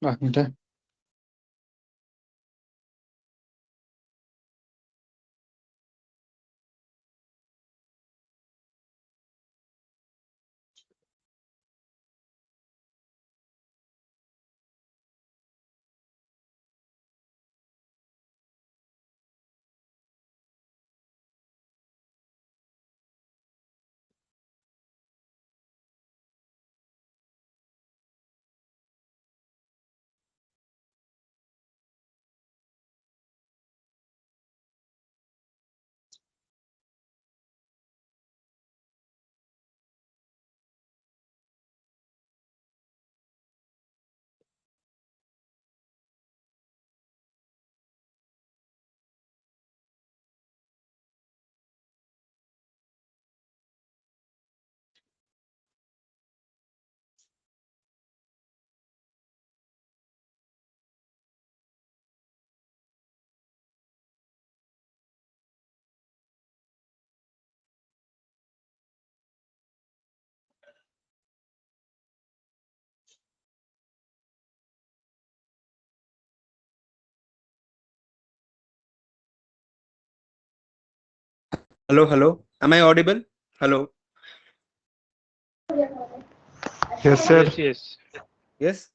Okay. Hello, hello. Am I audible? Hello. Yes, sir. Yes, yes. Yes.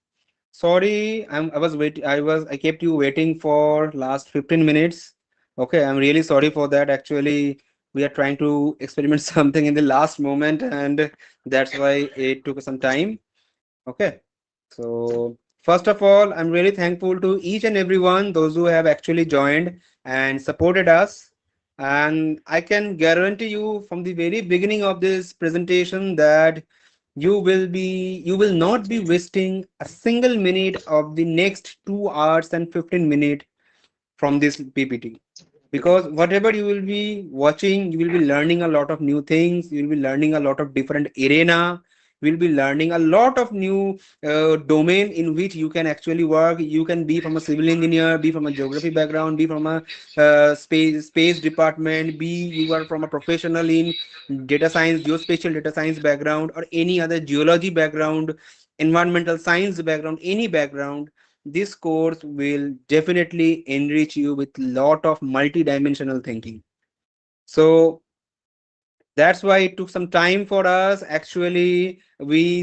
Sorry, I was wait. I kept you waiting for last 15 minutes. Okay, I'm really sorry for that. Actually, we are trying to experiment something in the last moment, and that's why it took some time. Okay. So first of all, I'm really thankful to each and everyone, those who have actually joined and supported us. And I can guarantee you from the very beginning of this presentation that you will not be wasting a single minute of the next 2 hours and 15 minutes from this PPT, because whatever you will be watching, you will be learning a lot of new things, you will be learning a lot of different arena, you will be learning a lot of new domain in which you can actually work. You can be from a civil engineer, be from a geography background, be from a space department, be you are from a professional in data science, geospatial data science background, or any other geology background, environmental science background, any background. This course will definitely enrich you with lot of multi-dimensional thinking. So that's why it took some time for us. Actually, we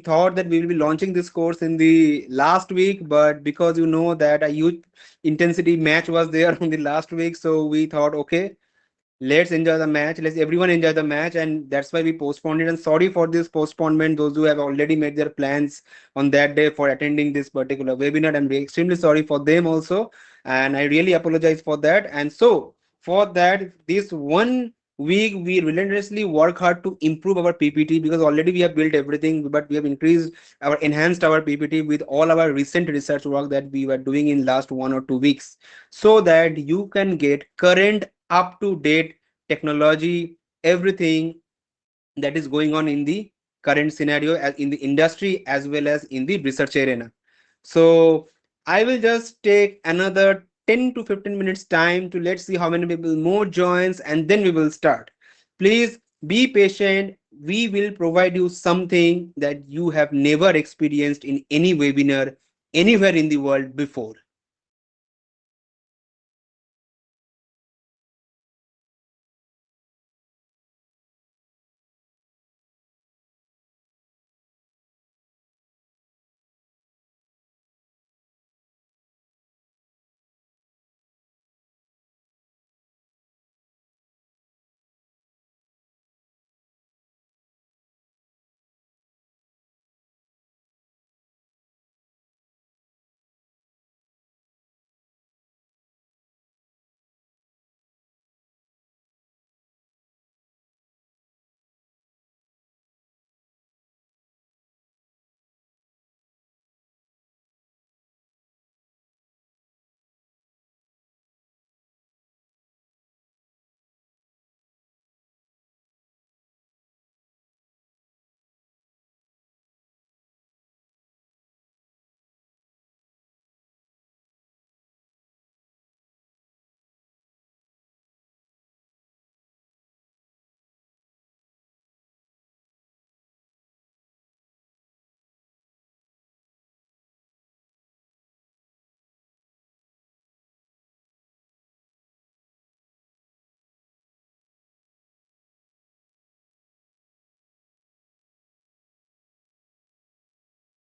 thought that we will be launching this course in the last week, but because you know that a huge intensity match was there on the last week, so we thought, okay, let's enjoy the match, let's everyone enjoy the match, and that's why we postponed it. And sorry for this postponement, those who have already made their plans on that day for attending this particular webinar. I'm extremely sorry for them also, and I really apologize for that. And so for that, this 1 week we relentlessly work hard to improve our PPT, because already we have built everything, but we have increased our enhanced our PPT with all our recent research work that we were doing in last 1 or 2 weeks, so that you can get current up to date technology, everything that is going on in the current scenario as in the industry as well as in the research arena. So I will just take another 10 to 15 minutes time to let's see how many people more joins, and then we will start. Please be patient. We will provide you something that you have never experienced in any webinar anywhere in the world before.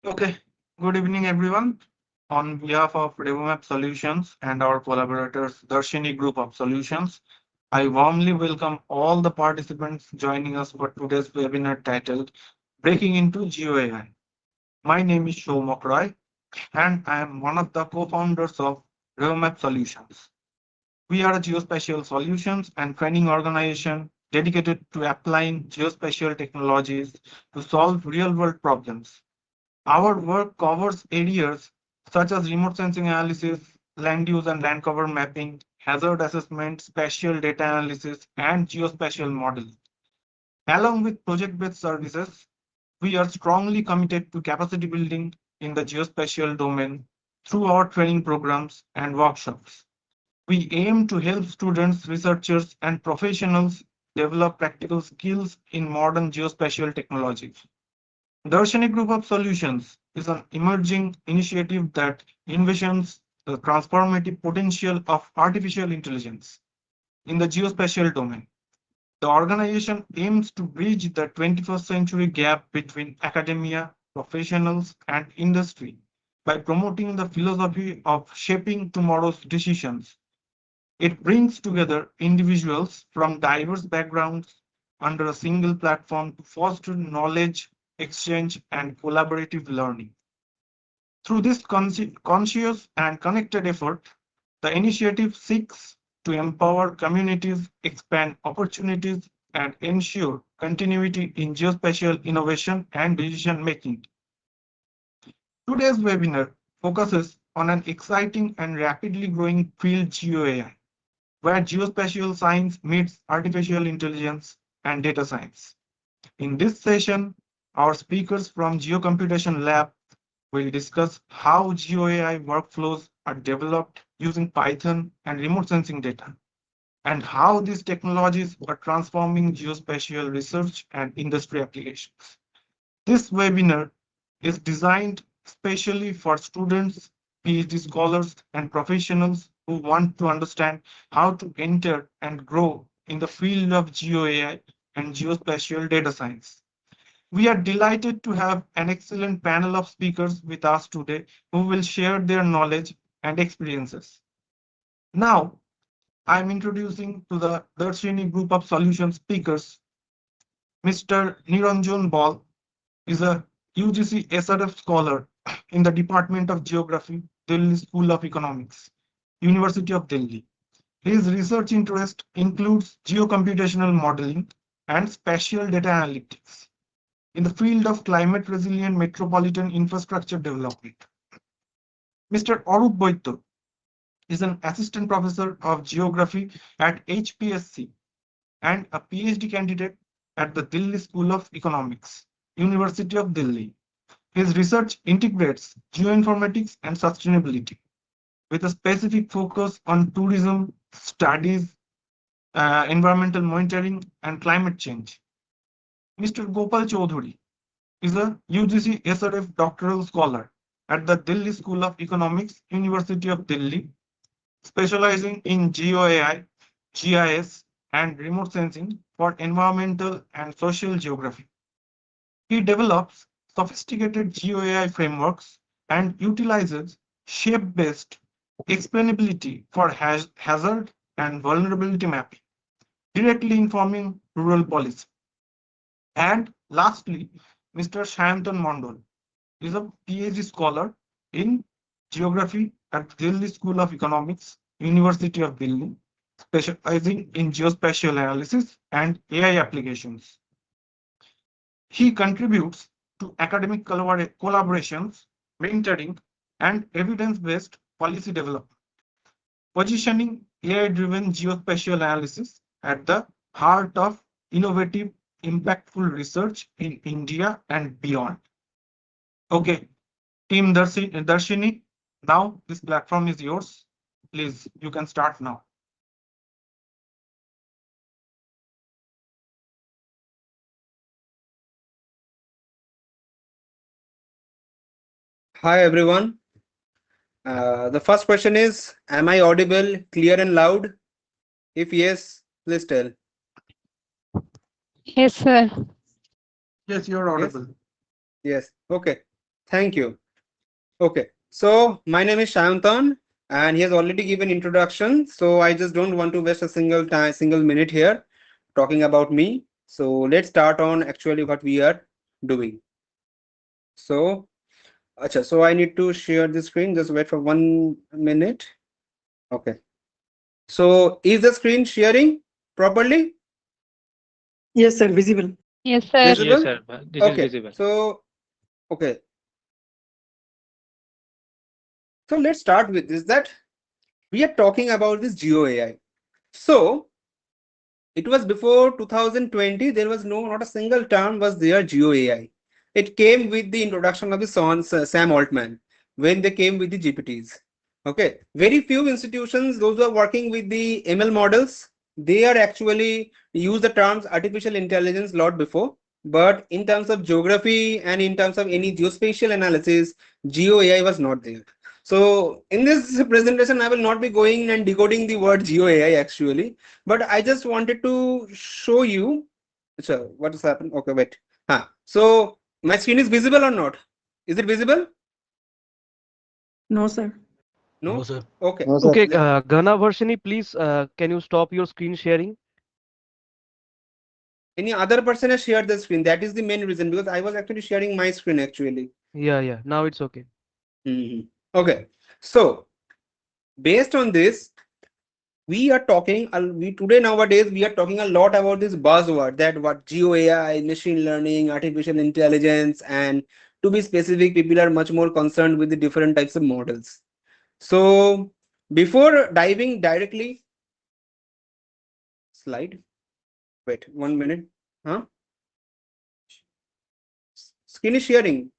Okay, good evening, everyone. On behalf of RevoMap Solutions and our collaborators, Darshini Group of Solutions, I warmly welcome all the participants joining us for today's webinar titled Breaking into GeoAI. My name is Shomak Roy, and I am one of the co-founders of RevoMap Solutions. We are a geospatial solutions and training organization dedicated to applying geospatial technologies to solve real-world problems. Our work covers areas such as remote sensing analysis, land use and land cover mapping, hazard assessment, spatial data analysis, and geospatial modeling. Along with project-based services, we are strongly committed to capacity building in the geospatial domain through our training programs and workshops. We aim to help students, researchers, and professionals develop practical skills in modern geospatial technology. Darshani Group of Solutions is an emerging initiative that envisions the transformative potential of artificial intelligence in the geospatial domain. The organization aims to bridge the 21st century gap between academia, professionals, and industry by promoting the philosophy of shaping tomorrow's decisions. It brings together individuals from diverse backgrounds under a single platform to foster knowledge exchange and collaborative learning. Through this conscious and connected effort, the initiative seeks to empower communities, expand opportunities, and ensure continuity in geospatial innovation and decision making. Today's webinar focuses on an exciting and rapidly growing field GeoAI where geospatial science meets artificial intelligence and data science. In this session, our speakers from Geocomputation Lab will discuss how GeoAI workflows are developed using Python and remote sensing data, and how these technologies are transforming geospatial research and industry applications. This webinar is designed specially for students, PhD scholars, and professionals who want to understand how to enter and grow in the field of GeoAI and geospatial data science. We are delighted to have an excellent panel of speakers with us today who will share their knowledge and experiences. Now, I'm introducing to the Darshini Group of Solution speakers, Mr. Niranjan Bal is a UGC SRF scholar in the Department of Geography, Delhi School of Economics, University of Delhi. His research interest includes geocomputational modeling and spatial data analytics in the field of climate resilient metropolitan infrastructure development. Mr. Arup Boito is an assistant professor of geography at HPSC and a PhD candidate at the Delhi School of Economics, University of Delhi. His research integrates geoinformatics and sustainability with a specific focus on tourism studies, environmental monitoring, and climate change. Mr. Gopal Chaudhuri is a UGC SRF doctoral scholar at the Delhi School of Economics, University of Delhi, specializing in GeoAI, GIS, and remote sensing for environmental and social geography. He develops sophisticated GeoAI frameworks and utilizes shape-based explainability for hazard and vulnerability mapping, directly informing rural policy. And lastly, Mr. Shayantan Mondol is a PhD scholar in geography at Delhi School of Economics, University of Delhi, specializing in geospatial analysis and AI applications. He contributes to academic collaborations, mentoring, and evidence-based policy development, positioning AI-driven geospatial analysis at the heart of innovative, impactful research in India and beyond. Okay, Team Darshini, now this platform is yours. Please, you can start now. Hi everyone. The first question is, am I audible, clear and loud? If yes, please tell. Yes, sir. Yes, you're Yes? audible. Yes. Okay. Thank you. Okay, so my name is Shayantan, and he has already given introduction. So I just don't want to waste a single minute here talking about me. So let's start on actually what we are doing. So, acha, so I need to share the screen. Just wait for 1 minute. Okay. So is the screen sharing properly? Yes, sir. Visible. Yes, sir. Yes, Visible? sir. This is Okay. visible. So okay. So let's start with this. That we are talking about this GeoAI. So it was before 2020. There was not a single term was there GeoAI. It came with the introduction of the Sam Altman when they came with the GPTs. Okay, very few institutions, those who are working with the ML models, they are actually use the terms artificial intelligence lot before. But in terms of geography and in terms of any geospatial analysis, GeoAI was not there. So in this presentation, I will not be going and decoding the word GeoAI actually, but I just wanted to show you. So what has happened? Okay, wait. So my screen is visible or not? Is it visible? No, sir. No, No? sir. Okay. No, sir. Okay, Let, Ghana Varshini, please, can you stop your screen sharing? any other person has shared the screen. That is the main reason because I was actually sharing my screen actually. Yeah, yeah, now it's okay. Mhm. Okay. So based on this, we are talking we today nowadays we are talking a lot about this buzzword that what GeoAI, machine learning, artificial intelligence, and to be specific, people are much more concerned with the different types of models. So before diving directly, slide. Wait 1 minute. Huh? Screen is sharing.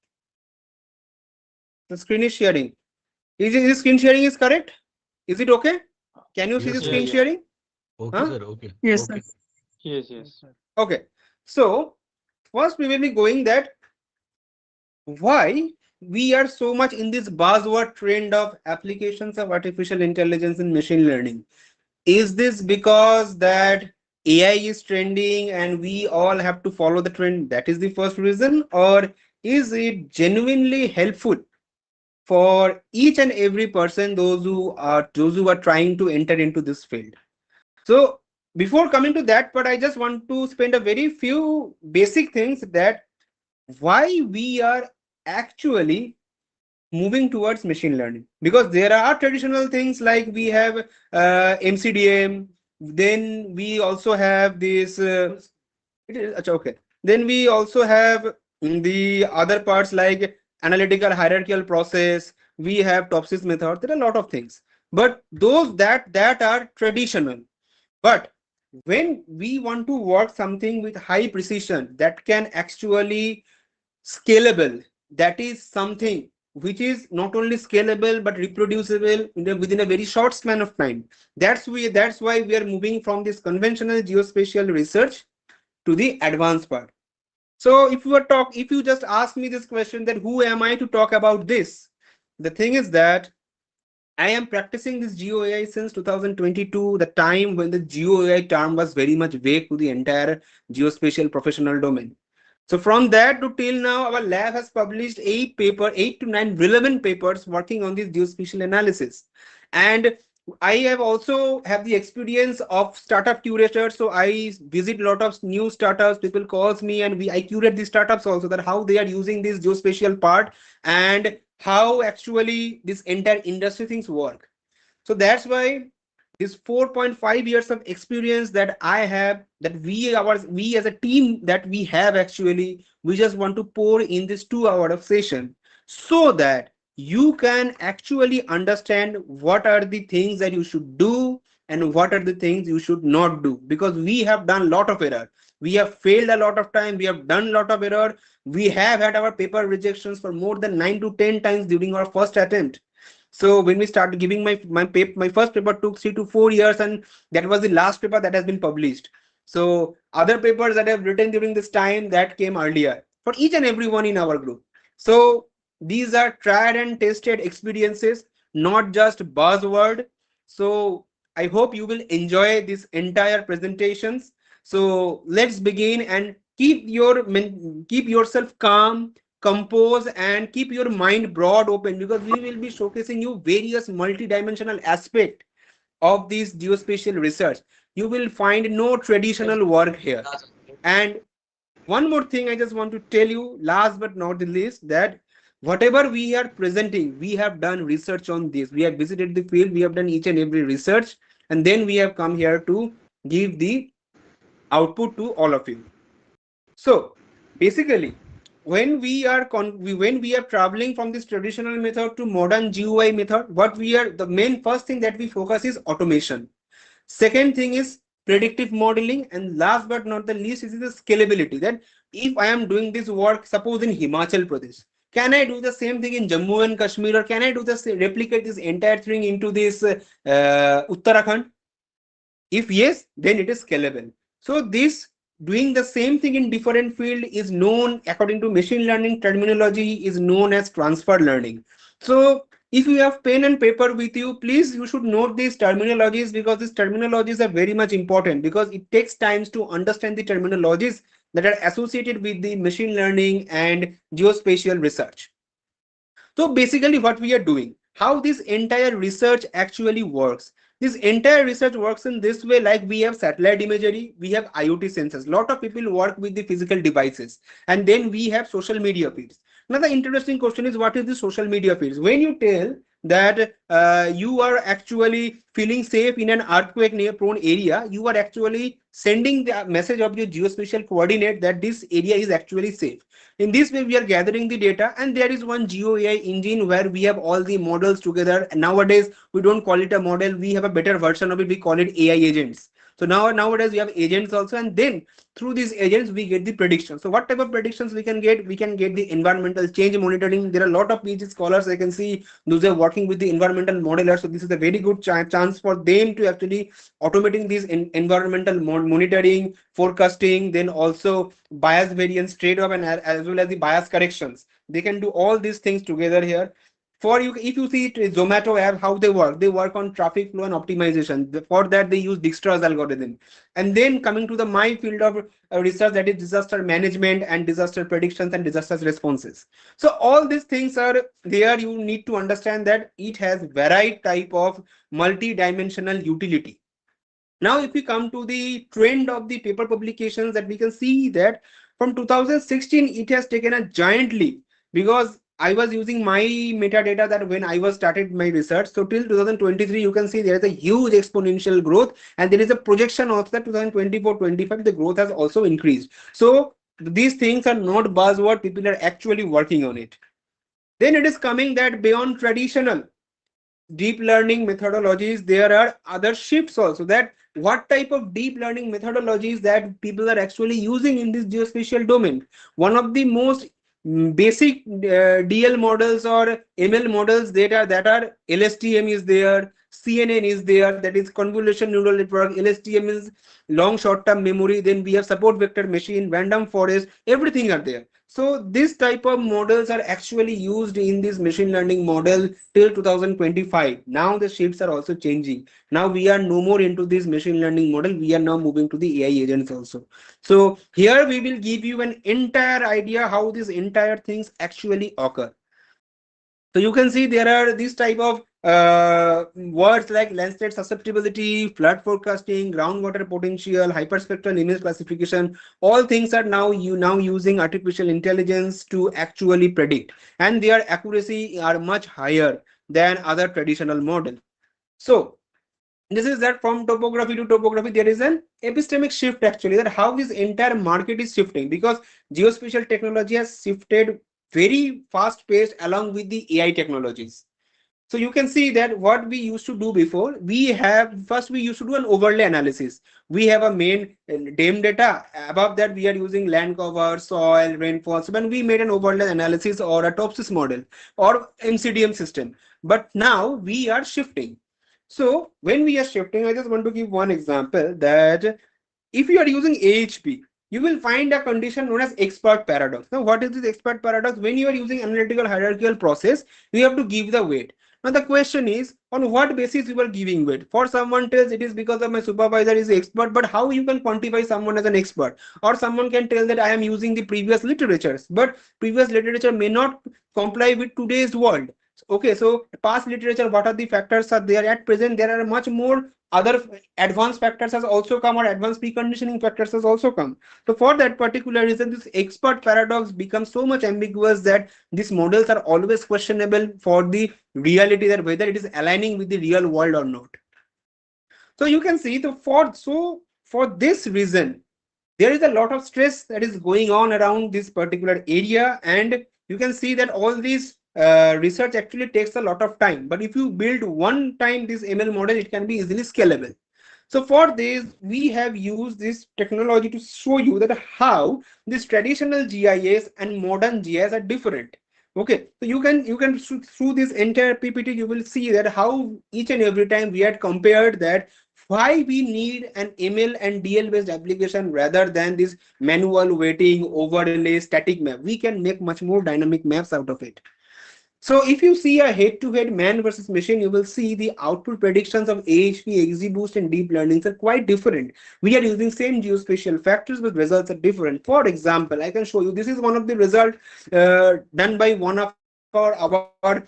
The screen is sharing. Is screen sharing is correct? Is it okay? Can you see the Yes, screen sir. Yes. sharing? Okay, Huh? sir. Okay. Yes, sir. Okay. Yes, Yes, yes. sir. Okay. So first we will be going that why we are so much in this buzzword trend of applications of artificial intelligence and machine learning. Is this because that AI is trending and we all have to follow the trend? That is the first reason, or is it genuinely helpful for each and every person, those who are trying to enter into this field? So before coming to that, but I just want to spend a very few basic things that why we are actually moving towards machine learning, because there are traditional things like we have MCDM, then we also have this okay, then we also have the other parts like analytical hierarchical process, we have Topsis method, there are a lot of things, but those that are traditional. But when we want to work something with high precision that can actually scalable, that is something which is not only scalable but reproducible within a very short span of time. That's why we are moving from this conventional geospatial research to the advanced part. So if you just ask me this question, that who am I to talk about this, the thing is that I am practicing this GeoAI since 2022, the time when the GeoAI term was very much vague to the entire geospatial professional domain. So from that to till now, our lab has published 8 to 9 relevant papers working on this geospatial analysis. And I have also have the experience of startup curator. So I visit a lot of new startups. People calls me, and I curate these startups also, that how they are using this geospatial part and how actually this entire industry things work. So that's why this 4.5 years of experience that I have, that we as a team that we have actually, we just want to pour in this 2 hour of session so that you can actually understand what are the things that you should do and what are the things you should not do, because we have done a lot of error, we have failed a lot of time, we have done a lot of error, we have had our paper rejections for more than 9 to 10 times during our first attempt. So when we started giving my first paper took 3 to 4 years, and that was the last paper that has been published. So other papers that I've written during this time that came earlier for each and every one in our group. So these are tried and tested experiences, not just buzzword. So I hope you will enjoy this entire presentations. So let's begin, and keep yourself calm, compose and keep your mind broad open, because we will be showcasing you various multidimensional aspect of this geospatial research. You will find no traditional work here. And one more thing I just want to tell you, last but not the least, that whatever we are presenting, we have done research on this. We have visited the field, we have done each and every research, and then we have come here to give the output to all of you. So basically, when we are traveling from this traditional method to modern GUI method, what we are, the main first thing that we focus is automation. Second thing is predictive modeling, and last but not the least is the scalability. That if I am doing this work, suppose in Himachal Pradesh, can I do the same thing in Jammu and Kashmir, or can I do this, replicate this entire thing into this Uttarakhand? If yes, then it is scalable. So this doing the same thing in different field is known, according to machine learning terminology, is known as transfer learning. So if you have pen and paper with you, please you should note these terminologies, because these terminologies are very much important, because it takes times to understand the terminologies that are associated with the machine learning and geospatial research. So basically what we are doing, how this entire research actually works. This entire research works in this way, like we have satellite imagery, we have IoT sensors. Lot of people work with the physical devices, and then we have social media feeds. Now the interesting question is, what is the social media feeds? When you tell that you are actually feeling safe in an earthquake near prone area, you are actually sending the message of your geospatial coordinate that this area is actually safe. In this way, we are gathering the data, and there is one GeoAI engine where we have all the models together. Nowadays, we don't call it a model, we have a better version of it, we call it AI agents. So nowadays we have agents also, and then through these agents we get the prediction. So what type of predictions we can get? We can get the environmental change monitoring. There are a lot of PhD scholars I can see, those are working with the environmental modelers. So this is a very good chance for them to actually automating these environmental monitoring, forecasting, then also bias variance trade-off, and as well as the bias corrections. They can do all these things together here. For you, if you see Zomato app, how they work on traffic flow and optimization. For that, they use Dijkstra's algorithm. And then coming to the my field of research, that is disaster management and disaster predictions and disaster responses. So all these things are there. You need to understand that it has varied type of multi-dimensional utility. Now, if we come to the trend of the paper publications, that we can see that from 2016, it has taken a giant leap, because I was using my metadata that when I was started my research. So till 2023, you can see there is a huge exponential growth, and there is a projection also that 2024-25, the growth has also increased. So these things are not buzzword, people are actually working on it. Then it is coming that beyond traditional deep learning methodologies, there are other shifts also, that what type of deep learning methodologies that people are actually using in this geospatial domain. One of the most basic DL models or ML models that are LSTM is there, CNN is there, that is convolution neural network. LSTM is long short term memory, then we have support vector machine, random forest, everything are there. So this type of models are actually used in this machine learning model till 2025. Now the shifts are also changing. Now we are no more into this machine learning model, we are now moving to the AI agents also. So here we will give you an entire idea how these entire things actually occur. So you can see there are these type of words like landscape susceptibility, flood forecasting, groundwater potential, hyperspectral image classification. All things are now using artificial intelligence to actually predict, and their accuracy are much higher than other traditional model. So this is that from topography to topography, there is an epistemic shift actually, that how this entire market is shifting, because geospatial technology has shifted very fast paced along with the AI technologies. So you can see that what we used to do before, we used to do an overlay analysis. We have a main DEM data. Above that, we are using land cover, soil, rainfall. So when we made an overlay analysis or a TOPSIS model or MCDM system, but now we are shifting. So when we are shifting, I just want to give one example that if you are using AHP, you will find a condition known as expert paradox. Now, what is this expert paradox? When you are using analytical hierarchical process, you have to give the weight. Now the question is, on what basis you are giving weight? For someone tells it is because of my supervisor is expert, but how you can quantify someone as an expert? Or someone can tell that I am using the previous literatures, but previous literature may not comply with today's world. Okay, so past literature, what are the factors are there? At present, there are much more other advanced factors has also come, or advanced preconditioning factors has also come. So for that particular reason, this expert paradox becomes so much ambiguous that these models are always questionable for the reality, that whether it is aligning with the real world or not. So you can see the for this reason, there is a lot of stress that is going on around this particular area, and you can see that all these research actually takes a lot of time. But if you build one time this ML model, it can be easily scalable. So for this, we have used this technology to show you that how this traditional GIS and modern GIS are different. Okay, so you can through this entire PPT, you will see that how each and every time we had compared that why we need an ML and DL based application rather than this manual waiting overlay static map. We can make much more dynamic maps out of it. So if you see a head-to-head man versus machine, you will see the output predictions of AHP, XGBoost, and deep learnings are quite different. We are using same geospatial factors, but results are different. For example, I can show you, this is one of the results done by one of our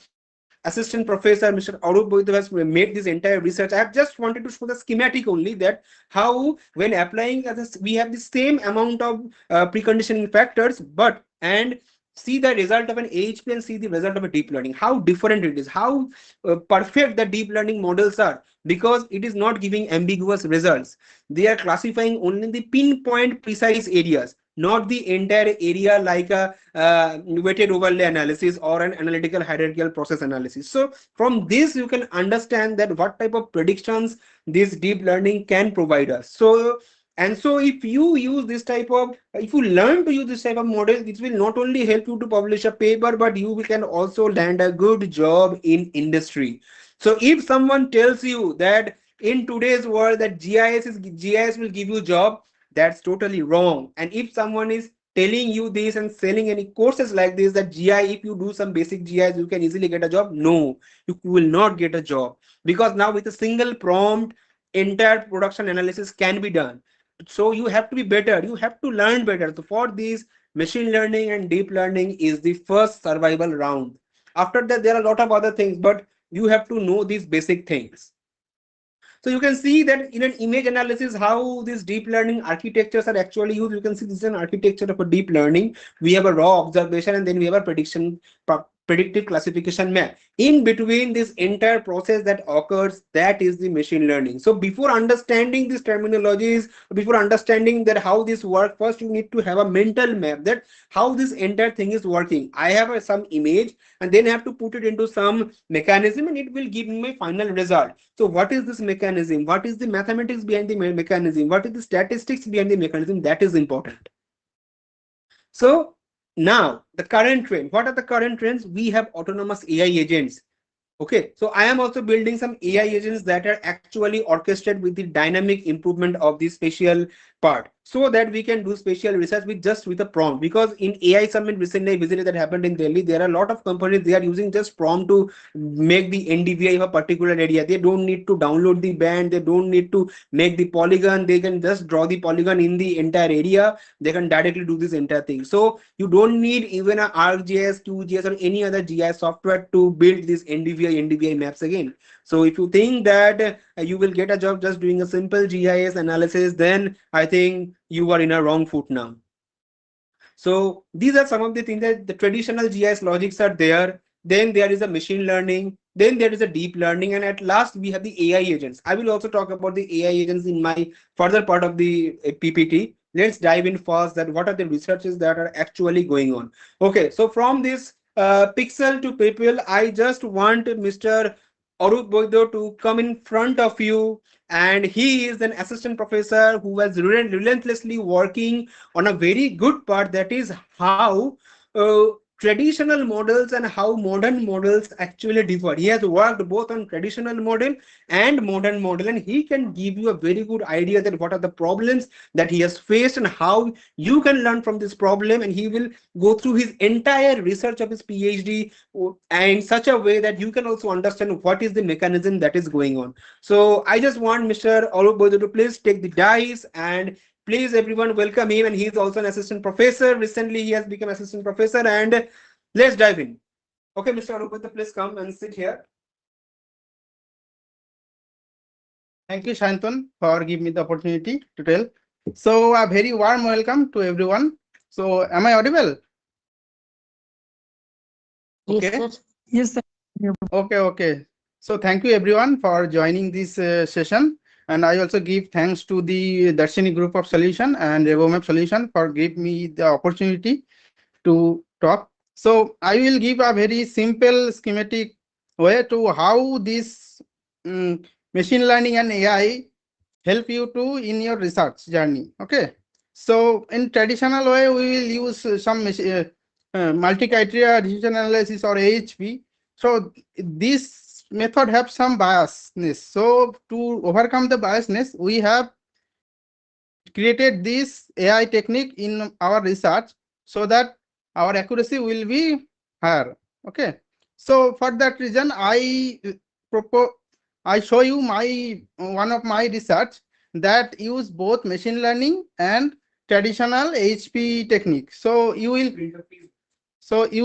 assistant professor, Mr. Arup Boidu, has made this entire research. I have just wanted to show the schematic only, that how when applying, we have the same amount of preconditioning factors, but and see the result of an AHP and see the result of a deep learning, how different it is, how perfect the deep learning models are, because it is not giving ambiguous results. They are classifying only the pinpoint precise areas, not the entire area, like a weighted overlay analysis or an analytical hierarchical process analysis. So from this you can understand that what type of predictions this deep learning can provide us. So and so if you use this type of, if you learn to use this type of model, it will not only help you to publish a paper, but you can also land a good job in industry. So if someone tells you that in today's world that GIS will give you job, that's totally wrong. And if someone is telling you this and selling any courses like this, that GI, if you do some basic GIS, you can easily get a job, no, you will not get a job, because now with a single prompt, entire production analysis can be done. So you have to be better, you have to learn better. So for these, machine learning and deep learning is the first survival round. After that, there are a lot of other things, but you have to know these basic things. So you can see that in an image analysis, how these deep learning architectures are actually used. You can see this is an architecture of a deep learning. We have a raw observation, and then we have a predictive classification map. In between this entire process that occurs, that is the machine learning. So before understanding these terminologies, before understanding that how this works, first you need to have a mental map that how this entire thing is working. I have some image, and then I have to put it into some mechanism, and it will give me my final result. So what is this mechanism? What is the mathematics behind the mechanism? What is the statistics behind the mechanism? That is important. So now the current trend, what are the current trends? We have autonomous AI agents. Okay, so I am also building some AI agents that are actually orchestrated with the dynamic improvement of the spatial part, so that we can do spatial research with just with a prompt. Because in AI summit recently I visited that happened in Delhi, there are a lot of companies, they are using just prompt to make the NDVI of a particular area. They don't need to download the band, they don't need to make the polygon, they can just draw the polygon in the entire area, they can directly do this entire thing. So you don't need even a ArcGIS, QGIS, or any other GIS software to build these NDVI maps again. So if you think that you will get a job just doing a simple GIS analysis, then I think you are in a wrong foot now. So these are some of the things, that the traditional GIS logics are there. Then there is a machine learning. Then there is a deep learning. And at last, we have the AI agents. I will also talk about the AI agents in my further part of the PPT. Let's dive in first that what are the researches that are actually going on. Okay, so from this pixel to people, I just want Mr. Arup Boido to come in front of you. And he is an assistant professor who was relentlessly working on a very good part, that is how traditional models and how modern models actually differ. He has worked both on traditional model and modern model, and he can give you a very good idea that what are the problems that he has faced and how you can learn from this problem. And he will go through his entire research of his PhD in such a way that you can also understand what is the mechanism that is going on. So I just want Mr. Olubodo to please take the dice, and please everyone welcome him. And he is also an assistant professor. Recently he has become assistant professor, and let's dive in. Okay, Mr. Olubodo, please come and sit here. Thank you, Shantan, for giving me the opportunity to tell. So, a very warm welcome to everyone. So, am I audible? Yes, Okay. sir. Yes, sir. Okay. So, thank you everyone for joining this session. And I also give thanks to the Darshini Group of Solution and RevoMap Solution for giving me the opportunity to talk. So, I will give a very simple schematic way to how this machine learning and AI help you to in your research journey. Okay, so in traditional way we will use some multi-criteria decision analysis or AHP. So this method have some biasness, so to overcome the biasness we have created this AI technique in our research so that our accuracy will be higher. Okay, so for that reason propose I show you my one of my research that use both machine learning and traditional HP technique. So you will you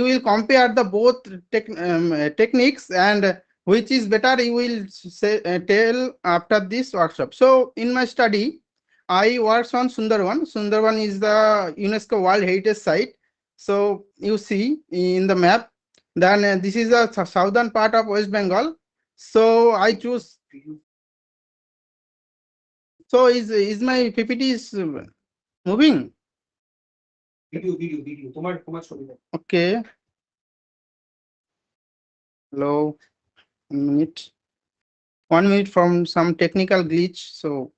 will compare the both techniques, and which is better you will say, tell after this workshop. So in my study, I works on Sundarban. Sundarban is the UNESCO World Heritage Site. So you see in the map, then this is the southern part of West Bengal. So I choose. So is my PPT is moving? Video. Okay. Hello. 1 minute. 1 minute from some technical glitch. So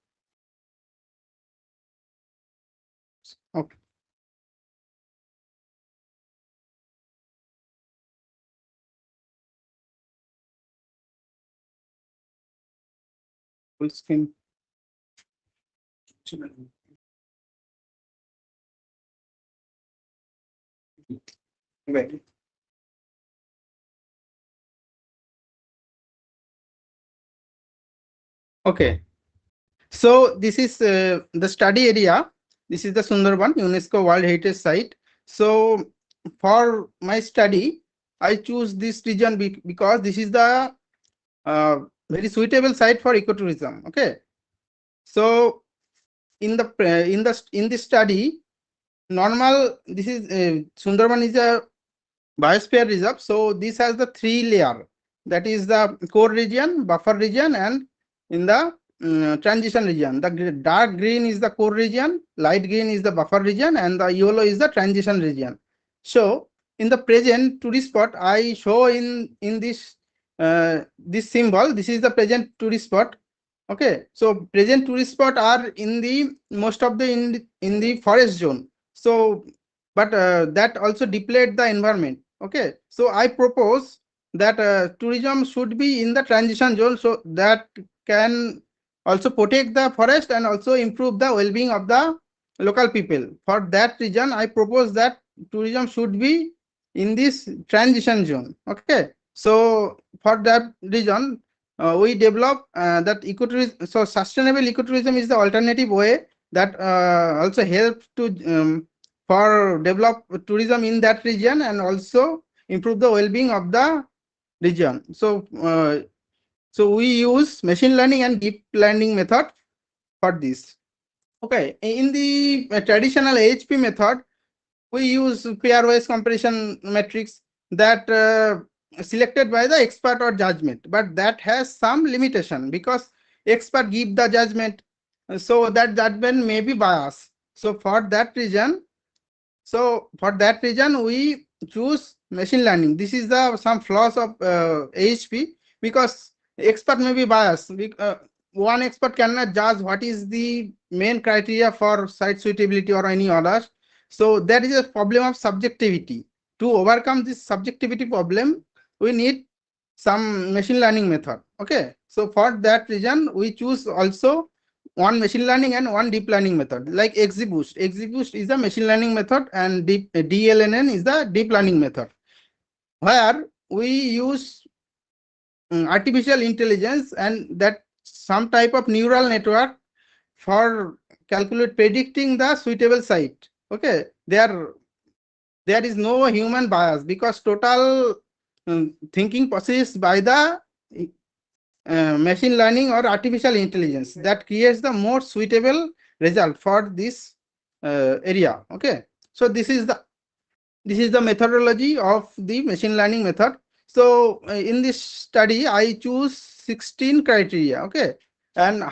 okay. Full screen. Right. Okay. So this is the study area. This is the Sundarban UNESCO World Heritage Site. So for my study, I choose this region because this is the very suitable site for ecotourism. Okay. So in this study, normal this is Sundarban is a biosphere reserve. So this has the three layer, that is the core region, buffer region, and in the transition region. The dark green is the core region, light green is the buffer region, and the yellow is the transition region. So in the present tourist spot, I show in this symbol. This is the present tourist spot. Okay, so present tourist spot are in the most of the in the forest zone. So but that also deplete the environment. Okay, so I propose that tourism should be in the transition zone, so that can also protect the forest and also improve the well-being of the local people. For that reason, I propose that tourism should be in this transition zone. Okay, so for that reason, we develop that ecotourism. So sustainable ecotourism is the alternative way that also helps to for develop tourism in that region and also improve the well-being of the region. So we use machine learning and deep learning method for this. Okay, in the traditional AHP method, we use pairwise comparison matrix that selected by the expert or judgment, but that has some limitation because expert give the judgment, so that judgment may be biased. So for that reason, we choose machine learning. This is the some flaws of AHP because expert may be biased. One expert cannot judge what is the main criteria for site suitability or any others. So that is a problem of subjectivity. To overcome this subjectivity problem, we need some machine learning method. Okay, so for that reason, we choose also one machine learning and one deep learning method like XGBoost. XGBoost is a machine learning method and DLNN is the deep learning method, where we use artificial intelligence and that some type of neural network for calculate predicting the suitable site. Okay, there is no human bias because total thinking process by the machine learning or artificial intelligence that creates the more suitable result for this area. Okay, so this is the methodology of the machine learning method. So in this study, I choose 16 criteria. Okay, and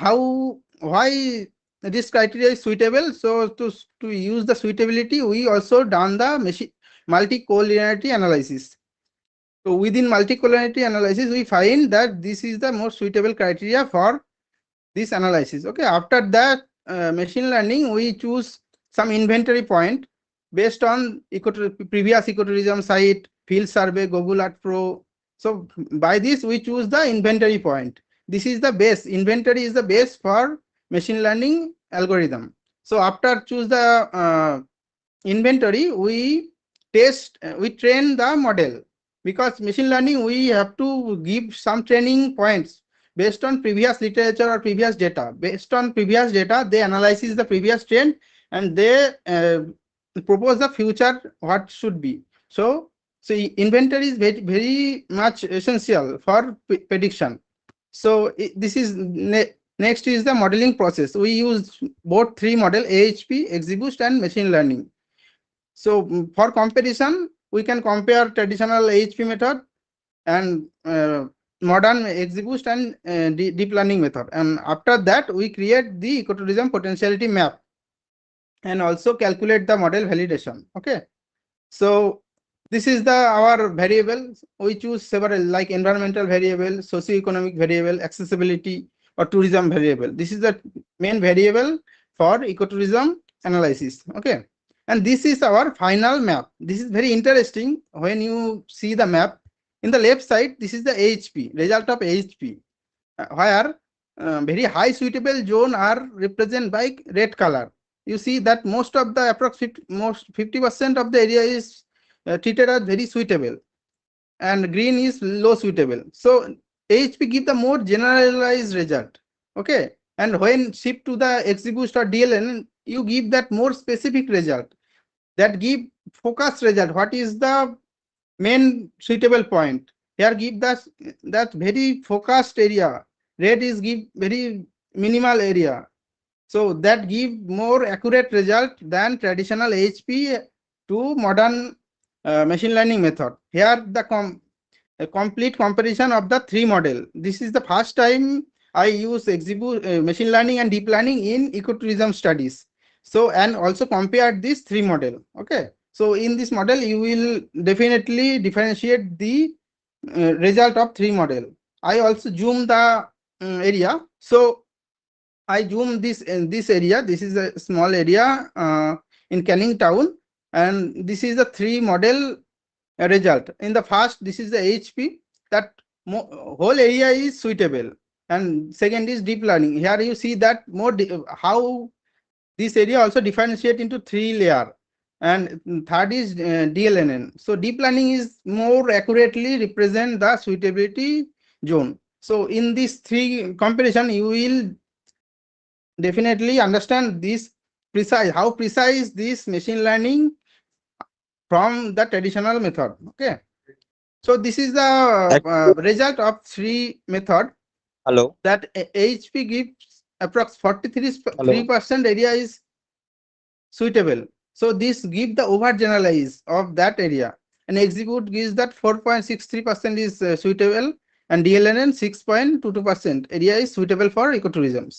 why this criteria is suitable? So to use the suitability, we also done the machine multi-collinearity analysis. So within multi-collinearity analysis, we find that this is the most suitable criteria for this analysis. Okay, after that machine learning, we choose some inventory point based on previous ecotourism site, field survey, Google Earth Pro. So by this we choose the inventory point. This is the base. Inventory is the base for machine learning algorithm. So after choose the inventory, we train the model, because machine learning we have to give some training points based on previous literature or previous data. Based on previous data, they analyze the previous trend and they propose the future what should be. So inventory is very much essential for prediction. So this is next is the modeling process. We use both three model: AHP, XGBoost, and machine learning. So for comparison, we can compare traditional AHP method and modern XGBoost and deep learning method. And after that, we create the ecotourism potentiality map and also calculate the model validation. Okay. So this is the our variable. We choose several like environmental variable, socioeconomic variable, accessibility, or tourism variable. This is the main variable for ecotourism analysis. Okay. And this is our final map. This is very interesting when you see the map. In the left side, this is the AHP, result of AHP, where very high suitable zone are represented by red color. You see that most of the approximate most 50% of the area is treated as very suitable and green is low suitable. So AHP give the more generalized result. Okay, and when shift to the XGBoost or DLN, you give that more specific result that give focus result. What is the main suitable point? Here give that very focused area. Red is give very minimal area. So that give more accurate result than traditional HP to modern machine learning method. Here the a complete comparison of the three model. This is the first time I use machine learning and deep learning in ecotourism studies. So and also compared these three model. Okay. So in this model, you will definitely differentiate the result of three model. I also zoom the area. So I zoom this in this area. This is a small area in Canning Town, and this is the three model result. In the first, this is the HP. That whole area is suitable, and second is deep learning. Here you see that more how this area also differentiate into three layer, and third is DLNN. So deep learning is more accurately represent the suitability zone. So in this three comparison, you will definitely understand this precise how precise this machine learning from the traditional method. Okay, so this is the result of three method. Hello. That HP gives approx 43% Hello. area is suitable. So this give the over generalize of that area, and execute gives that 4.63% is suitable, and DLNN 6.22% area is suitable for ecotourism.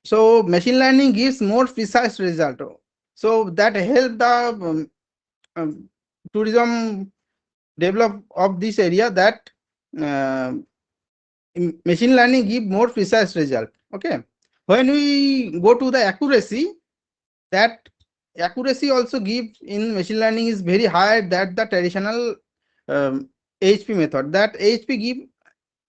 So machine learning gives more precise result. So that help the tourism develop of this area, that uh, machine learning give more precise result. Okay. When we go to the accuracy, that accuracy also give in machine learning is very high that the traditional HP method. That HP give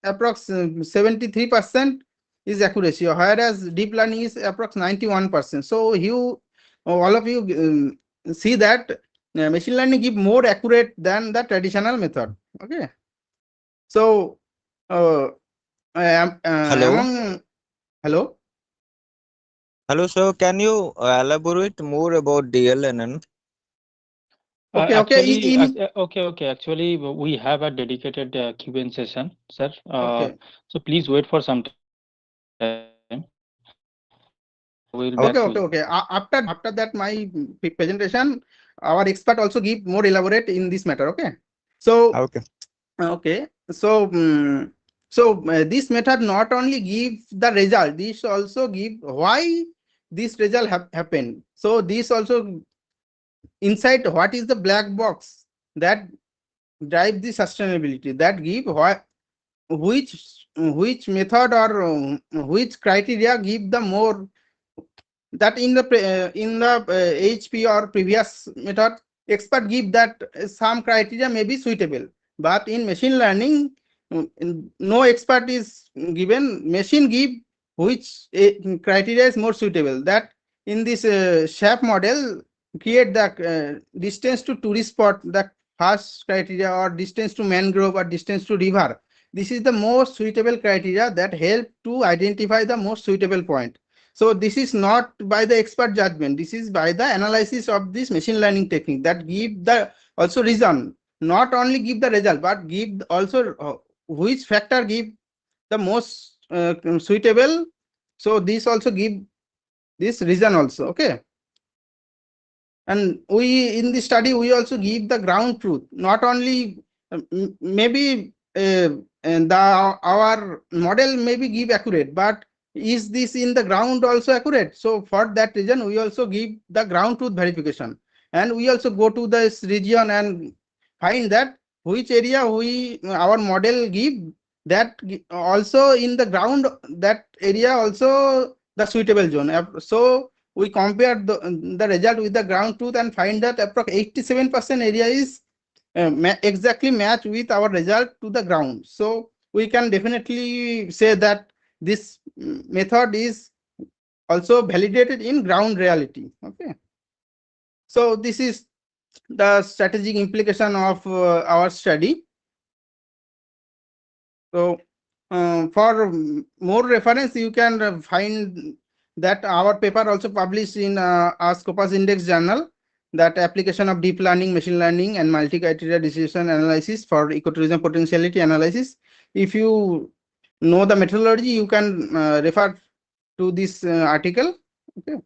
approx 73% is accuracy, whereas deep learning is approx 91%. So you all of you see that machine learning give more accurate than the traditional method. Okay. So Hello. among hello. Hello, sir. Can you elaborate more about DLNN? Okay, okay. In Okay. Actually, we have a dedicated Q&A session, sir. okay, So please wait for some time. We'll back to you. okay. After that, my presentation, our expert also give more elaborate in this matter. Okay. So Okay. okay. So this method not only give the result, this also give why this result happened. So this also inside what is the black box that drive the sustainability, that give why which method or which criteria give the more, that in the HP or previous method expert give that some criteria may be suitable, but in machine learning no expert is given, machine give which criteria is more suitable. That in this SHAP model create the distance to tourist spot, the first criteria, or distance to mangrove or distance to river. This is the most suitable criteria that help to identify the most suitable point. So this is not by the expert judgment. This is by the analysis of this machine learning technique that give the also reason, not only give the result, but give also which factor give the most suitable. So this also give this reason also. Okay. And we in this study we also give the ground truth, not only maybe and our model maybe give accurate, but is this in the ground also accurate? So for that reason we also give the ground truth verification, and we also go to this region and find that which area we our model give that also in the ground, that area also the suitable zone. So we compare the result with the ground truth and find that approximately 87% area is exactly match with our result to the ground. So we can definitely say that this method is also validated in ground reality. Okay. So this is the strategic implication of our study. So for more reference, you can find that our paper also published in our Scopus Index journal, that application of deep learning, machine learning, and multi-criteria decision analysis for ecotourism potentiality analysis. If you know the methodology, you can refer to this article. Okay.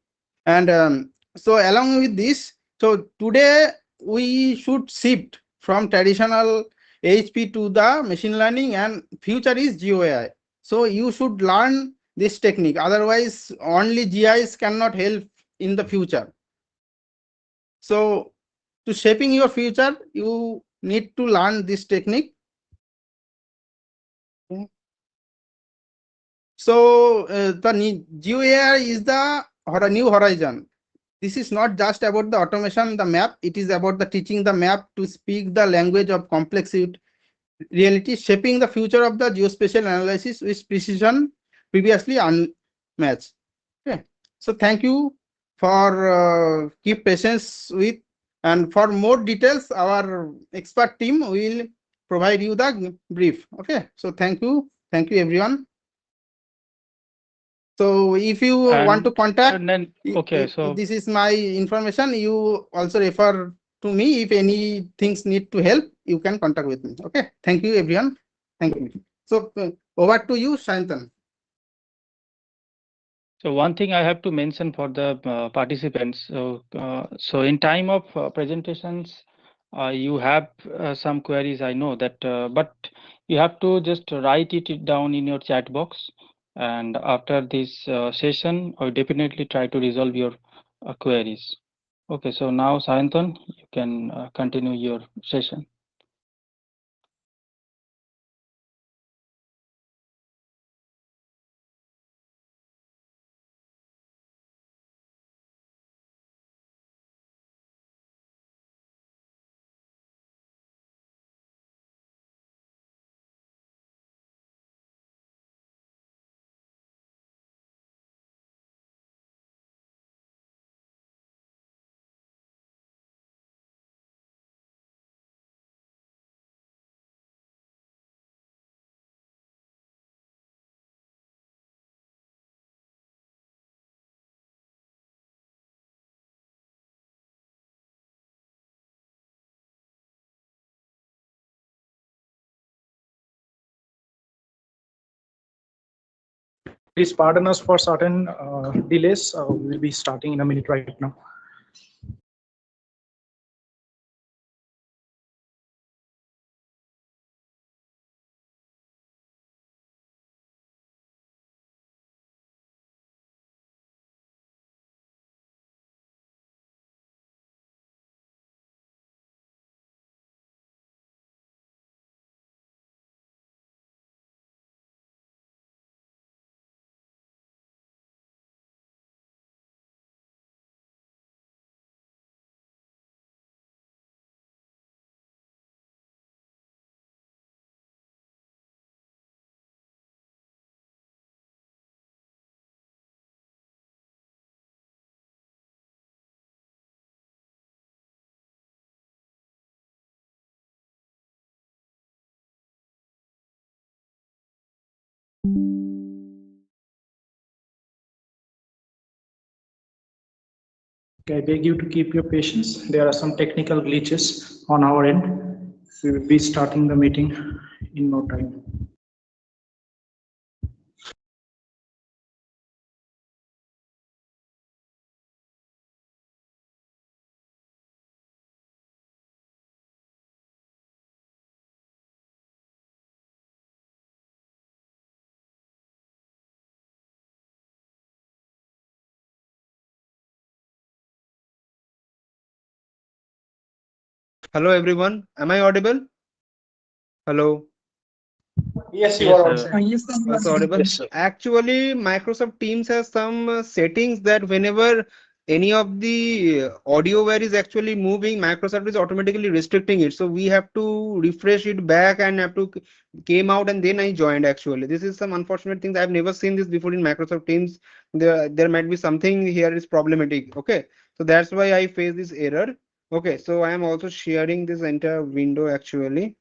And so along with this, so today we should shift from traditional HP to the machine learning, and future is GeoAI. So you should learn this technique. Otherwise, only GIs cannot help in the future. So to shaping your future, you need to learn this technique. So the GeoAI is the new horizon. This is not just about the automation, the map. It is about the teaching the map to speak the language of complex reality, shaping the future of the geospatial analysis with precision previously unmatched. Okay. So thank you for keep patience with, and for more details, our expert team will provide you the brief. Okay. So thank you everyone. So if you want to contact, And then, okay, so this is my information. You also refer to me if any things need to help. You can contact with me. Okay. Thank you, everyone. Thank you. So over to you, Shantan. So one thing I have to mention for the participants. So in time of presentations, you have some queries. I know that, but you have to just write it down in your chat box. And after this session, I will definitely try to resolve your queries. Okay, so now Sayantan, you can continue your session. Please pardon us for certain delays. We will be starting in a minute right now. Okay, I beg you to keep your patience. There are some technical glitches on our end. We will be starting the meeting in no time. Hello everyone, am I audible? Hello. Yes, you Yes, are on sir. set. Yes, sir. You are Also audible. audible. Yes, sir. Actually, Microsoft Teams has some settings that whenever any of the audio where is actually moving, Microsoft is automatically restricting it. So we have to refresh it back and have to came out and then I joined actually. This is some unfortunate things. I've never seen this before in Microsoft Teams. There might be something here is problematic. Okay. So that's why I face this error. Okay. So I am also sharing this entire window actually.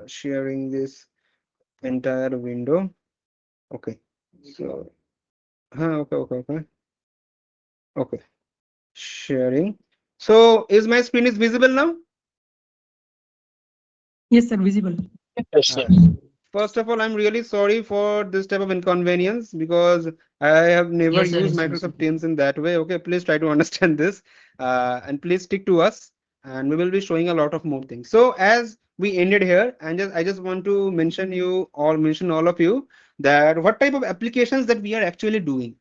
Sharing this entire window. Okay. So, okay. Sharing. So, is my screen is visible now? Yes, sir. Visible. Yes, sir. First of all, I'm really sorry for this type of inconvenience because I have never Yes, sir, used it's Microsoft visible. Teams in that way. Okay, please try to understand this and please stick to us and we will be showing a lot of more things. So as we ended here and I just want to mention all of you that what type of applications that we are actually doing.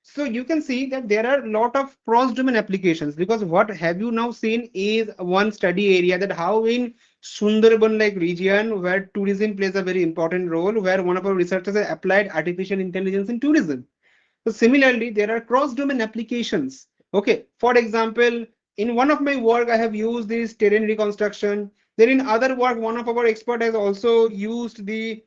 So you can see that there are a lot of cross-domain applications because what have you now seen is one study area that how in Sundarban like region where tourism plays a very important role, where one of our researchers has applied artificial intelligence in tourism. So similarly, there are cross-domain applications. Okay, for example, in one of my work, I have used this terrain reconstruction. Then in other work, one of our expert has also used the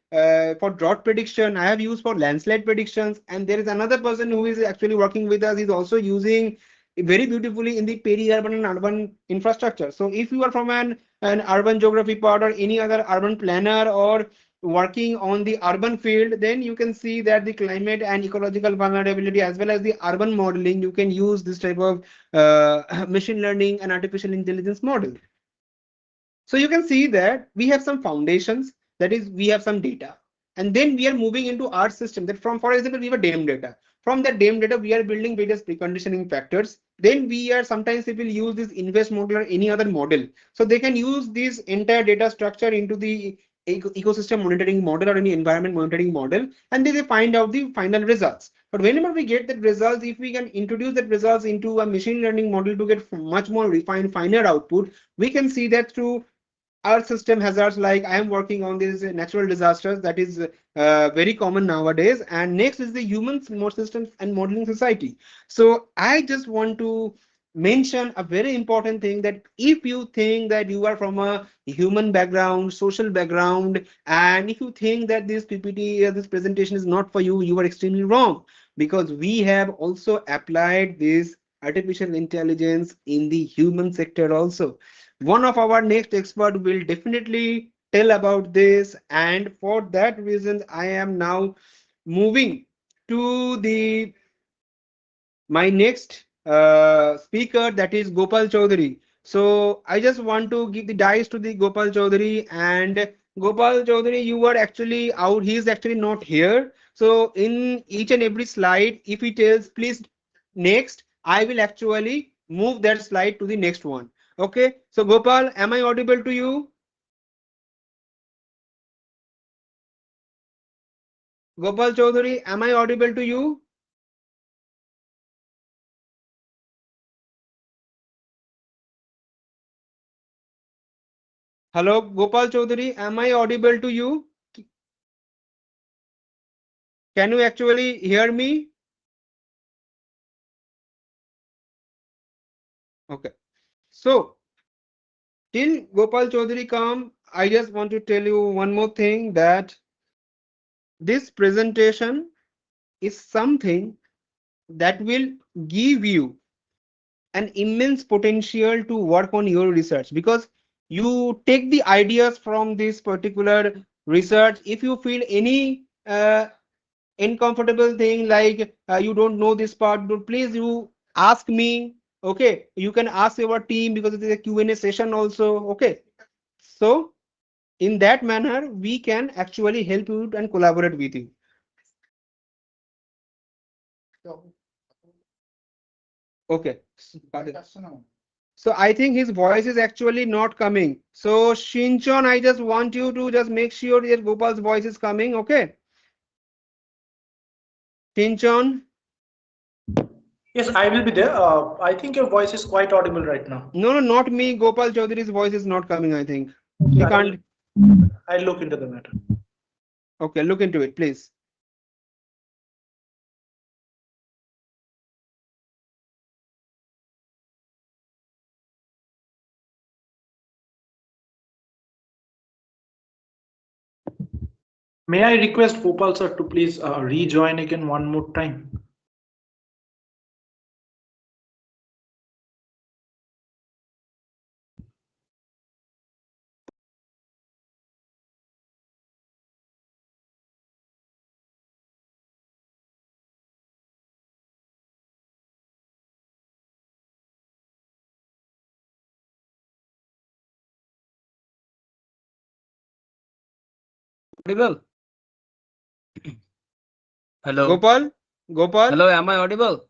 for drought prediction. I have used for landslide predictions, and there is another person who is actually working with us. Is also using very beautifully in the peri-urban and urban infrastructure. So if you are from an urban geography part or any other urban planner or working on the urban field, then you can see that the climate and ecological vulnerability as well as the urban modeling, you can use this type of machine learning and artificial intelligence model. So you can see that we have some foundations, that is, we have some data. And then we are moving into our system that from, for example, we have a DAM data. From that DAM data, we are building various preconditioning factors. Then we are sometimes people use this invest model or any other model. So they can use this entire data structure into the ecosystem monitoring model or any environment monitoring model, and then they find out the final results. But whenever we get that results, if we can introduce that results into a machine learning model to get much more refined, finer output, we can see that through earth system hazards like I am working on these natural disasters that is very common nowadays, and next is the human more systems and modeling society. So I just want to mention a very important thing that if you think that you are from a human background, social background, and if you think that this ppt this presentation is not for you, you are extremely wrong, because we have also applied this artificial intelligence in the human sector also. One of our next expert will definitely tell about this, and for that reason I am now moving to the my next speaker, that is Gopal Chaudhary. So I just want to give the dice to the Gopal Chaudhary, and Gopal Chaudhary, you were actually out, he is actually not here. So in each and every slide, if he tells please next, I will actually move that slide to the next one. Okay. So Gopal, am I audible to you? Gopal Chaudhary, am I audible to you? Hello, Gopal Chaudhary, am I audible to you? Can you actually hear me? Okay. So till Gopal Chaudhary come, I just want to tell you one more thing, that this presentation is something that will give you an immense potential to work on your research, because you take the ideas from this particular research. If you feel any uncomfortable thing, like you don't know this part, please you ask me. Okay, you can ask your team, because it is a Q&A session also. Okay, so in that manner we can actually help you and collaborate with you. Okay. So I think his voice is actually not coming. So Shinchon, I just want you to just make sure that Gopal's voice is coming. Okay. Shinchon. Yes, I will be there. I think your voice is quite audible right now. No, no, not me. Gopal Chaudhary's voice is not coming, I think. Okay, He can't. I'll look into the matter. Okay, look into it, please. May I request Gopal sir to please rejoin again one more time? Audible? Hello. Gopal? Gopal? Hello, am I audible?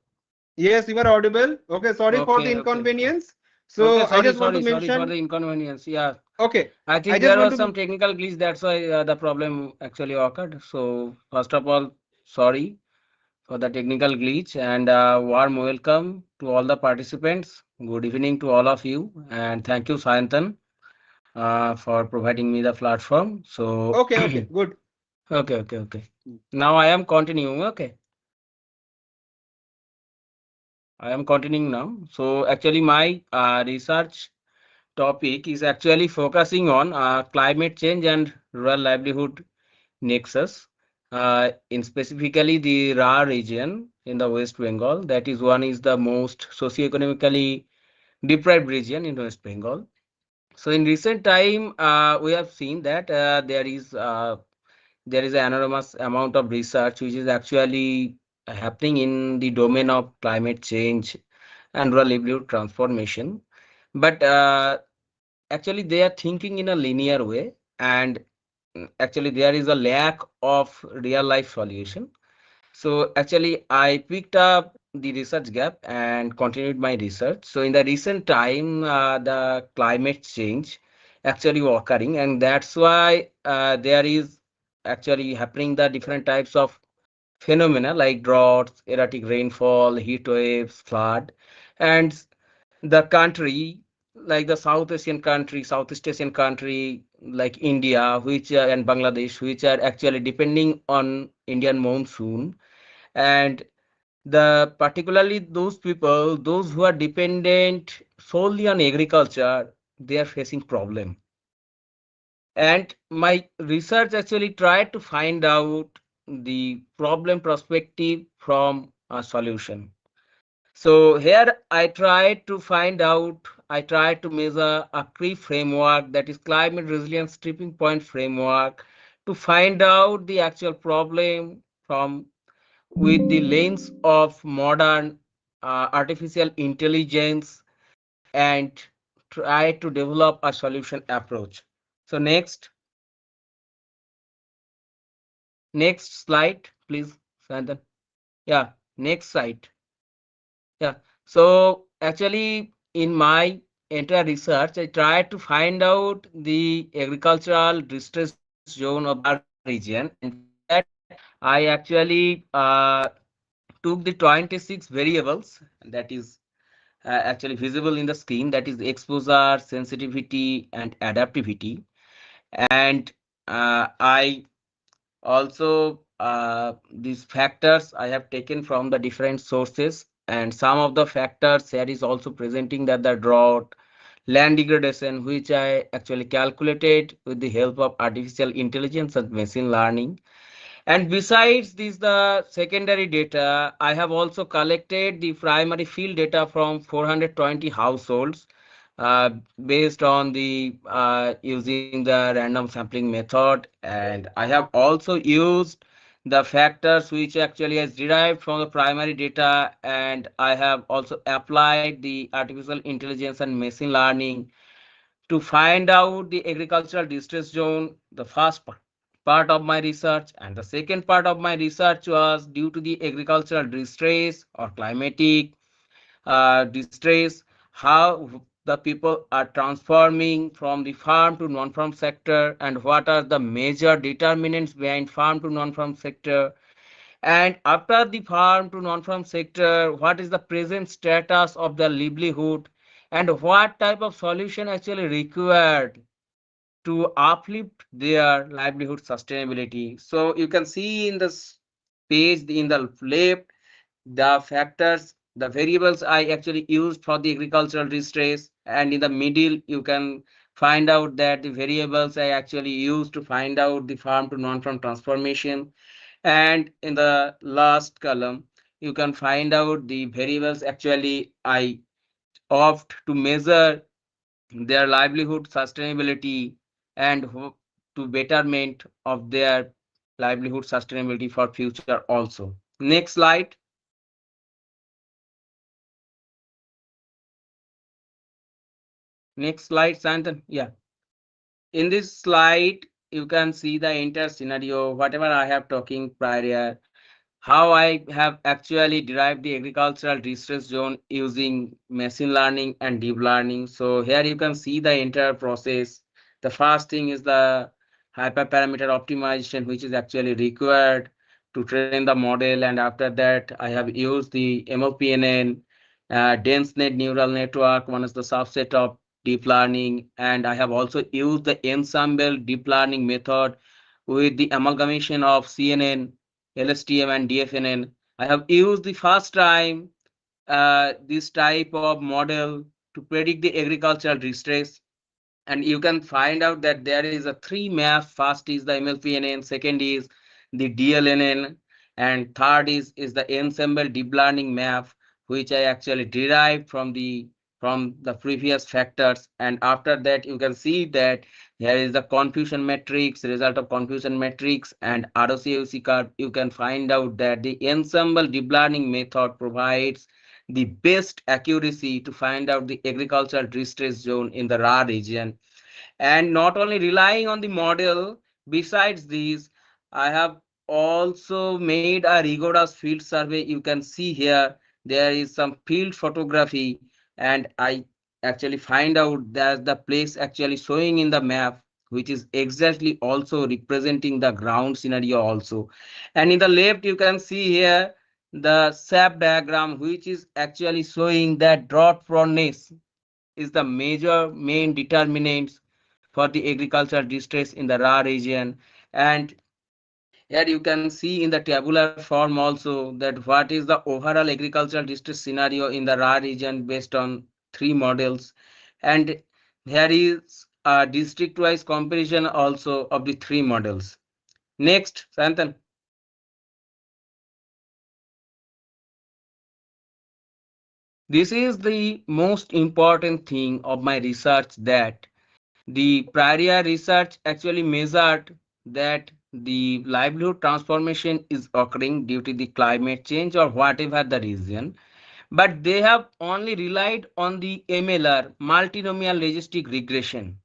Yes, you are audible. Okay, sorry for the Okay, okay. inconvenience. Okay, So I sorry, just want to sorry, sorry for mention. the inconvenience. Yeah, Okay, I I think just there want was to. some technical glitch. That's why the problem actually occurred. So, first of all, sorry for the technical glitch and warm welcome to all the participants. Good evening to all of you, and thank you, Sayantan, for providing me the platform. So, Okay, okay, good. okay, okay, okay. Now I am continuing. Okay. I am continuing now. So actually my research topic is actually focusing on climate change and rural livelihood nexus, in specifically the Ra region in the West Bengal. That is one is the most socioeconomically deprived region in West Bengal. So in recent time, we have seen that there is an enormous amount of research which is actually happening in the domain of climate change and rural livelihood transformation. But actually, they are thinking in a linear way, and actually, there is a lack of real life solution. So, actually, I picked up the research gap and continued my research. So, in the recent time, the climate change actually occurring, and that's why there is actually happening the different types of phenomena like droughts, erratic rainfall, heat waves, flood, and the country like the South Asian country, Southeast Asian country like India, which and Bangladesh, which are actually depending on Indian monsoon, and the particularly those people, those who are dependent solely on agriculture, they are facing problem. And my research actually tried to find out the problem perspective from a solution. So here I tried to measure a key framework, that is climate resilience tipping point framework, to find out the actual problem from with the lens of modern artificial intelligence, and try to develop a solution approach. So next slide. please, Sandan. Yeah, next slide. Yeah. So actually, in my entire research, I tried to find out the agricultural distress zone of the Ra region, and for that, I actually took the 26 variables that is actually visible in the screen, that is exposure, sensitivity, and adaptivity. And I also these factors I have taken from the different sources, and some of the factors here is also presenting that the drought, land degradation, which I actually calculated with the help of artificial intelligence and machine learning. And besides this, the secondary data, I have also collected the primary field data from 420 households uh, based on the using the random sampling method. And I have also used the factors which actually is derived from the primary data. And I have also applied the artificial intelligence and machine learning to find out the agricultural distress zone, the first part of my research. And the second part of my research was due to the agricultural distress or climatic distress, how the people are transforming from the farm to non-farm sector, and what are the major determinants behind farm to non-farm sector. And after the farm to non-farm sector, what is the present status of the livelihood, and what type of solution actually required to uplift their livelihood sustainability. So you can see in this page in the left the factors, the variables I actually used for the agricultural distress, and in the middle you can find out that the variables I actually used to find out the farm to non-farm transformation. And in the last column you can find out the variables actually I opt to measure their livelihood sustainability and to betterment of their livelihood sustainability for future also. Next slide. Next slide, Santan. Yeah. In this slide, you can see the entire scenario, whatever I have talking prior, how I have actually derived the agricultural distress zone using machine learning and deep learning. So here you can see the entire process. The first thing is the hyperparameter optimization, which is actually required to train the model. And after that, I have used the MLPNN, dense net neural network, one is the subset of deep learning. And I have also used the ensemble deep learning method with the amalgamation of CNN, LSTM, and DFNN. I have used the first time this type of model to predict the agricultural distress. And you can find out that there is a three maps. First is the MLPNN, second is the DLNN, and third is the ensemble deep learning map, which I actually derived from the previous factors. And after that, you can see that there is the confusion matrix, result of confusion matrix, and ROCAOC curve. You can find out that the ensemble deep learning method provides the best accuracy to find out the agricultural distress zone in the Ra region. And not only relying on the model, besides these, I have also made a rigorous field survey. You can see here there is some field photography, and I actually find out that the place actually showing in the map, which is exactly also representing the ground scenario also. And in the left you can see here the SAP diagram, which is actually showing that drought proneness is the major main determinants for the agricultural distress in the Ra region. And here you can see in the tabular form also that what is the overall agricultural distress scenario in the Ra region based on three models. And there is a district-wise comparison also of the three models. Next, Santan. This is the most important thing of my research, that the prior research actually measured that the livelihood transformation is occurring due to the climate change or whatever the reason, but they have only relied on the MLR, multinomial logistic regression.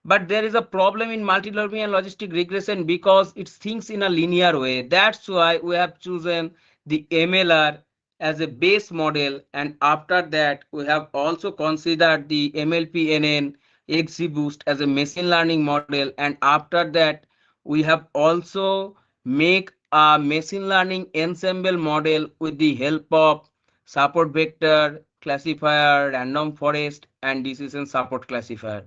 but there is a problem in multi-domain logistic regression because it thinks in a linear way. That's why we have chosen the MLR as a base model, and after that we have also considered the MLP-NN XGBoost as a machine learning model, and after that we have also make a machine learning ensemble model with the help of support vector classifier, random forest, and decision support classifier.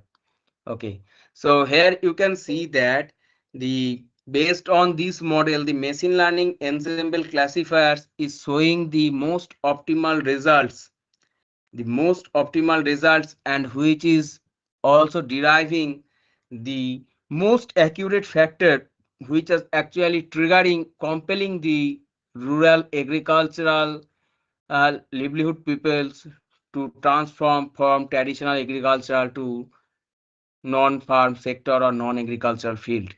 Okay, so here you can see that the based on this model, the machine learning ensemble classifiers is showing the most optimal results, and which is also deriving the most accurate factor, which is actually triggering, compelling the rural agricultural livelihood peoples to transform from traditional agricultural to non-farm sector or non-agricultural field.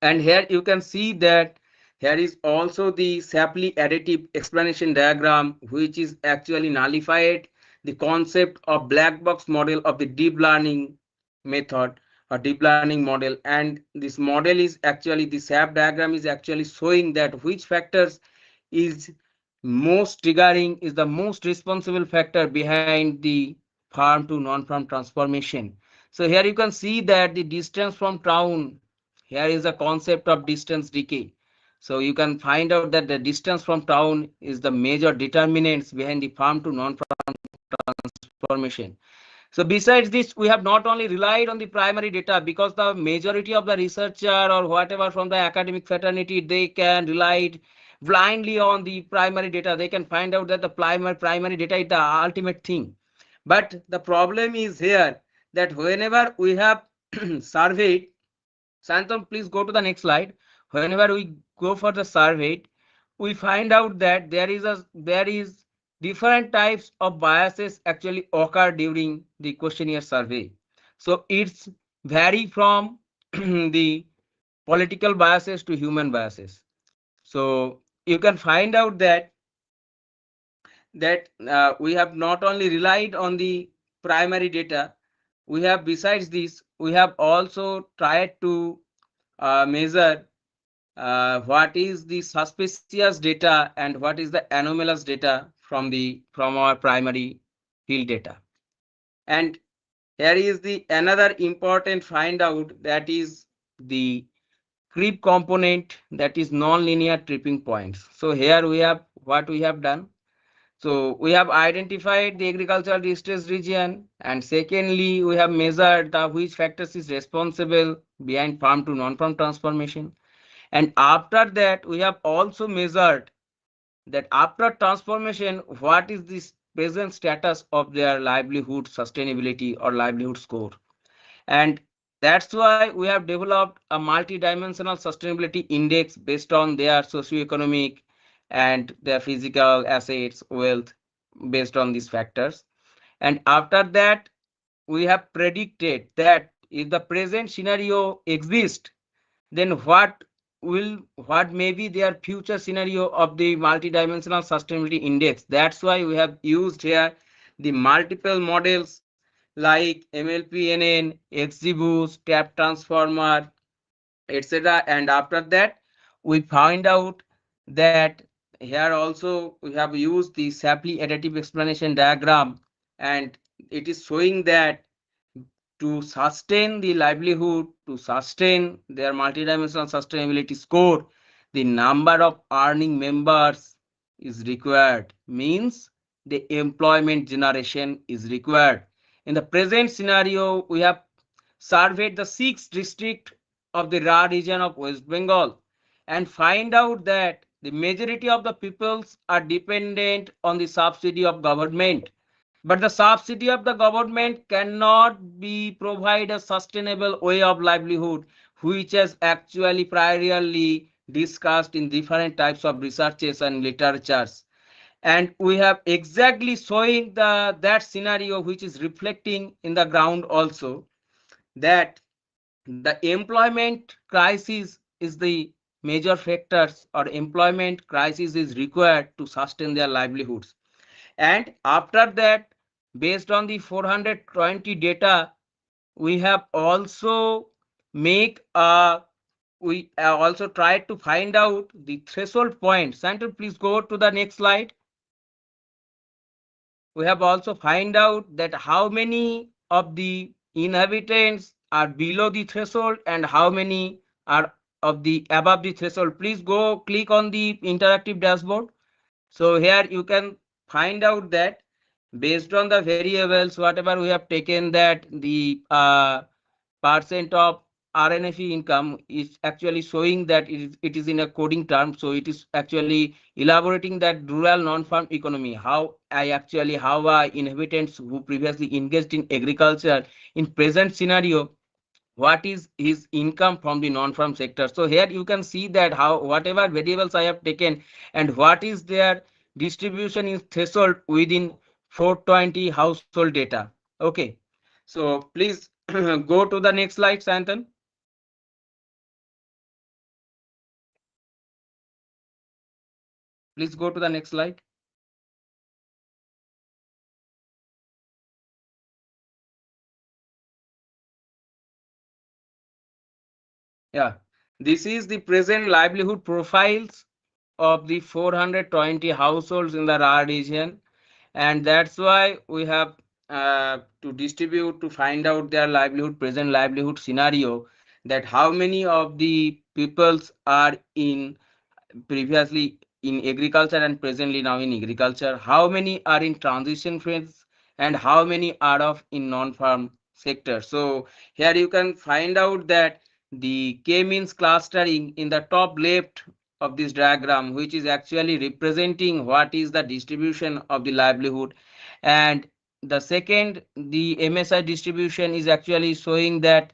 And here you can see that here is also the Shapley additive explanation diagram, which is actually nullified the concept of black box model of the deep learning method or deep learning model. And this model is actually, the SAP diagram is actually showing that which factors is most triggering, is the most responsible factor behind the farm to non-farm transformation. So here you can see that the distance from town, here is a concept of distance decay. So you can find out that the distance from town is the major determinants behind the farm to non-farm transformation. So besides this, we have not only relied on the primary data, because the majority of the researcher or whatever from the academic fraternity, they can rely blindly on the primary data. They can find out that the primary data is the ultimate thing. But the problem is here that whenever we have surveyed, Santam, please go to the next slide. Whenever we go for the survey, we find out that there is different types of biases actually occur during the questionnaire survey. So it's vary from the political biases to human biases. So you can find out that we have not only relied on the primary data, we have, besides this, we have also tried to measure what is the suspicious data and what is the anomalous data from our primary field data. And here is the another important find out, that is the creep component, that is non-linear tripping points. So here we have what we have done. So we have identified the agricultural distress region, and secondly we have measured the which factors is responsible behind farm to non-farm transformation. And after that, we have also measured that after transformation, what is the present status of their livelihood sustainability or livelihood score. And that's why we have developed a multi-dimensional sustainability index based on their socioeconomic and their physical assets, wealth, based on these factors. And after that, we have predicted that if the present scenario exists, then what may be their future scenario of the multidimensional sustainability index. That's why we have used here the multiple models like MLPNN, XGBoost, tap transformer, etc. And after that we find out that here also we have used the Shapley additive explanation diagram, and it is showing that to sustain the livelihood, to sustain their multidimensional sustainability score, the number of earning members is required, means the employment generation is required. In the present scenario, we have surveyed the 6 districts of the Ra region of West Bengal and find out that the majority of the peoples are dependent on the subsidy of government, but the subsidy of the government cannot be provide a sustainable way of livelihood, which is actually primarily discussed in different types of researches and literatures. And we have exactly showing that scenario, which is reflecting in the ground also, that the employment crisis is the major factors, or employment crisis is required to sustain their livelihoods. And after that, based on the 420 data, we have also make a we also tried to find out the threshold point. Santo, please go to the next slide. We have also find out that how many of the inhabitants are below the threshold and how many are of the above the threshold. Please go click on the interactive dashboard. So here you can find out that based on the variables, whatever we have taken, that the percent of RNFE income is actually showing that it is in a coding term. So it is actually elaborating that rural non-farm economy, how inhabitants who previously engaged in agriculture in present scenario, what is his income from the non-farm sector. So here you can see that how whatever variables I have taken and what is their distribution in threshold within 420 household data. Okay, so please go to the next slide, Santan. Please go to the next slide. Yeah, this is the present livelihood profiles of the 420 households in the RAR region, and that's why we have to distribute to find out their livelihood, present livelihood scenario, that how many of the peoples are in previously in agriculture and presently now in agriculture, how many are in transition phase, and how many are of in non-farm sector. So here you can find out that the k-means clustering in the top left of this diagram, which is actually representing what is the distribution of the livelihood, and the second, the MSI distribution, is actually showing that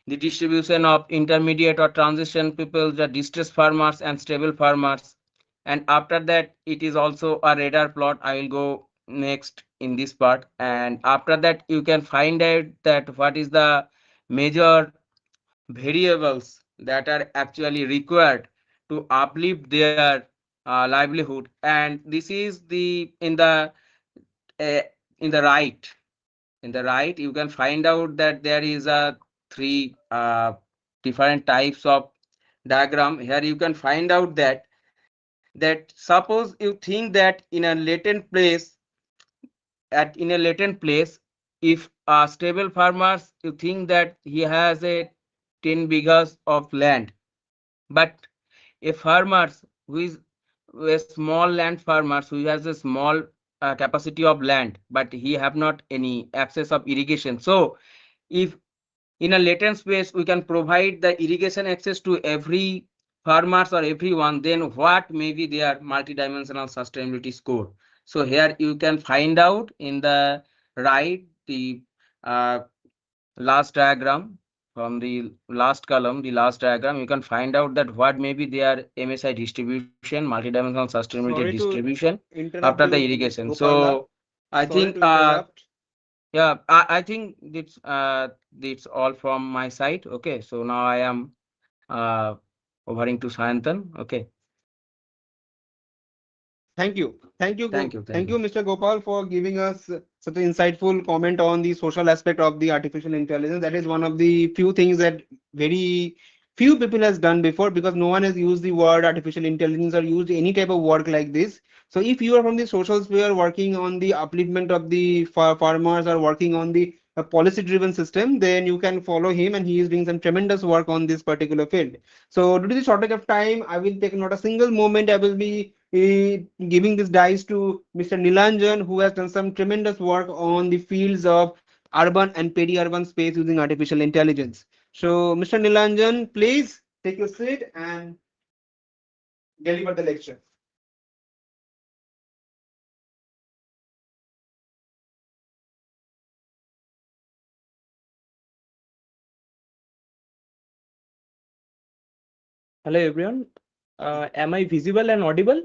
the distribution of intermediate or transition people, the distressed farmers and stable farmers. And after that, it is also a radar plot. I will go next in this part. And after that, you can find out that what is the major variables that are actually required to uplift their livelihood. And this is the uh, in the right you can find out that there is a three different types of diagram. Here you can find out that suppose you think that in a latent place, if a stable farmers, you think that he has a 10 bighas of land, but a farmers who is a small land farmers who has a small capacity of land, but he have not any access of irrigation. So if in a latent space we can provide the irrigation access to every farmers or everyone, then what may be their multidimensional sustainability score. So here you can find out in the right the uh, last diagram, from the last column, the last diagram, you can find out that what may be their MSI distribution, multidimensional sustainability Sorry to distribution after interrupt the you, irrigation. Gopala. So I Sorry think to interrupt. yeah, I think it's all from my side. Okay, so now I am uh overing to Sayantan. Okay, Thank you. thank you, thank Thank you. you, Mr. Gopal, for giving us such an insightful comment on the social aspect of the artificial intelligence. That is one of the few things that very few people has done before, because no one has used the word artificial intelligence or used any type of work like this. So if you are from the social sphere working on the upliftment of the farmers or working on the policy driven system, then you can follow him, and he is doing some tremendous work on this particular field. So due to the shortage of time, I will take not a single moment. I will be giving this dice to Mr. Nilanjan, who has done some tremendous work on the fields of urban and peri-urban space using artificial intelligence. So, Mr. Nilanjan, please take your seat and deliver the lecture. Hello everyone. Am I visible and audible?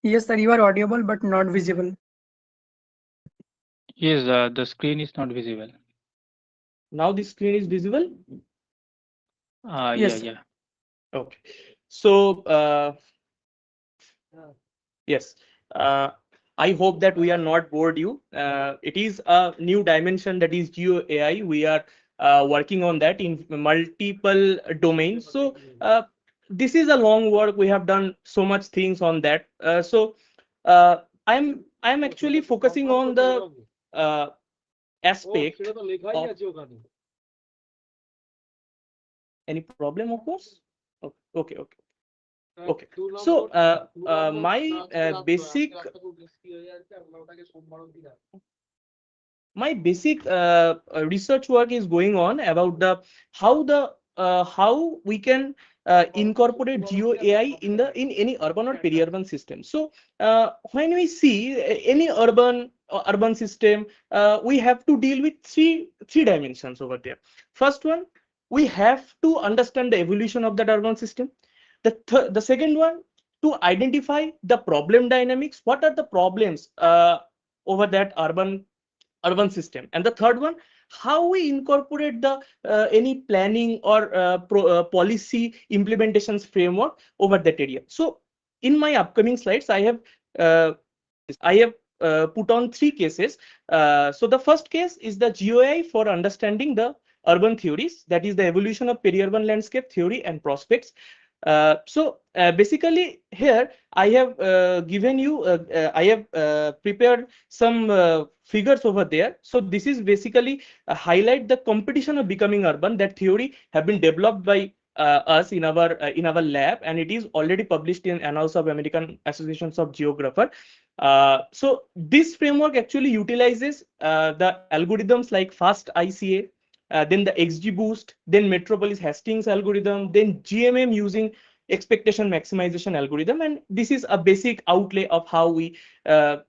Yes, sir, you are audible but not visible. Yes, the screen is not visible. Now the screen is visible. Yeah, Yes, sir. yeah. Okay. So yes. Uh, I hope that we are not bored you. It is a new dimension, that is GeoAI. We are working on that in multiple domains. So this is a long work. We have done so much things on that. Uh, I'm actually focusing on the aspect of any problem, of course. Okay, okay. Okay, so my basic research work is going on about the how we can incorporate geo AI in any urban or peri-urban system. So when we see any urban system, we have to deal with three dimensions over there. First one, we have to understand the evolution of that urban system. The second one, to identify the problem dynamics. What are the problems over that urban system? And the third one, how we incorporate the any planning or policy implementations framework over that area. So in my upcoming slides, uh, I have put on three cases. So the first case is the GeoAI for understanding the urban theories, that is the evolution of peri-urban landscape theory and prospects. Basically here I have given you, I have prepared some figures over there. So this is basically highlight the competition of becoming urban. That theory have been developed by us in our lab, and it is already published in Annals of American Associations of Geographer. So this framework actually utilizes the algorithms like fast ICA, then the XGBoost, then Metropolis Hastings algorithm, then GMM using expectation maximization algorithm, and this is a basic outlay of how we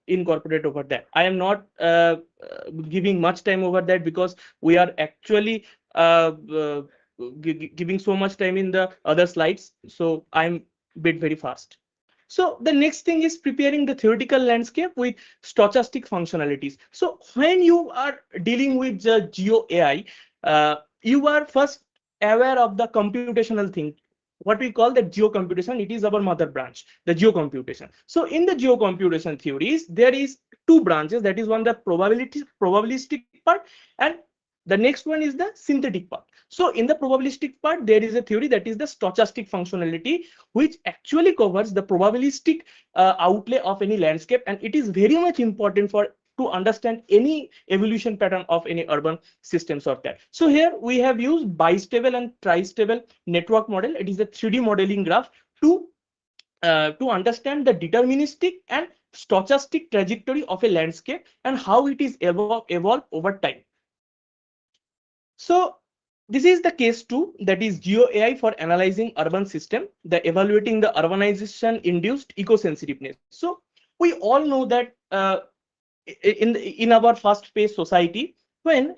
incorporate over that. I am not giving much time over that because we are actually giving so much time in the other slides, so I'm bit very fast. So the next thing is preparing the theoretical landscape with stochastic functionalities. So when you are dealing with the Geo AI, you are first aware of the computational thing, what we call the geocomputation. It is our mother branch, the geocomputation. So in the geocomputation theories, there is two branches. That is one, the probabilistic part, and the next one is the synthetic part. So in the probabilistic part, there is a theory that is the stochastic functionality, which actually covers the probabilistic outlay of any landscape, and it is very much important for to understand any evolution pattern of any urban systems of that. So here we have used bistable and tristable network model. It is a 3D modeling graph to understand the deterministic and stochastic trajectory of a landscape and how it is evolved over time. So this is the case 2, that is GeoAI for analyzing urban system, the evaluating the urbanization induced eco-sensitiveness. So we all know that in our fast-paced society, when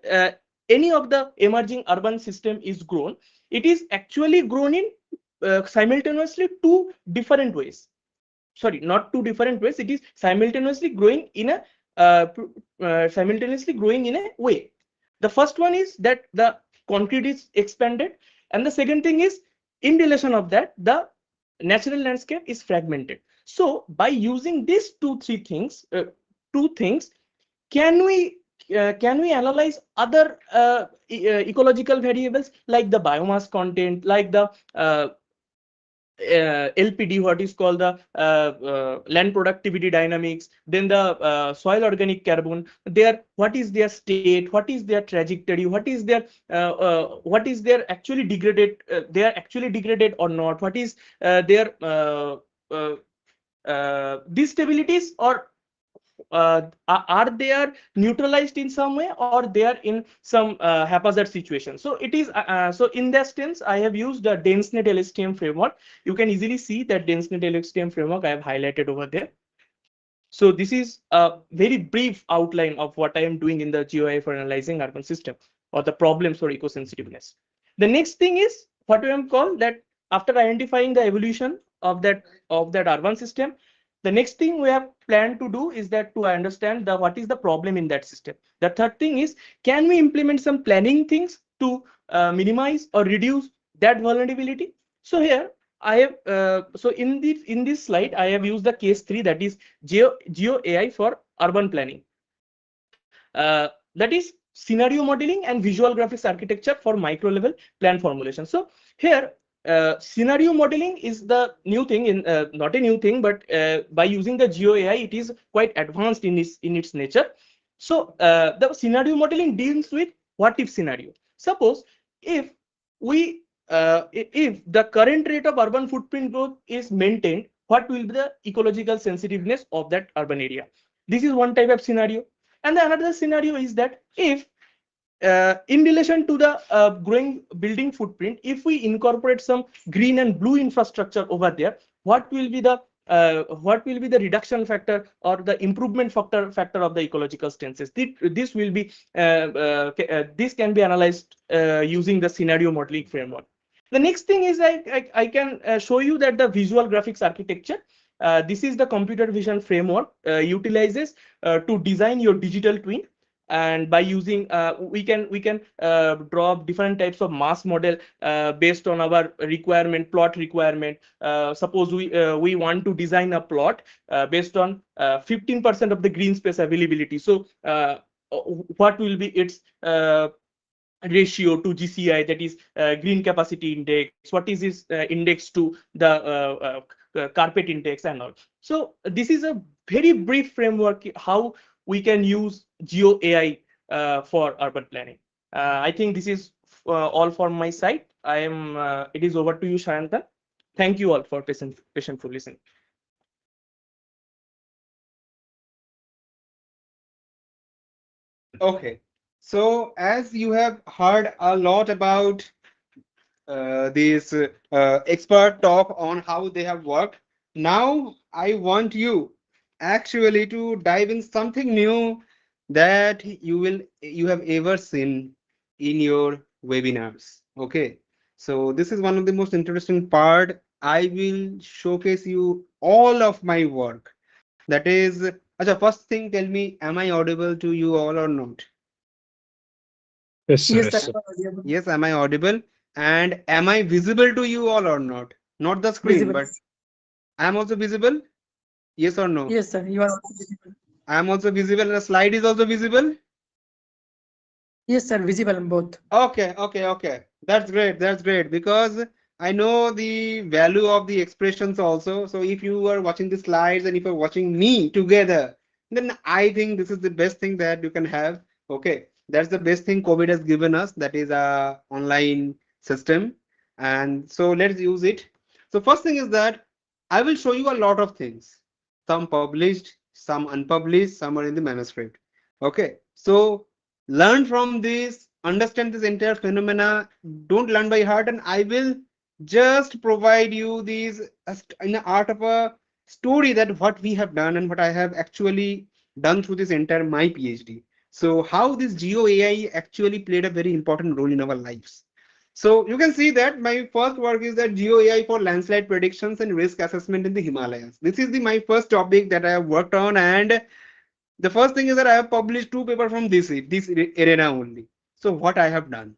any of the emerging urban system is grown, it is actually grown in simultaneously two different ways. Sorry, not two different ways. It is simultaneously growing in a way. The first one is that the concrete is expanded, and the second thing is, in relation of that, the natural landscape is fragmented. So by using these two things, can we analyze other ecological variables like the biomass content, like the LPD, what is called the land productivity dynamics, then the soil organic carbon, what is their state, what is their trajectory, what is their actually degraded, they are actually degraded or not, what is their these stabilities, or are they are neutralized in some way, or they are in some haphazard situation. So it is so in that sense I have used the DenseNet LSTM framework. You can easily see that DenseNet LSTM framework I have highlighted over there. So this is a very brief outline of what I am doing in the GeoAI for analyzing urban system, or the problems for eco-sensitiveness. The next thing is what we have called that, after identifying the evolution of that urban system, the next thing we have planned to do is that to understand what is the problem in that system. The third thing is, can we implement some planning things to minimize or reduce that vulnerability? So here I have so in this slide I have used the case 3, that is GeoAI for urban planning. That is scenario modeling and visual graphics architecture for micro level plan formulation. So here scenario modeling is the new thing in not a new thing, but by using the GeoAI it is quite advanced in its nature. So the scenario modeling deals with what if scenario. Suppose if we if the current rate of urban footprint growth is maintained, what will be the ecological sensitiveness of that urban area? This is one type of scenario. And the another scenario is that if in relation to the growing building footprint, if we incorporate some green and blue infrastructure over there, what will be the reduction factor or the improvement factor of the ecological stances? This will be this can be analyzed using the scenario modeling framework. The next thing is I can show you that the visual graphics architecture. This is the computer vision framework utilizes to design your digital twin, and by using we can draw different types of mass model based on our plot requirement. Suppose we want to design a plot based on 15% of the green space availability. So what will be its ratio to GCI, that is green capacity index, what is its index to the carpet index and all. So this is a very brief framework how we can use GeoAI for urban planning. I think this is all from my side. It is over to you, Shayanta. Thank you all for patient for listening. Okay. So as you have heard a lot about these expert talk on how they have worked, now I want you actually to dive in something new that you have ever seen in your webinars. Okay. So this is one of the most interesting part. I will showcase you all of my work. That is, Acha, first thing, tell me, am I audible to you all or not? Yes, sir. Yes, Yes, sir. sir. You are audible. Yes, am I audible? And am I visible to you all or not? Not the screen, Visible. but I am also visible? Yes or no? Yes, sir. You are also visible. I am also visible and the slide is also visible? Yes, sir. Visible both. Okay. That's great. That's great because I know the value of the expressions also. So if you are watching the slides and if you're watching me together, then I think this is the best thing that you can have. Okay. That's the best thing COVID has given us. That is a online system. And so let's use it. So first thing is that I will show you a lot of things. Some published, some unpublished, some are in the manuscript. Okay. So learn from this, understand this entire phenomena, don't learn by heart, and I will just provide you these in the art of a story that what we have done and what I have actually done through this entire my PhD. So how this GeoAI actually played a very important role in our lives. So you can see that my first work is that GeoAI for landslide predictions and risk assessment in the Himalayas. This is my first topic that I have worked on, and the first thing is that I have published two papers from this arena only. So what I have done.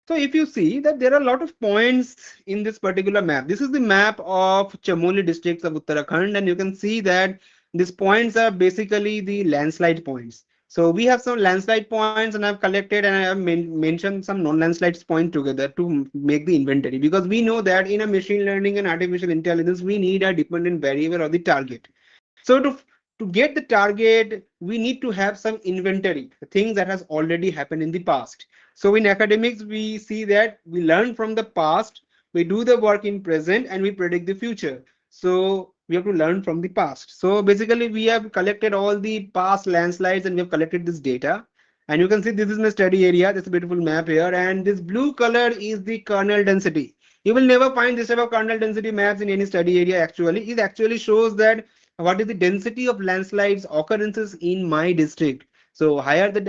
So if you see that there are a lot of points in this particular map. This is the map of Chamoli districts of Uttarakhand, and you can see that these points are basically the landslide points. So we have some landslide points, and I've collected and I have mentioned some non-landslide points together to make the inventory, because we know that in a machine learning and artificial intelligence, we need a dependent variable or the target. So to get the target, we need to have some inventory, the things that has already happened in the past. So in academics, we see that we learn from the past, we do the work in present, and we predict the future. So we have to learn from the past. So basically, we have collected all the past landslides and we have collected this data. And you can see this is my study area. This is a beautiful map here. And this blue color is the kernel density. You will never find this type of kernel density maps in any study area actually. It actually shows that what is the density of landslides occurrences in my district. So higher the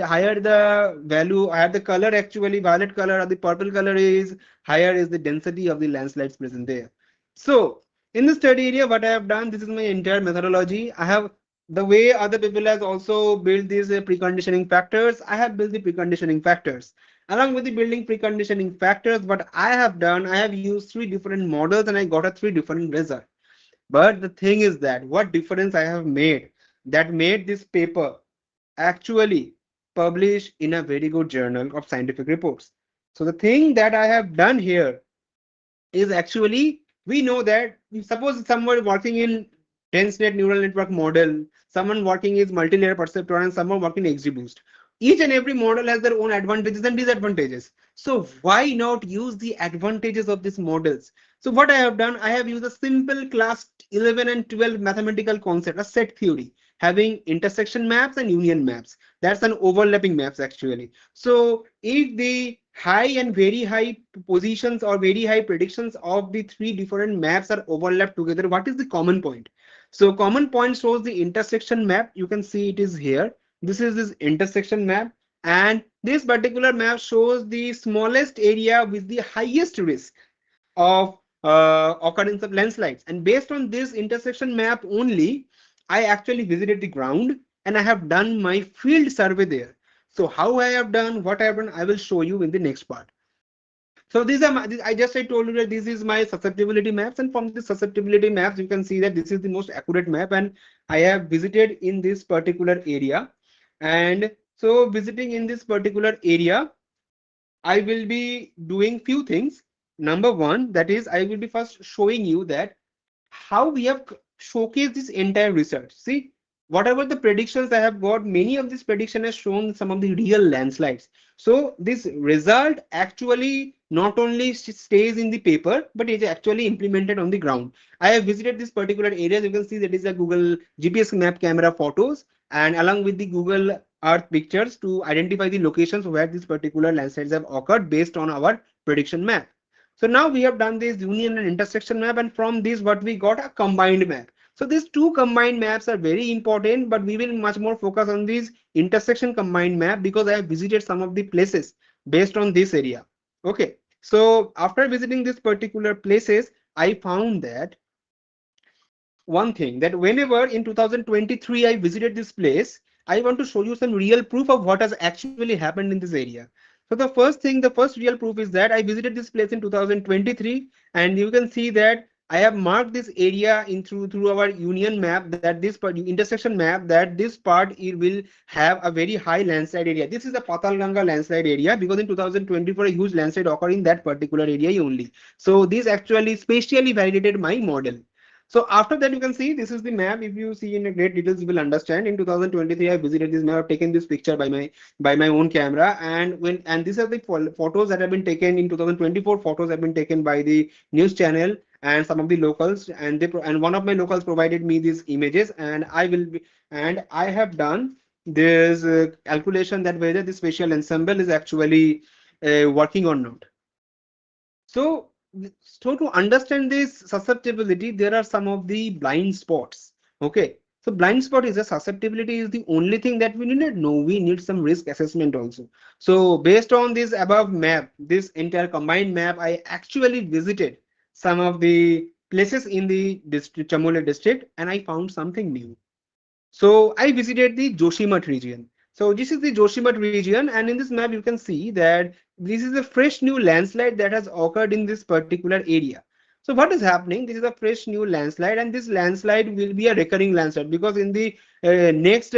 value, higher the color, actually violet color or the purple color is, higher is the density of the landslides present there. So in the study area, what I have done, this is my entire methodology. I have the way other people has also built these preconditioning factors. I have built the preconditioning factors. Along with the building preconditioning factors, what I have done, I have used three different models and I got a three different results. But the thing is that what difference I have made that made this paper actually published in a very good journal of scientific reports. So the thing that I have done here is actually we know that suppose someone working in dense net neural network model, someone working is multi-layer perceptron, and someone working in XGBoost. Each and every model has their own advantages and disadvantages. So why not use the advantages of these models? So what I have done, I have used a simple class 11 and 12 mathematical concept, a set theory, having intersection maps and union maps. That's an overlapping maps actually. So if the high and very high positions or very high predictions of the three different maps are overlapped together, what is the common point? So common point shows the intersection map. You can see it is here. This is this intersection map, and this particular map shows the smallest area with the highest risk of occurrence of landslides. And based on this intersection map only, I actually visited the ground and I have done my field survey there. So how I have done, what I have done, I will show you in the next part. So these are my, I told you that this is my susceptibility maps, and from the susceptibility maps you can see that this is the most accurate map, and I have visited in this particular area. And so visiting in this particular area, I will be doing few things. Number one, that is I will be first showing you that how we have showcased this entire research. See, whatever the predictions I have got, many of this prediction has shown some of the real landslides. So this result actually not only stays in the paper, but it is actually implemented on the ground. I have visited this particular area. You can see that is a Google GPS map camera photos, and along with the Google Earth pictures to identify the locations where these particular landslides have occurred based on our prediction map. So now we have done this union and intersection map, and from this what we got a combined map. So these two combined maps are very important, but we will much more focus on this intersection combined map because I have visited some of the places based on this area. Okay, so after visiting these particular places, I found that one thing that whenever in 2023 I visited this place, I want to show you some real proof of what has actually happened in this area. So the first thing, the first real proof is that I visited this place in 2023, and you can see that I have marked this area in through our union map, that this part intersection map, that this part it will have a very high landslide area. This is a Patalganga landslide area because in 2024 a huge landslide occurred in that particular area only. So this actually spatially validated my model. So after that, you can see this is the map. If you see in a great details, you will understand. In 2023, I visited this map. I've taken this picture by my own camera, and these are the photos that have been taken in 2024. Photos have been taken by the news channel and some of the locals, and and one of my locals provided me these images, and I have done this calculation that whether this spatial ensemble is actually working or not. So, so to understand this susceptibility, there are some of the blind spots. Okay. So blind spot is a susceptibility is the only thing that we need. No, we need some risk assessment also. So based on this above map, this entire combined map, I actually visited some of the places in the district, Chamole district, and I found something new. So I visited the Joshimath region. So this is the Joshimath region, and in this map you can see that this is a fresh new landslide that has occurred in this particular area. So what is happening? This is a fresh new landslide, and this landslide will be a recurring landslide because in the next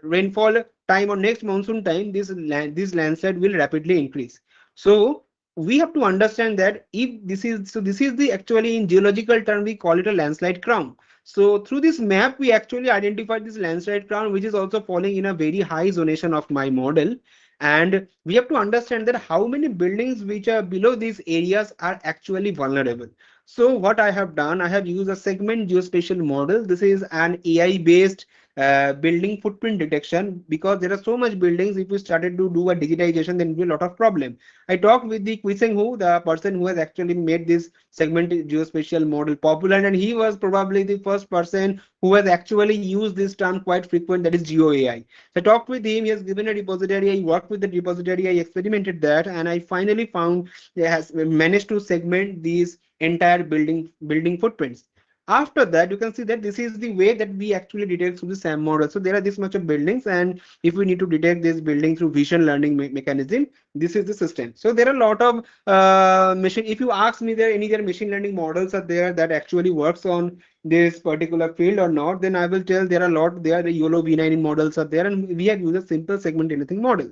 rainfall time or next monsoon time, this landslide will rapidly increase. So we have to understand that if this is this is the actually in geological term we call it a landslide crown. So through this map, we actually identified this landslide crown, which is also falling in a very high zonation of my model. And we have to understand that how many buildings which are below these areas are actually vulnerable. So what I have done, I have used a segment geospatial model. This is an AI based building footprint detection because there are so much buildings. If we started to do a digitization, then will be a lot of problem. I talked with the Quiseng Hu, the person who has actually made this segment geospatial model popular, and he was probably the first person who has actually used this term quite frequent, that is GeoAI. So I talked with him, he has given a repository, I worked with the repository, I experimented that, and I finally found he has managed to segment these entire building footprints. After that, you can see that this is the way that we actually detect through the SAM model. So there are this much of buildings, and if we need to detect this building through vision learning mechanism, this is the system. So there are a lot of machine. If you ask me, there any other machine learning models are there that actually works on this particular field or not, then I will tell there are a lot. There the YOLO V9 models are there, and we have used a simple segment anything model.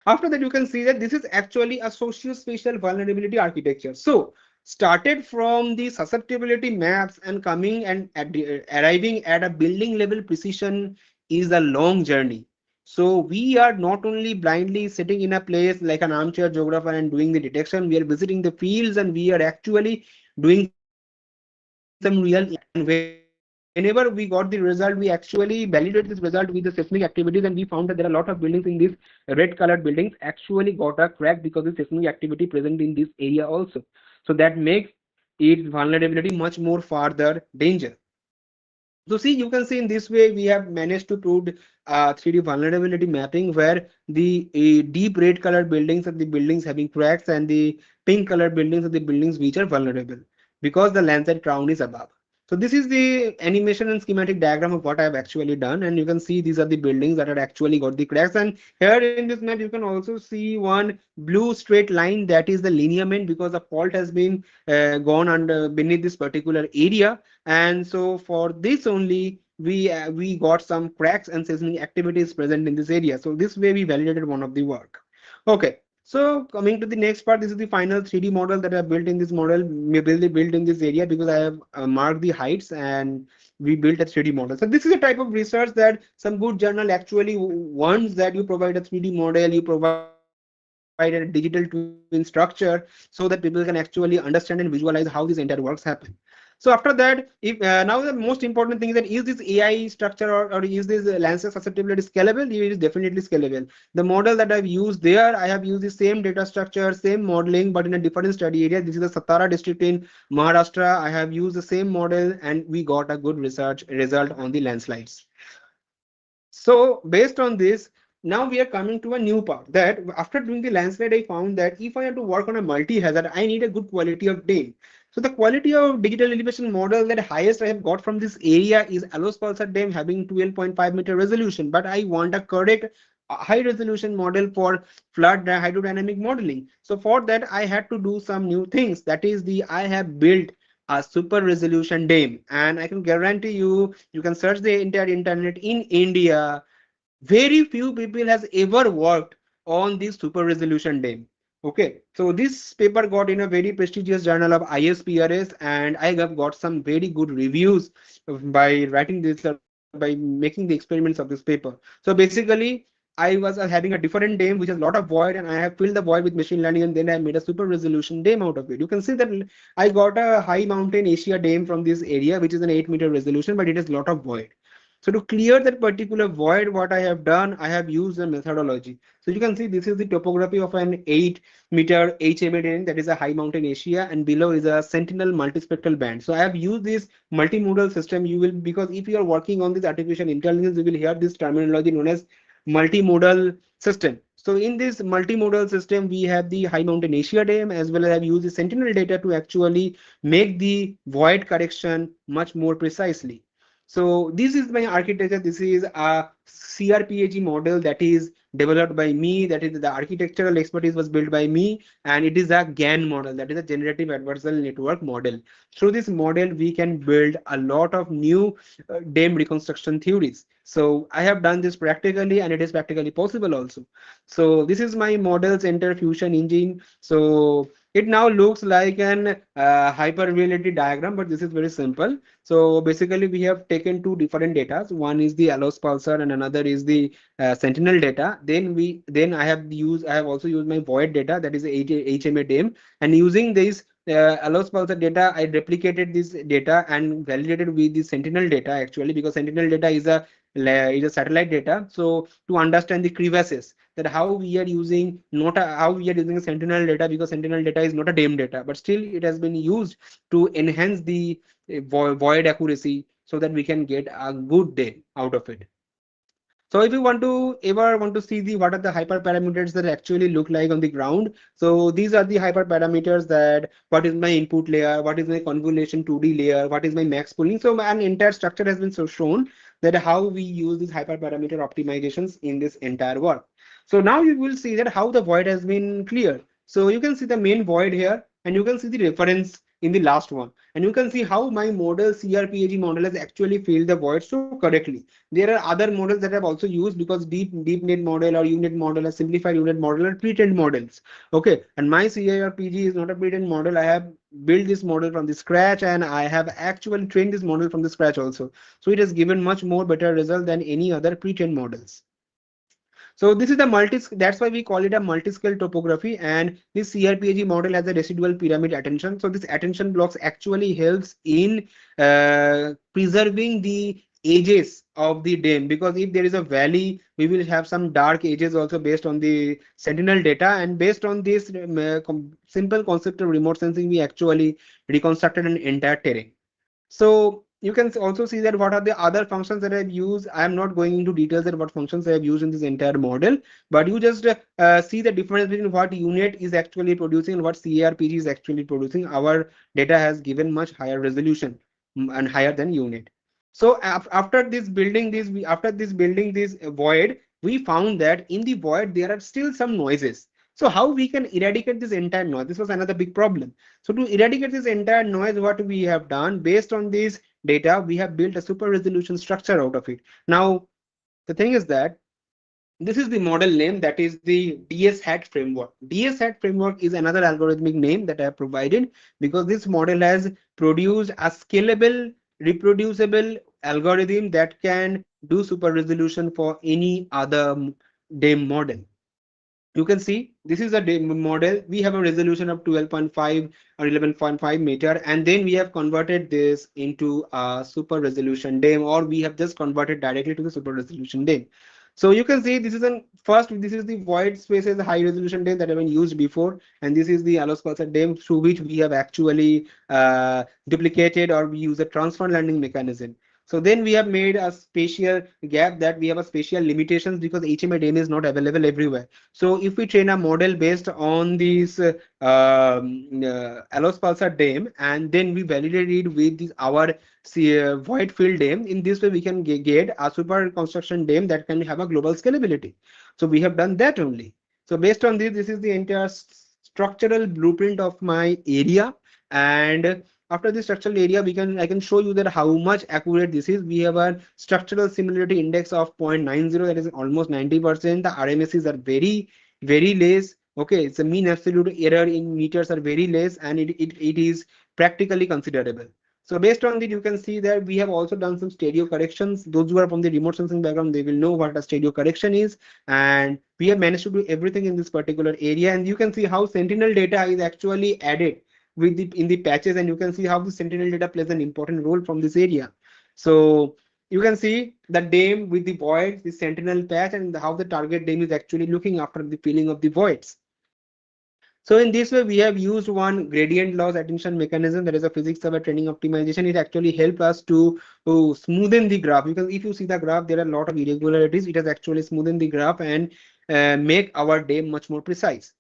After that, you can see that this is actually a socio-spatial vulnerability architecture. So started from the susceptibility maps and coming and arriving at a building level precision is a long journey. So we are not only blindly sitting in a place like an armchair geographer and doing the detection, we are visiting the fields and we are actually doing some real impact. And whenever we got the result, we actually validate this result with the seismic activities, and we found that there are a lot of buildings in these red colored buildings actually got a crack because of seismic activity present in this area also. So that makes its vulnerability much more farther danger. So see, you can see in this way we have managed to prove 3D vulnerability mapping where the deep red colored buildings are the buildings having cracks and the pink colored buildings are the buildings which are vulnerable because the landside crown is above. So this is the animation and schematic diagram of what I have actually done, and you can see these are the buildings that are actually got the cracks. And here in this map you can also see one blue straight line, that is the lineament, because the fault has been gone under beneath this particular area, and so for this only we got some cracks and seismic activities present in this area. So this way we validated one of the work. Okay, so coming to the next part, this is the final 3D model that I built in this model, built in this area because I have marked the heights and we built a 3D model. So this is a type of research that some good journal actually wants, that you provide a 3D model, you provide a digital twin structure so that people can actually understand and visualize how this entire works happen. So after that, if now the most important thing is that is this AI structure or is this landscape susceptibility scalable? It is definitely scalable. The model that I've used there, I have used the same data structure, same modeling, but in a different study area. This is the Satara district in Maharashtra. I have used the same model and we got a good research result on the landslides. So based on this, now we are coming to a new part, that after doing the landslide, I found that if I have to work on a multi-hazard, I need a good quality of data. So the quality of digital elevation model that highest I have got from this area is Allos Pulsar Dam having 12.5-meter resolution, but I want a correct high resolution model for flood hydrodynamic modeling. So for that, I had to do some new things. That is I have built a super resolution dam, and I can guarantee you, you can search the entire internet in India, very few people has ever worked on this super resolution dam. Okay, so this paper got in a very prestigious journal of ISPRS, and I have got some very good reviews by writing this or by making the experiments of this paper. So basically, I was having a different dam which has a lot of void, and I have filled the void with machine learning, and then I made a super resolution dam out of it. You can see that I got a high mountain Asia dam from this area, which is an 8-meter resolution, but it has a lot of void. So to clear that particular void, what I have done, I have used a methodology. So you can see this is the topography of an 8-meter HMA dam, that is a high mountain Asia, and below is a sentinel multispectral band. So I have used this multimodal system. You will, because if you are working on this artificial intelligence, you will hear this terminology known as multimodal system. So in this multimodal system, we have the high mountain Asia dam, as well as have used the sentinel data to actually make the void correction much more precisely. So this is my architecture. This is a CRPAG model that is developed by me. That is, the architectural expertise was built by me, and it is a GAN model, that is a generative adversarial network model. Through this model, we can build a lot of new dam reconstruction theories. So I have done this practically, and it is practically possible also. So this is my model center fusion engine. So it now looks like an hyper reality diagram, but this is very simple. So basically, we have taken two different data. One is the Allos pulsar, and another is the Sentinel data. Then I have also used my void data, that is HMA DAM, and using this Allos pulsar data, I replicated this data and validated with the Sentinel data actually, because Sentinel data is a satellite data. So to understand the crevasses, that how we are using not a, how we are using Sentinel data, because Sentinel data is not a DAM data, but still it has been used to enhance the void accuracy so that we can get a good day out of it. So if you want to see the what are the hyperparameters that actually look like on the ground, so these are the hyperparameters that what is my input layer, what is my convolution 2D layer, what is my max pooling. So an entire structure has been so shown that how we use these hyperparameter optimizations in this entire work. So now you will see that how the void has been cleared. So you can see the main void here, and you can see the reference in the last one, and you can see how my model CRPAG model has actually filled the void so correctly. There are other models that I've also used because deep net model or unit model or simplified unit model are pre-trained models. Okay, and my CRPG is not a pre-trained model. I have built this model from the scratch, and I have actually trained this model from the scratch also. So it has given much more better result than any other pre-trained models. So this is the that's why we call it a multi-scale topography, and this CRPAG model has a residual pyramid attention. So this attention blocks actually helps in preserving the edges of the dam, because if there is a valley, we will have some dark edges also based on the sentinel data, and based on this simple concept of remote sensing, we actually reconstructed an entire terrain. So you can also see that what are the other functions that I've used. I am not going into details at what functions I have used in this entire model, but you just see the difference between what unit is actually producing and what CARPG is actually producing. Our data has given much higher resolution, and higher than unit. So after this building this void, we found that in the void there are still some noises. So how we can eradicate this entire noise? This was another big problem. So to eradicate this entire noise, what we have done based on this data, we have built a super resolution structure out of it. Now, the thing is that this is the model name, that is the DS hat framework. DS hat framework is another algorithmic name that I have provided because this model has produced a scalable, reproducible algorithm that can do super resolution for any other DAM model. You can see this is a model. We have a resolution of 12.5 or 11.5 meter, and then we have converted this into a super resolution DEM, or we have just converted directly to the super resolution DEM. So you can see this is this is the void spaces high resolution DEM that have been used before, and this is the allows pulsar DEM through which we have actually duplicated, or we use a transfer learning mechanism. So then we have made a spatial gap, that we have a spatial limitations because HMI DEM is not available everywhere. So if we train a model based on these allows pulsar DEM, and then we validate it with this our void field DEM, in this way we can get a super construction DEM that can have a global scalability. So we have done that only. So based on this is the entire structural blueprint of my area. And after the structural area, I can show you that how much accurate this is. We have a structural similarity index of 0.90, that is almost 90%. The RMSs are very less. Okay, it's a mean absolute error in meters are very less, and it is practically considerable. So based on that, you can see that we have also done some stereo corrections. Those who are from the remote sensing background, they will know what a stereo correction is. And we have managed to do everything in this particular area. And you can see how sentinel data is actually added with in the patches, and you can see how the sentinel data plays an important role from this area. So you can see the DAM with the void, the sentinel patch, and how the target DAM is actually looking after the filling of the voids. So in this way, we have used one gradient loss attention mechanism, that is a physics of a training optimization. It actually helped us to smoothen the graph, because if you see the graph, there are a lot of irregularities. It has actually smoothened the graph and make our DAM much more precise.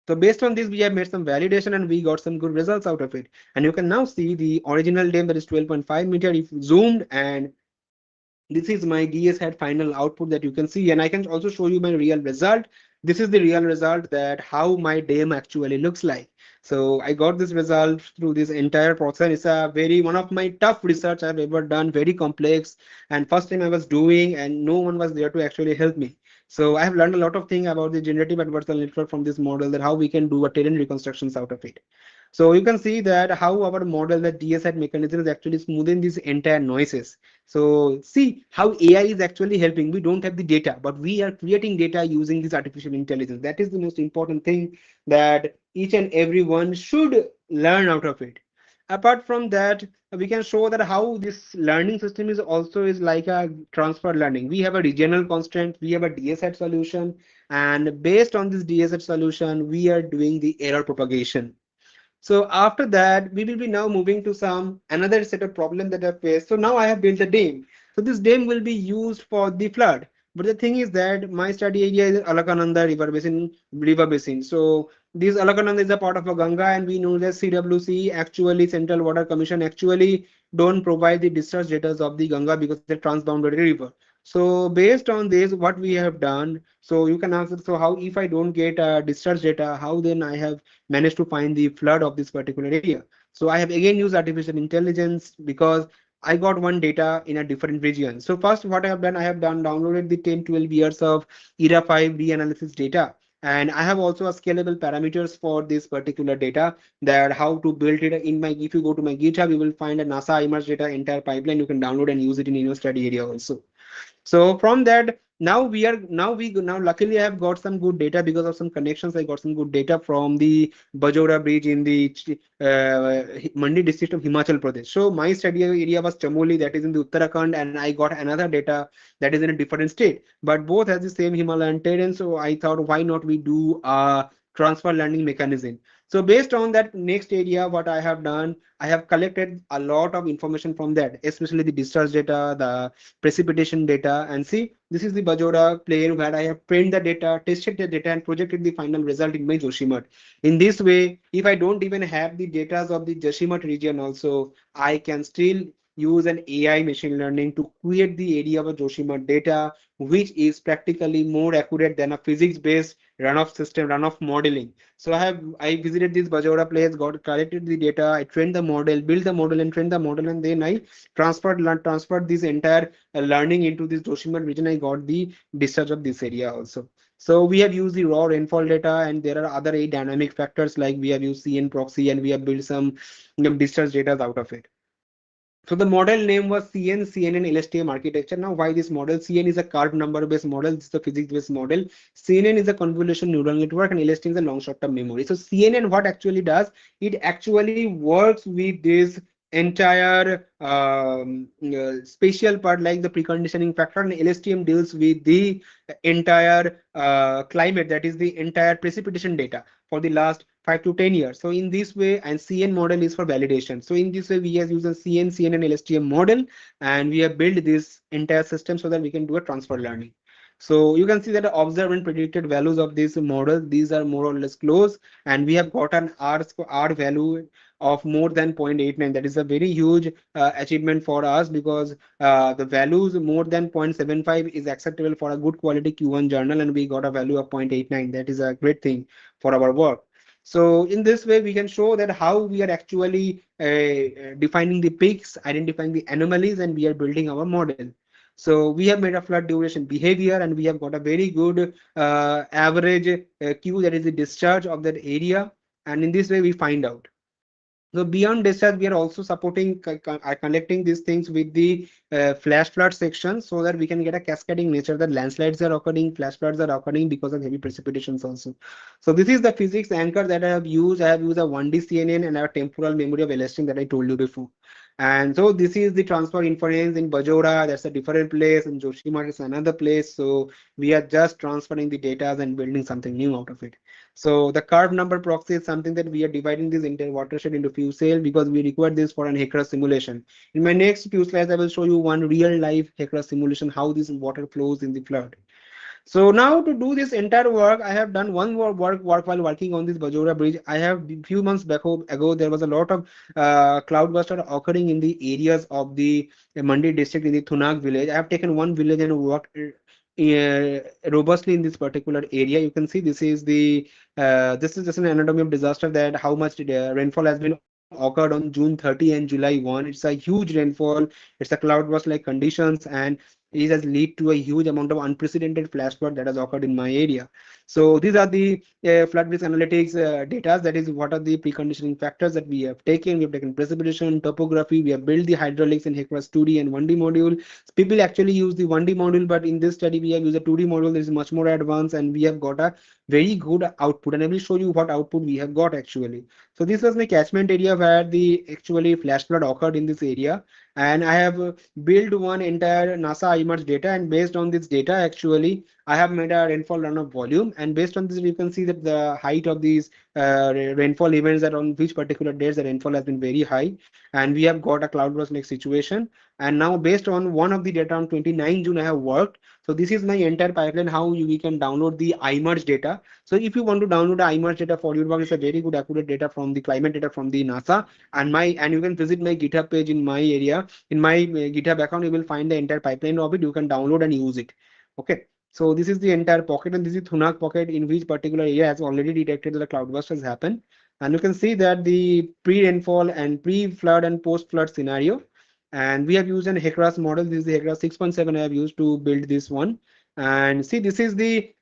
So based on this, we have made some validation and we got some good results out of it. And you can now see the original DAM, that is 12.5 meter, if zoomed, and this is my DS hat final output that you can see, and I can also show you my real result. This is the real result, that how my DAM actually looks like. So I got this result through this entire process. It's a one of my tough research I've ever done, very complex, and first time I was doing, and no one was there to actually help me. So I have learned a lot of things about the generative adversarial network from this model, that how we can do a terrain reconstructions out of it. So you can see that how our model, the DSI mechanism, is actually smoothing these entire noises. So see how AI is actually helping. We don't have the data, but we are creating data using this artificial intelligence. That is the most important thing that each and everyone should learn out of it. Apart from that, we can show that how this learning system is also is like a transfer learning. We have a regional constant, we have a DSI solution, and based on this DSI solution, we are doing the error propagation. So after that, we will be now moving to some another set of problem that I faced. So now I have built a dam. So this dam will be used for the flood. But the thing is that my study area is Alakananda river basin. So this Alakananda is a part of a Ganga, and we know that CWC, actually Central Water Commission, actually don't provide the discharge data of the Ganga because it's a transboundary river. So based on this, what we have done, so you can answer, so how if I don't get discharge data, how then I have managed to find the flood of this particular area? So I have again used artificial intelligence because I got one data in a different region. So first what I have done downloaded the 10, 12 years of ERA 5 reanalysis data. And I have also a scalable parameters for this particular data, that how to build it in my, if you go to my GitHub, you will find a NASA image data entire pipeline. You can download and use it in your study area also. So from that, now luckily I have got some good data because of some connections. I got some good data from the Bajora bridge in the Mandi district of Himachal Pradesh. So my study area was Chamoli, that is in the Uttarakhand, and I got another data that is in a different state, but both has the same Himalayan terrain. So I thought, why not we do a transfer learning mechanism? So based on that next area, what I have done, I have collected a lot of information from that, especially the discharge data, the precipitation data. And see, this is the Bajora plane where I have trained the data, tested the data, and projected the final result in my Joshimat. In this way, if I don't even have the data of the Joshimat region also, I can still use an AI machine learning to create the area of Joshimat data, which is practically more accurate than a physics-based runoff system, runoff modeling. So I visited this Bajora place, got collected the data, I trained the model, built the model, and trained the model, and then I transferred this entire learning into this Joshimat region. I got the discharge of this area also. So we have used the raw rainfall data, and there are other 8 dynamic factors, like we have used CN proxy, and we have built some discharge data out of it. So the model name was CN, CNN LSTM architecture. Now, why this model? CN is a curved number based model. This is a physics based model. CNN is a convolution neural network, and LSTM is a long short term memory. So CNN, what actually does? It actually works with this entire spatial part, like the preconditioning factor, and LSTM deals with the entire climate, that is the entire precipitation data for the last 5 to 10 years. So in this way, and CN model is for validation. So in this way, we have used a CN, CNN, and LSTM model, and we have built this entire system so that we can do a transfer learning. So you can see that the observed and predicted values of this model, these are more or less close, and we have got an R value of more than 0.89. That is a very huge achievement for us, because the values more than 0.75 is acceptable for a good quality Q1 journal, and we got a value of 0.89. That is a great thing for our work. So in this way, we can show that how we are actually defining the peaks, identifying the anomalies, and we are building our model. So we have made a flood duration behavior, and we have got a very good average Q, that is the discharge of that area. And in this way, we find out. So beyond discharge, we are also supporting connecting these things with the flash flood section, so that we can get a cascading nature, that landslides are occurring, flash floods are occurring because of heavy precipitations also. So this is the physics anchor that I have used. I have used a 1D CNN and a temporal memory of elastic that I told you before. And so this is the transfer inference in Bajora. That's a different place, and Joshimat is another place. So we are just transferring the data and building something new out of it. So the curve number proxy is something that we are dividing this entire watershed into few cells, because we require this for an HECRA simulation. In my next few slides, I will show you one real life HECRA simulation, how this water flows in the flood. So now to do this entire work, I have done one more work while working on this Bajora bridge. I have few months ago, there was a lot of cloudbuster occurring in the areas of the Mandi district in the Thunak village. I have taken one village and worked robustly in this particular area. You can see this is just an anatomy of disaster, that how much rainfall has been occurred on June 30 and July 1. It's a huge rainfall. It's a cloudburst like conditions, and it has led to a huge amount of unprecedented flash flood that has occurred in my area. So these are the flood risk analytics data. That is, what are the preconditioning factors that we have taken. We have taken precipitation, topography. We have built the hydraulics in HECRAS 2D and 1D module. People actually use the 1D module, but in this study we have used a 2D module that is much more advanced, and we have got a very good output. And I will show you what output we have got actually. So this was my catchment area where the actually flash flood occurred in this area, and I have built one entire NASA IMERS data, and based on this data actually I have made a rainfall runoff volume, and based on this, you can see that the height of these rainfall events, that on which particular days the rainfall has been very high, and we have got a cloudburst like situation. And now, based on one of the data on 29 June, I have worked. So this is my entire pipeline. How we can download the iMerge data. So if you want to download the iMerge data for your work, it's a very good accurate data from the climate data from the NASA. And you can visit my GitHub page in my area. In my GitHub account, you will find the entire pipeline of it. You can download and use it. Okay. So this is the entire pocket, and this is Thunak pocket, in which particular area has already detected that the cloudburst has happened. And you can see that the pre-rainfall and pre-flood and post-flood scenario. And we have used an HECRAS model. This is the HECRAS 6.7 I have used to build this one. And see, this is the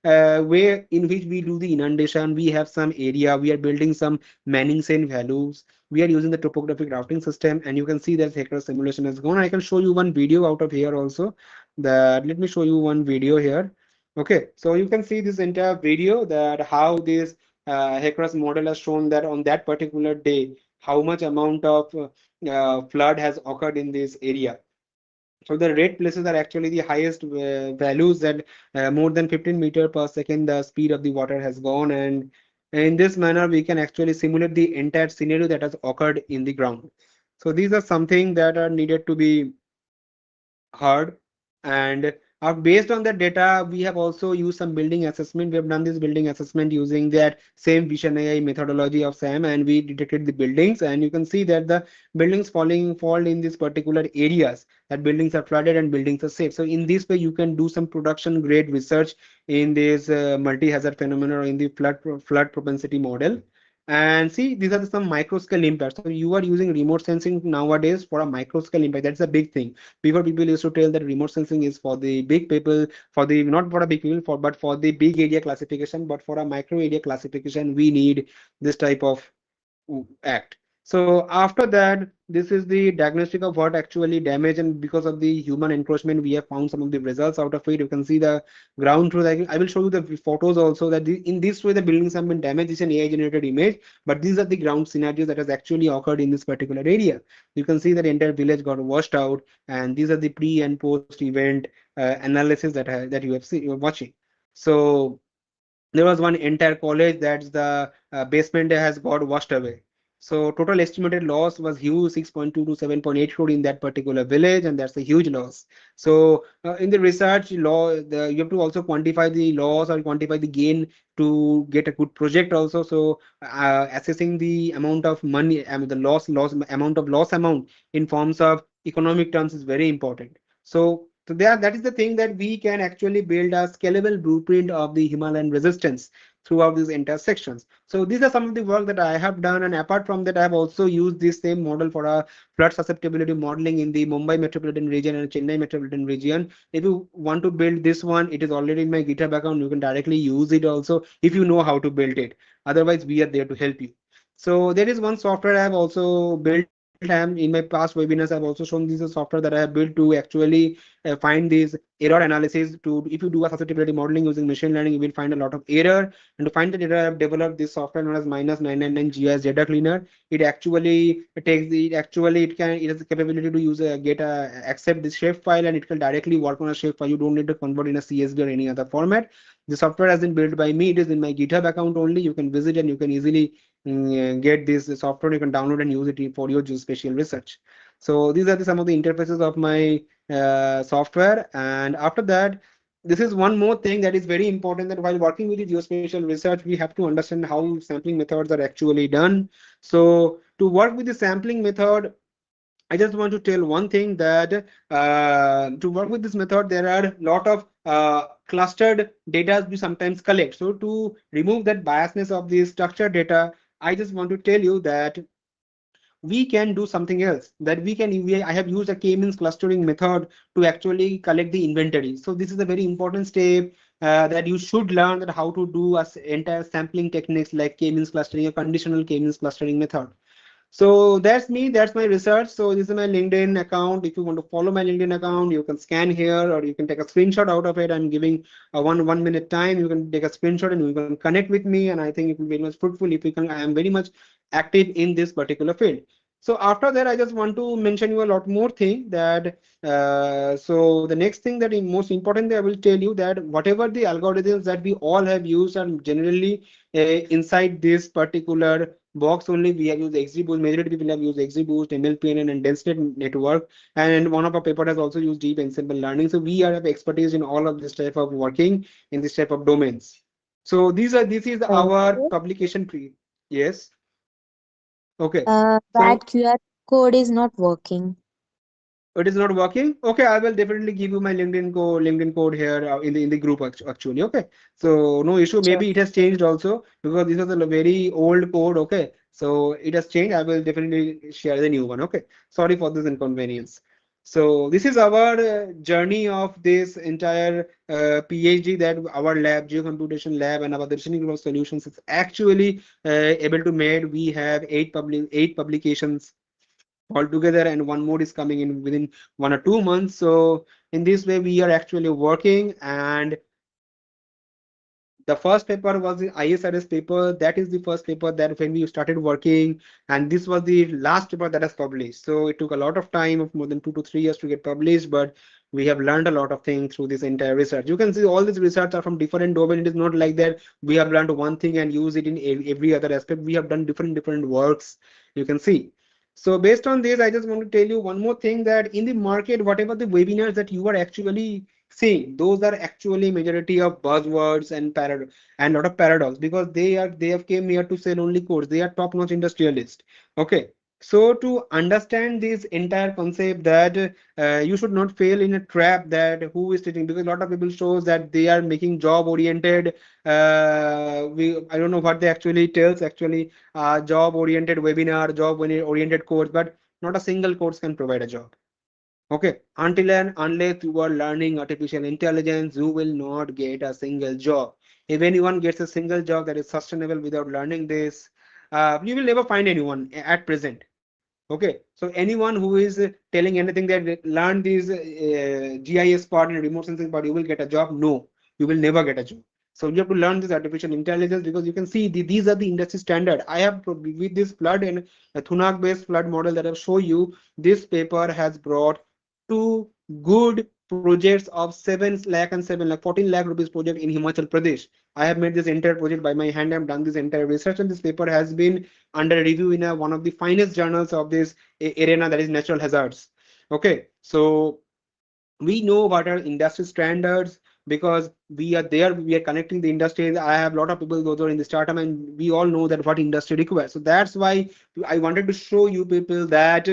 way in which we do the inundation. We have some area. We are building some Manning-Sen values. We are using the topographic routing system, and you can see that HECRAS simulation has gone. I can show you one video out of here also. Let me show you one video here. Okay, so you can see this entire video, that how this HECRAS model has shown that on that particular day, how much amount of flood has occurred in this area. So the red places are actually the highest values, that more than 15 meter per second the speed of the water has gone, and in this manner we can actually simulate the entire scenario that has occurred in the ground. So these are something that are needed to be heard. And based on that data, we have also used some building assessment. We have done this building assessment using that same Vision AI methodology of SAM, and we detected the buildings. And you can see that the buildings fall in these particular areas, that buildings are flooded and buildings are safe. So in this way, you can do some production grade research in this multi-hazard phenomena, or in the flood propensity model. And see, these are some micro scale impacts. So you are using remote sensing nowadays for a micro scale impact. That's a big thing. Before, people used to tell that remote sensing is for the big people, for the not for a big people, but for the big area classification. But for a micro area classification, we need this type of act. So after that, this is the diagnostic of what actually damage, and because of the human encroachment, we have found some of the results out of it. You can see the ground truth. I will show you the photos also, that in this way the buildings have been damaged. It's an AI generated image, but these are the ground scenarios that has actually occurred in this particular area. You can see that the entire village got washed out, and these are the pre and post event analysis that you have seen, you're watching. So there was one entire college that's the basement has got washed away. So total estimated loss was huge, 6.2 to 7.8 crore in that particular village, and that's a huge loss. So in the research law, you have to also quantify the loss or quantify the gain to get a good project also. So assessing the amount of money and the loss amount of loss amount in forms of economic terms is very important. So that is the thing, that we can actually build a scalable blueprint of the Himalayan resistance throughout these intersections. So these are some of the work that I have done, and apart from that, I have also used this same model for a flood susceptibility modeling in the Mumbai metropolitan region and Chennai metropolitan region. If you want to build this one, it is already in my GitHub account. You can directly use it also if you know how to build it. Otherwise, we are there to help you. So there is one software I have also built. In my past webinars, I've also shown this is a software that I have built to actually find these error analysis. To if you do a susceptibility modeling using machine learning, you will find a lot of error. And to find the data, I have developed this software known as -999 GIS data cleaner. It actually takes the it has the capability to use accept this shapefile, and it can directly work on a shapefile. You don't need to convert in a CSV or any other format. The software has been built by me. It is in my GitHub account only. You can visit and you can easily get this software. You can download and use it for your geospatial research. So these are some of the interfaces of my software. And after that, this is one more thing that is very important, that while working with the geospatial research, we have to understand how sampling methods are actually done. So to work with the sampling method, I just want to tell one thing, that to work with this method, there are a lot of clustered data we sometimes collect. So to remove that biasness of the structured data, I just want to tell you that we can do something else, that I have used a k-means clustering method to actually collect the inventory. So this is a very important step that you should learn, that how to do entire sampling techniques like k-means clustering, a conditional k-means clustering method. So that's me, that's my research. So this is my LinkedIn account. If you want to follow my LinkedIn account, you can scan here, or you can take a screenshot out of it. I'm giving a 1 minute time. You can take a screenshot and you can connect with me. And I think it will be very much fruitful if you can. I am very much active in this particular field. So after that, I just want to mention you a lot more thing that so the next thing that is most important, I will tell you that whatever the algorithms that we all have used are generally inside this particular box only. We have used XGBoost. Majority people have used XGBoost, MLPNN, and DenseNet network. And one of our paper has also used deep and simple learning. So we are have expertise in all of this type of working in this type of domains. So this is our Okay. publication pre. Yes. Okay. That So QR code is not working. it is not working. Okay, I will definitely give you my LinkedIn code here in the group actually. Okay, so no issue. Sure. Maybe it has changed also because this was a very old code. Okay, so it has changed. I will definitely share the new one. Okay, sorry for this inconvenience. So this is our journey of this entire PhD that our lab, geocomputation lab, and our Darshini Group of Solutions is actually able to made. We have eight publications altogether, and one more is coming in within 1 or 2 months. So in this way we are actually working, and the first paper was the ISRS paper. That is the first paper that when we started working, and this was the last paper that is published. So it took a lot of time of more than 2 to 3 years to get published, but we have learned a lot of things through this entire research. You can see all these research are from different domain. It is not like that we have learned one thing and use it in every other aspect. We have done different works. You can see. So based on this, I just want to tell you one more thing that in the market, whatever the webinars that you are actually seeing, those are actually majority of buzzwords and lot of paradox, because they have came here to sell only codes. They are top-notch industrialists. Okay. So to understand this entire concept that you should not fail in a trap that who is teaching, because a lot of people shows that they are making job oriented. We I don't know what they actually tells actually job oriented webinar, job oriented course, but not a single course can provide a job. Okay, until and unless you are learning artificial intelligence, you will not get a single job. If anyone gets a single job that is sustainable without learning this, you will never find anyone at present. Okay, so anyone who is telling anything that learn this GIS part and remote sensing part, you will get a job. No, you will never get a job. So you have to learn this artificial intelligence, because you can see these are the industry standard. I have with this flood and a Thunak based flood model that I've show you. This paper has brought two good projects of 7 lakh and 7 lakh 14 lakh rupees project in Himachal Pradesh. I have made this entire project by my hand. I've done this entire research, and this paper has been under review in one of the finest journals of this arena, that is natural hazards. Okay, so we know what are industry standards, because we are there, we are connecting the industry. I have a lot of people those are in the startup, and we all know that what industry requires. So that's why I wanted to show you people that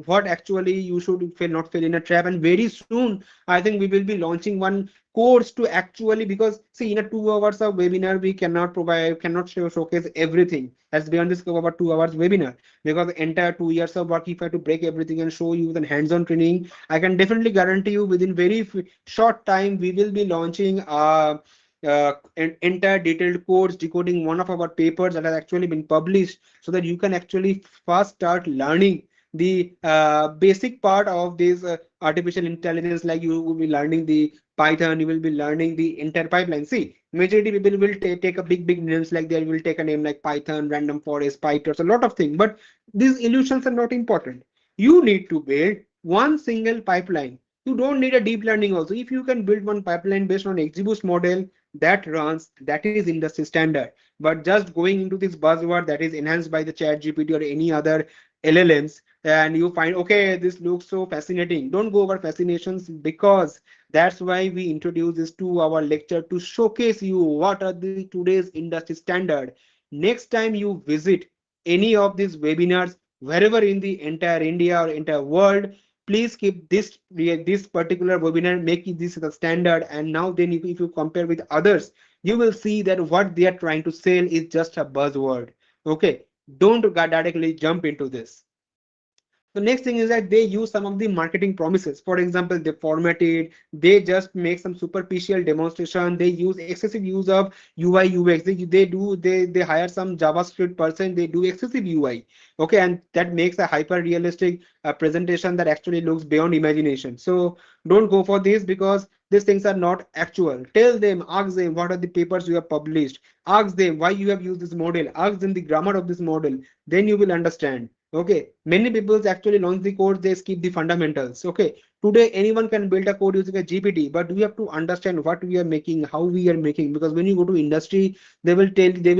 what actually you should fail not fail in a trap. And very soon I think we will be launching one course to actually, because see, in a 2 hours of webinar we cannot showcase everything that's beyond this about 2 hours webinar, because the entire 2 years of work, if I have to break everything and show you with hands-on training, I can definitely guarantee you within very short time we will be launching an entire detailed course decoding one of our papers that has actually been published, so that you can actually first start learning the basic part of this artificial intelligence. Like you will be learning the Python, you will be learning the entire pipeline. See, majority people will take a big names, like they will take a name like Python, random forest, PyTorch, a lot of things, but these illusions are not important. You need to build one single pipeline. You don't need a deep learning also. If you can build one pipeline based on XGBoost model that runs, that is industry standard. But just going into this buzzword that is enhanced by the chat GPT or any other LLMs, and you find, okay, this looks so fascinating. Don't go over fascinations, because that's why we introduce this 2 hour lecture to showcase you what are the today's industry standard. Next time you visit any of these webinars, wherever in the entire India or entire world, please keep this particular webinar, make it this the standard. And now then if you compare with others, you will see that what they are trying to sell is just a buzzword. Okay, don't directly jump into this. The next thing is that they use some of the marketing promises. For example, they format it, they just make some superficial demonstration, they use excessive use of UI UX. They hire some JavaScript person, they do excessive UI. Okay, and that makes a hyper realistic presentation that actually looks beyond imagination. So don't go for this, because these things are not actual. Tell them, ask them what are the papers you have published, ask them why you have used this model, ask them the grammar of this model, then you will understand. Okay, many people actually launch the code, they skip the fundamentals. Okay, today anyone can build a code using a GPT, but we have to understand what we are making, how we are making, because when you go to industry, they will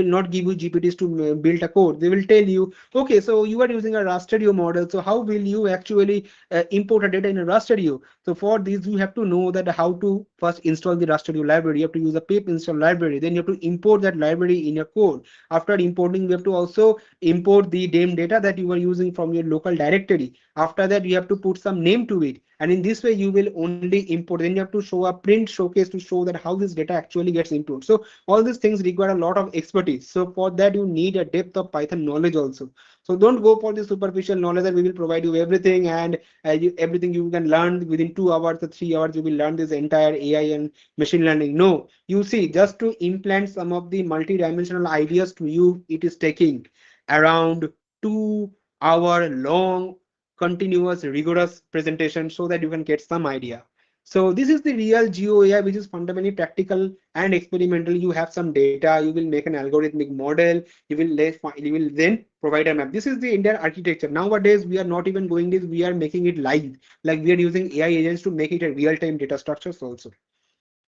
not give you GPTs to build a code. They will tell you, okay, so you are using a rasterio model, so how will you actually import a data in a rasterio? So for this, you have to know that how to first install the rasterio library. You have to use a pip install library, then you have to import that library in your code. After importing, we have to also import the name data that you are using from your local directory. After that, you have to put some name to it, and in this way you will only import. Then you have to show a print showcase to show that how this data actually gets imported. So all these things require a lot of expertise. So for that, you need a depth of Python knowledge also. So don't go for the superficial knowledge that we will provide you everything, and everything you can learn within 2 hours or 3 hours you will learn this entire AI and machine learning. No, you see, just to implant some of the multi-dimensional ideas to you, it is taking around 2 hour long continuous rigorous presentation so that you can get some idea. So this is the real GeoAI, which is fundamentally practical and experimental. You have some data, you will make an algorithmic model, you will then provide a map. This is the Indian architecture. Nowadays, we are not even going this, we are making it live. Like we are using AI agents to make it a real-time data structures also.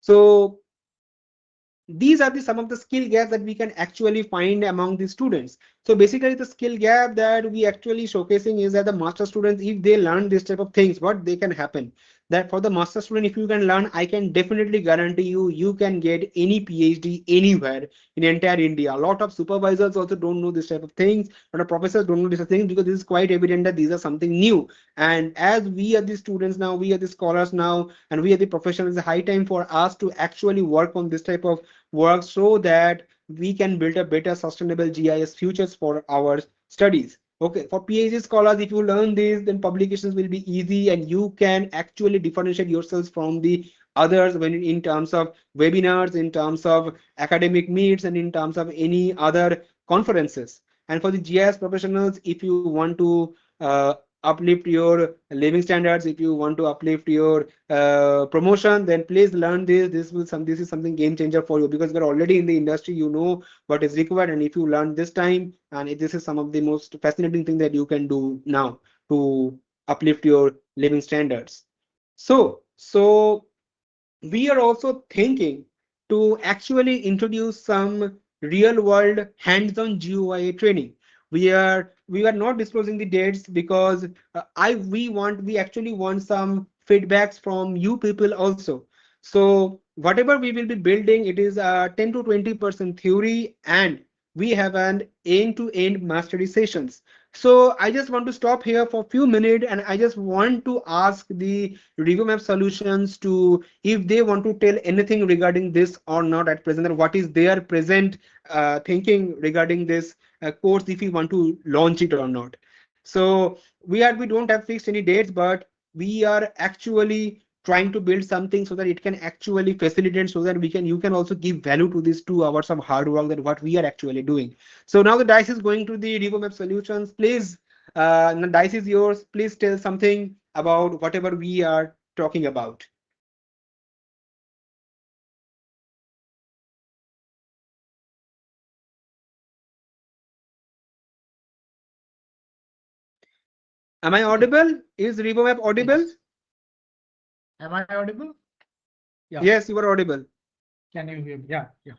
So these are the some of the skill gaps that we can actually find among the students. So basically the skill gap that we actually showcasing is that the master students, if they learn this type of things, what they can happen, that for the master student, if you can learn, I can definitely guarantee you, you can get any PhD anywhere in entire India. A lot of supervisors also don't know this type of things, but the professors don't know this type of things, because this is quite evident that these are something new. And as we are the students now, we are the scholars now, and we are the professionals, it's high time for us to actually work on this type of work so that we can build a better sustainable GIS futures for our studies. Okay, for PhD scholars, if you learn this, then publications will be easy and you can actually differentiate yourselves from the others when in terms of webinars, in terms of academic meets, and in terms of any other conferences. And for the GIS professionals, if you want to uplift your living standards, if you want to uplift your promotion, then please learn this. This is something game changer for you, because you're already in the industry, you know what is required, and if you learn this time, and this is some of the most fascinating thing that you can do now to uplift your living standards. So we are also thinking to actually introduce some real world hands-on GUI training. We are not disclosing the dates because we actually want some feedbacks from you people also. So whatever we will be building, it is 10 to 20% theory, and we have an end-to-end mastery sessions. So I just want to stop here for a few minutes, and I just want to ask the review map solutions to, if they want to tell anything regarding this or not at present, and what is their present thinking regarding this course, if we want to launch it or not. So we don't have fixed any dates, but we are actually trying to build something so that it can actually facilitate, so that we can you can also give value to these 2 hours of hard work that what we are actually doing. So now the dice is going to the review map solutions. Please, the dice is yours. Please tell something about whatever we are talking about. Am I audible? Is RevoMap audible? Am I audible? Yeah. Yes, you are audible. Can you hear me? Yeah, yeah.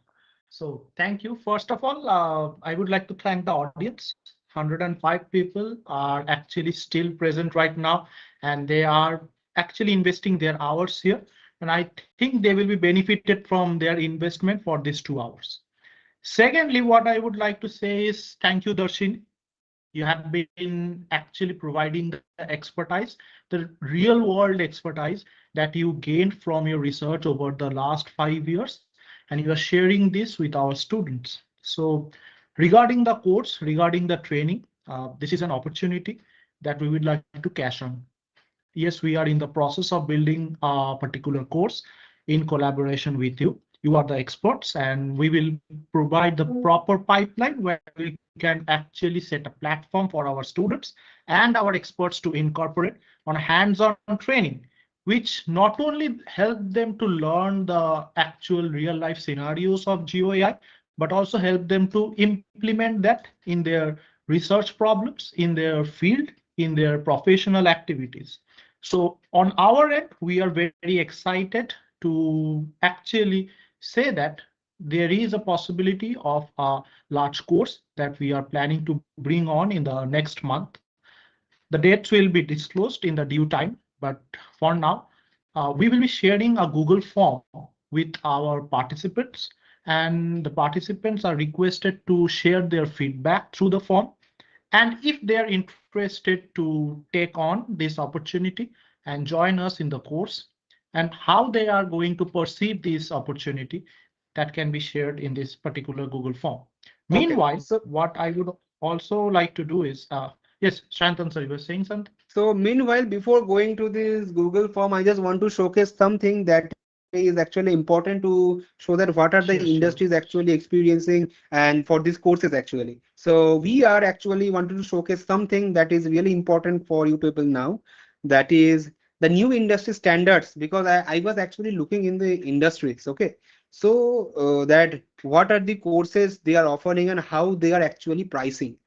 So thank you. First of all, I would like to thank the audience. 105 people are actually still present right now, and they are actually investing their hours here. And I think they will be benefited from their investment for these 2 hours. Secondly, what I would like to say is thank you, Darshin. You have been actually providing the expertise, the real world expertise that you gained from your research over the last 5 years, and you are sharing this with our students. So regarding the course, regarding the training, this is an opportunity that we would like to cash on. Yes, we are in the process of building a particular course in collaboration with you. You are the experts, and we will provide the proper pipeline where we can actually set a platform for our students and our experts to incorporate on hands-on training, which not only help them to learn the actual real-life scenarios of GeoAI, but also help them to implement that in their research problems in their field, in their professional activities. So on our end, we are very excited to actually say that there is a possibility of a large course that we are planning to bring on in the next month. The dates will be disclosed in the due time, but for now, we will be sharing a Google form with our participants, and the participants are requested to share their feedback through the form. And if they are interested to take on this opportunity and join us in the course, and how they are going to perceive this opportunity, that can be shared in this particular Google form. Okay. Meanwhile, So what I would also like to do is, yes, Shantanu, sir, you were saying something? So meanwhile, before going to this Google form, I just want to showcase something that is actually important to show that what are the Sure, industries sure. actually experiencing and for these courses actually. So we are actually wanting to showcase something that is really important for you people now. That is the new industry standards, because I was actually looking in the industries. Okay. So that what are the courses they are offering and how they are actually pricing.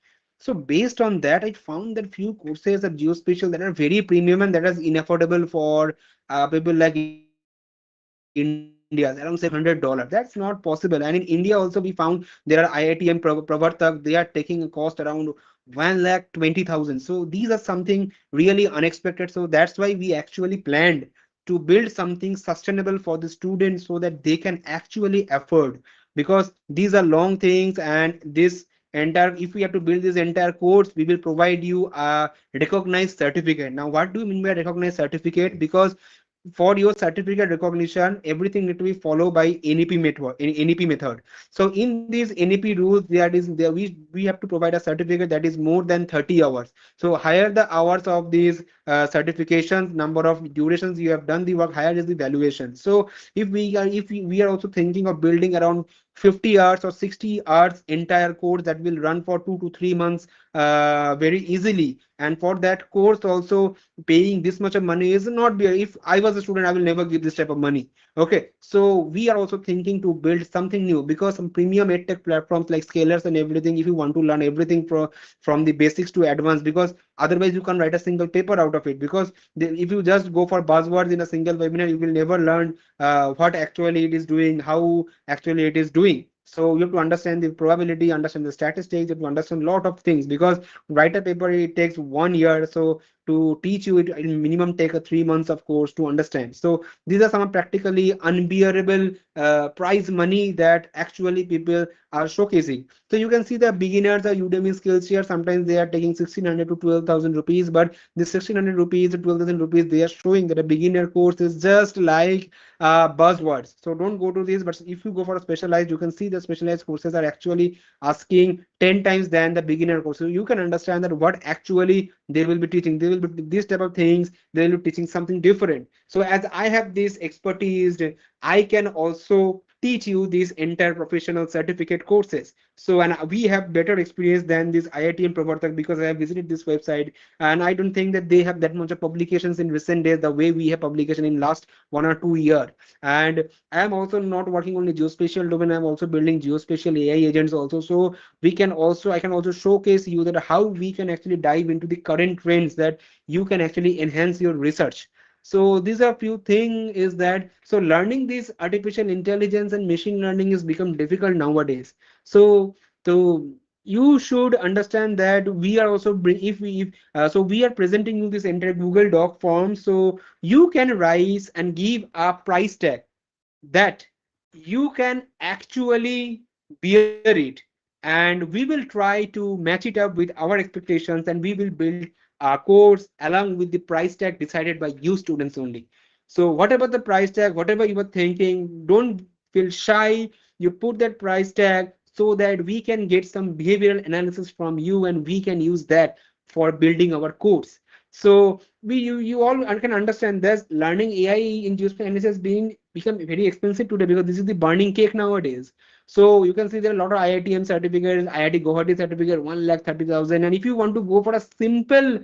So based on that, I found that few courses of geospatial that are very premium and that is unaffordable for people like India, around $700. That's not possible. And in India also, we found there are IIT and Pravartak. They are taking a cost around 1,20,000. So these are something really unexpected. So that's why we actually planned to build something sustainable for the students so that they can actually afford, because these are long things. And this entire, if we have to build this entire course, we will provide you a recognized certificate. Now what do you mean by recognized certificate? Because for your certificate recognition, everything need to be followed by NEP method. So in these NEP rules, we have to provide a certificate that is more than 30 hours. So higher the hours of these certifications, number of durations you have done the work, higher is the valuation. So if we are also thinking of building around 50 hours or 60 hours entire course that will run for 2 to 3 months very easily. And for that course also, paying this much of money is not be, if I was a student, I will never give this type of money. Okay, so we are also thinking to build something new, because some premium edtech platforms like scalers and everything, if you want to learn everything from the basics to advanced, because otherwise you can't write a single paper out of it. Because if you just go for buzzwords in a single webinar, you will never learn what actually it is doing, how actually it is doing. So you have to understand the probability, understand the statistics, you have to understand a lot of things, because write a paper, it takes 1 year. So to teach you, it minimum take a 3 months of course to understand. So these are some practically unbearable prize money that actually people are showcasing. So you can see the beginners are Udemy skills here. Sometimes they are taking 1,600 to 12,000 rupees, but the 1,600 rupees to 12,000 rupees, they are showing that a beginner course is just like buzzwords. So don't go to this, but if you go for a specialized, you can see the specialized courses are actually asking 10 times than the beginner course. So you can understand that what actually they will be teaching. They will be this type of things, they will be teaching something different. So as I have this expertise, I can also teach you these entire professional certificate courses. So and we have better experience than this IIT and Pravartak, because I have visited this website, and I don't think that they have that much of publications in recent days the way we have publication in last 1 or 2 years. And I am also not working on the geospatial domain, I'm also building geospatial AI agents also. So I can also showcase you that how we can actually dive into the current trends that you can actually enhance your research. So these are few thing is that, so learning this artificial intelligence and machine learning is become difficult nowadays. So you should understand that we are also so we are presenting you this entire Google Doc form, so you can rise and give a price tag that you can actually bear it, and we will try to match it up with our expectations, and we will build a course along with the price tag decided by you students only. So whatever the price tag, whatever you were thinking, don't feel shy. You put that price tag so that we can get some behavioral analysis from you, and we can use that for building our course. So you all can understand this learning AI in geospatial analysis being become very expensive today, because this is the burning cake nowadays. So you can see there are a lot of IITM certificates, IIT Guwahati certificate, 1,30,000. And if you want to go for a simple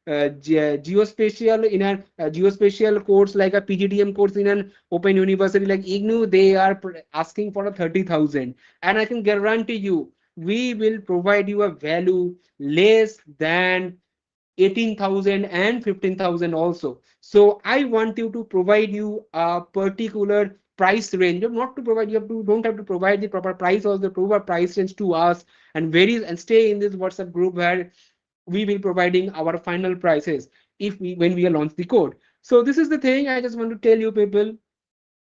geospatial in a geospatial course like a PGDM course in an open university like IGNU, they are asking for a 30,000. And I can guarantee you we will provide you a value less than 18,000 and 15,000 also. So I want you to provide you a particular price range. Not to provide, you have to don't have to provide the proper price or the proper price range to us, and vary and stay in this WhatsApp group where we will providing our final prices if we when we launch the code. So this is the thing I just want to tell you people.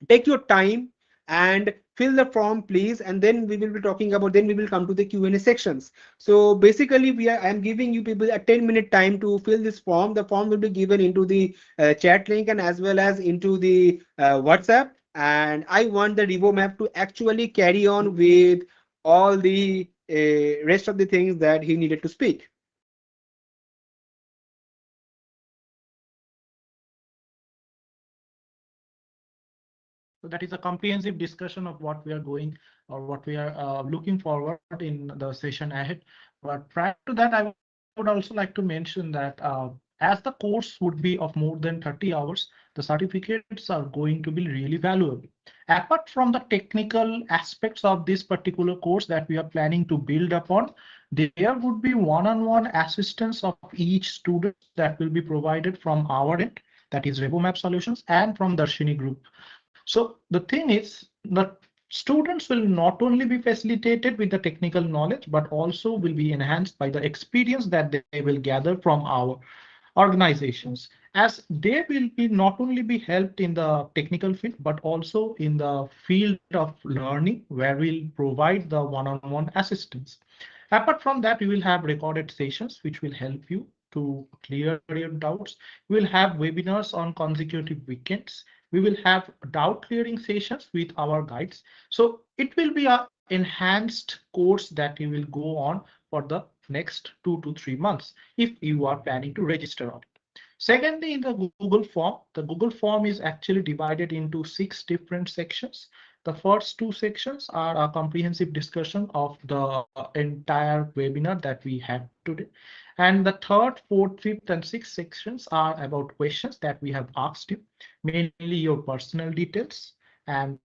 Take your time and fill the form please, and then we will be talking about, then we will come to the Q&A sections. So basically I am giving you people a 10-minute time to fill this form. The form will be given into the chat link and as well as into the WhatsApp, and I want the Revo map to actually carry on with all the rest of the things that he needed to speak. So that is a comprehensive discussion of what we are going or what we are looking forward in the session ahead. But prior to that, I would also like to mention that as the course would be of more than 30 hours, the certificates are going to be really valuable. Apart from the technical aspects of this particular course that we are planning to build upon, there would be one-on-one assistance of each student that will be provided from our end, that is RevoMap Solutions, and from Darshini Group. So the thing is, the students will not only be facilitated with the technical knowledge, but also will be enhanced by the experience that they will gather from our organizations, as they will be not only be helped in the technical field, but also in the field of learning, where we'll provide the one-on-one assistance. Apart from that, we will have recorded sessions which will help you to clear your doubts. We will have webinars on consecutive weekends. We will have doubt clearing sessions with our guides. So it will be an enhanced course that you will go on for the next 2 to 3 months if you are planning to register on it. Secondly, in the Google form, the Google form is actually divided into 6 different sections. The first 2 sections are a comprehensive discussion of the entire webinar that we had today. And the third, fourth, fifth, and sixth sections are about questions that we have asked you, mainly your personal details. And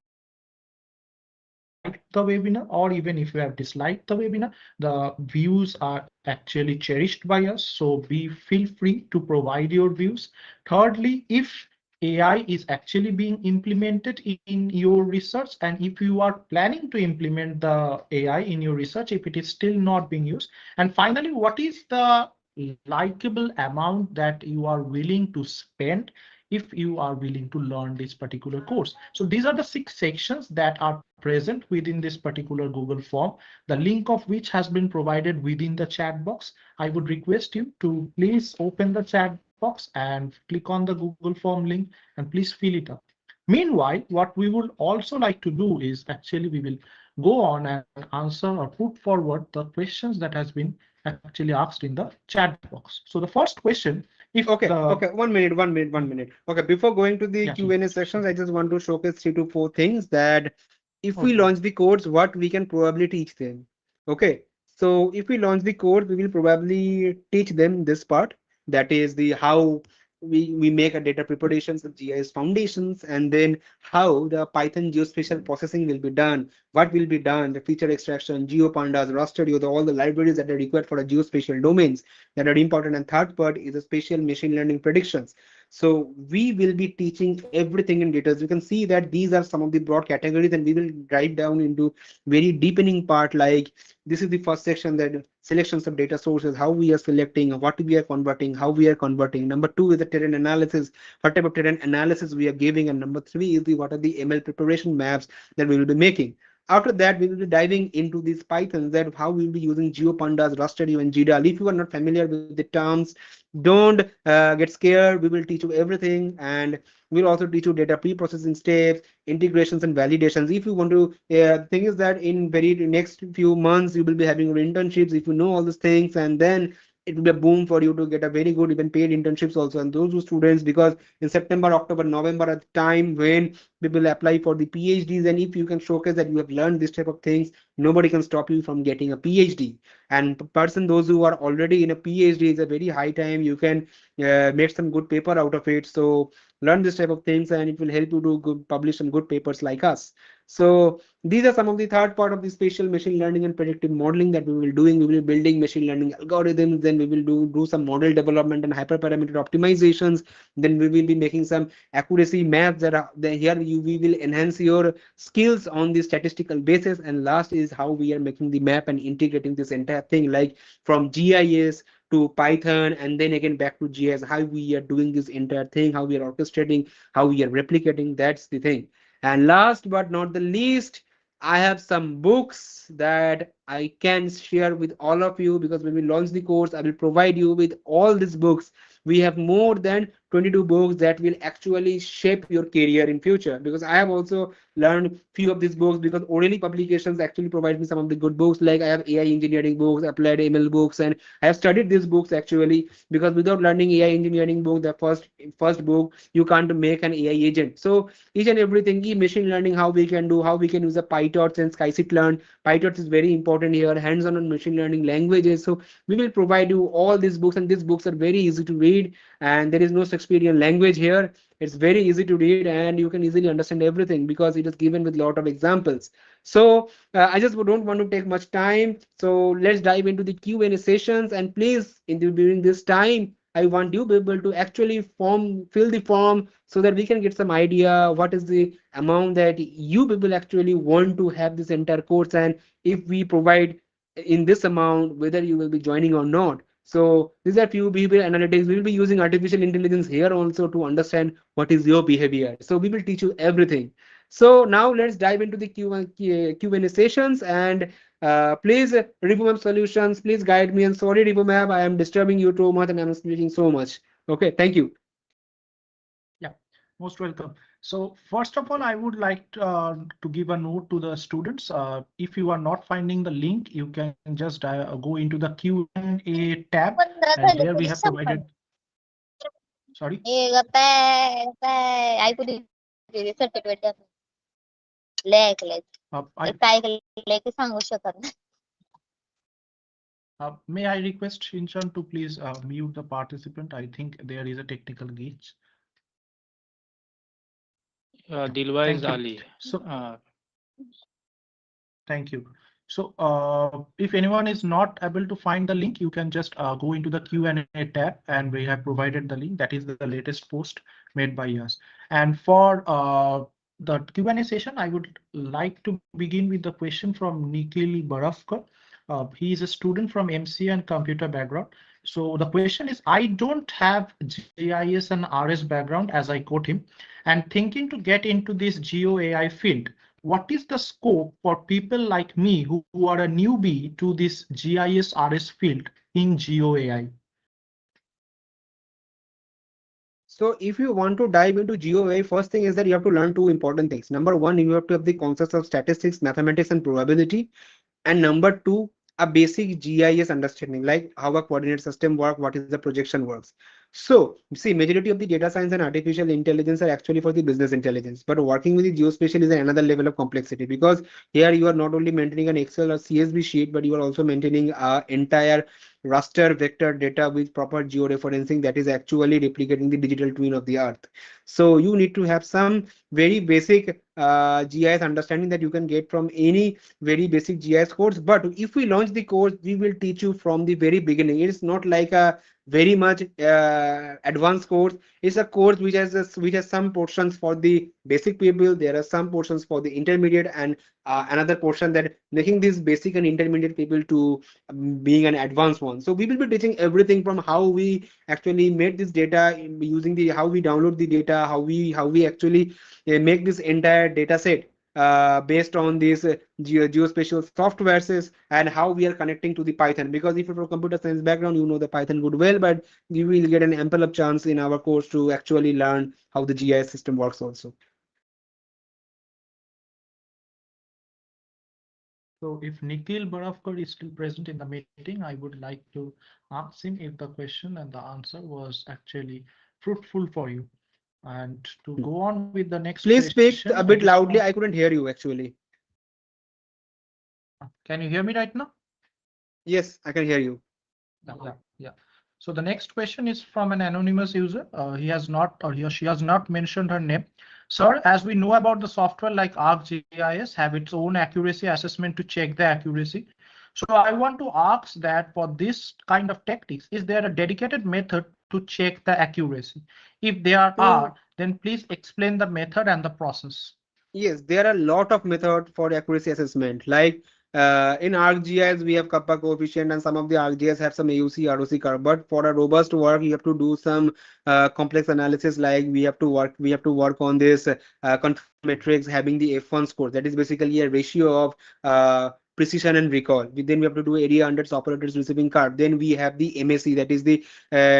if you have liked the webinar, or even if you have disliked the webinar, the views are actually cherished by us. So be feel free to provide your views. Thirdly, if AI is actually being implemented in your research, and if you are planning to implement the AI in your research, if it is still not being used. And finally, what is the likable amount that you are willing to spend if you are willing to learn this particular course. So these are the 6 sections that are present within this particular Google form, the link of which has been provided within the chat box. I would request you to please open the chat box and click on the Google form link and please fill it up. Meanwhile, what we would also like to do is actually we will go on and answer or put forward the questions that has been actually asked in the chat box. So the first question, if Okay, the okay, 1 minute, 1 minute, 1 minute. Okay, before going to the yeah, Q&A sections, I just want to showcase 3 to 4 things that if we okay. launch the codes, what we can probably teach them. Okay, so if we launch the code, we will probably teach them this part. That is the how we make a data preparations and GIS foundations, and then how the Python geospatial processing will be done, what will be done, the feature extraction, GeoPandas, raster, all the libraries that are required for a geospatial domains that are important. And third part is the spatial machine learning predictions. So we will be teaching everything in details. You can see that these are some of the broad categories, and we will dive down into very deepening part. Like this is the first section, that selections of data sources, how we are selecting, what we are converting, how we are converting. Number 2 is the terrain analysis, what type of terrain analysis we are giving. And number 3 is the what are the ML preparation maps that we will be making. After that, we will be diving into these Pythons, that how we will be using GeoPandas, raster, and GDAL. If you are not familiar with the terms, don't get scared. We will teach you everything, and we'll also teach you data pre-processing steps, integrations, and validations. If you want to, the thing is that in very next few months, you will be having your internships. If you know all these things, and then it will be a boom for you to get a very good even paid internships also. And those who students, because in September, October, November, at the time when people apply for the PhDs, and if you can showcase that you have learned this type of things, nobody can stop you from getting a PhD. And person, those who are already in a PhD, is a very high time you can make some good paper out of it. So learn this type of things, and it will help you to publish some good papers like us. So these are some of the third part of the spatial machine learning and predictive modeling that we will doing. We will be building machine learning algorithms, then we will do some model development and hyperparameter optimizations. Then we will be making some accuracy maps that are then here we will enhance your skills on the statistical basis. And last is how we are making the map and integrating this entire thing, like from GIS to Python and then again back to GIS, how we are doing this entire thing, how we are orchestrating, how we are replicating. That's the thing. And last but not the least, I have some books that I can share with all of you, because when we launch the course, I will provide you with all these books. We have more than 22 books that will actually shape your career in future, because I have also learned few of these books, because O'Reilly publications actually provide me some of the good books. Like I have AI engineering books, applied ML books, and I have studied these books actually, because without learning AI engineering book, the first book, you can't make an AI agent. So each and everything, machine learning, how we can do, how we can use the PyTorch and scikit-learn. PyTorch is very important here, hands-on on machine learning languages. So we will provide you all these books, and these books are very easy to read, and there is no Shakespearean language here. It's very easy to read, and you can easily understand everything because it is given with a lot of examples. So I just don't want to take much time, so let's dive into the Q&A sessions. And please, during this time, I want you people to actually fill the form, so that we can get some idea what is the amount that you people actually want to have this entire course, and if we provide in this amount, whether you will be joining or not. So these are few behavior analytics. We will be using artificial intelligence here also to understand what is your behavior. So we will teach you everything. So now let's dive into the Q&A sessions. And please, Ribumab Solutions, please guide me. And sorry, Ribumab, I am disturbing you too much and I'm speaking so much. Okay, thank you. Yeah, most welcome. So first of all, I would like to give a note to the students. If you are not finding the link, you can just go into the Q&A tab, and there we have provided. Sorry. May I request Shinchan to please mute the participant? I think there is a technical glitch. Dilwais Thank you. Ali. So, thank you. So if anyone is not able to find the link, you can just go into the Q&A tab, and we have provided the link. That is the latest post made by us. And for the Q&A session, I would like to begin with the question from Nikhil Barafkar. He is a student from MCA and computer background. So the question is, I don't have GIS and RS background, as I quote him, and thinking to get into this GeoAI field. What is the scope for people like me who are a newbie to this GIS RS field in GeoAI? So if you want to dive into GeoAI, first thing is that you have to learn two important things. Number one, you have to have the concepts of statistics, mathematics, and probability. And number two, a basic GIS understanding, like how a coordinate system works, what is the projection works. So see, majority of the data science and artificial intelligence are actually for the business intelligence, but working with the geospatial is another level of complexity, because here you are not only maintaining an Excel or CSV sheet, but you are also maintaining a entire raster vector data with proper georeferencing that is actually replicating the digital twin of the earth. So you need to have some very basic GIS understanding that you can get from any very basic GIS course. But if we launch the course, we will teach you from the very beginning. It's not like a very much advanced course. It's a course which has some portions for the basic people. There are some portions for the intermediate, and another portion that making these basic and intermediate people to being an advanced one. So we will be teaching everything from how we actually made this data using the how we download the data, how we actually make this entire data set based on these geospatial softwares, and how we are connecting to the Python. Because if you're from computer science background, you know the Python good well, but you will get an ample of chance in our course to actually learn how the GIS system works also. So if Nikhil Barafkar is still present in the meeting, I would like to ask him if the question and the answer was actually fruitful for you. And to go on with the next Please speak question, a bit loudly. I couldn't hear you actually. Can you hear me right now? Yes, I can hear you. Yeah. So the next question is from an anonymous user. He has not, or he or she has not mentioned her name. Sir, as we know about the software like ArcGIS have its own accuracy assessment to check the accuracy. So I want to ask that for this kind of tactics, is there a dedicated method to check the accuracy? If there So are, then please explain the method and the process. yes, there are a lot of method for accuracy assessment. Like in ArcGIS, we have kappa coefficient, and some of the ArcGIS have some AUC, ROC curve. But for a robust work, you have to do some complex analysis. Like we have to work on this control matrix having the F1 score. That is basically a ratio of precision and recall. Then we have to do area under operators receiving curve. Then we have the MAC, that is the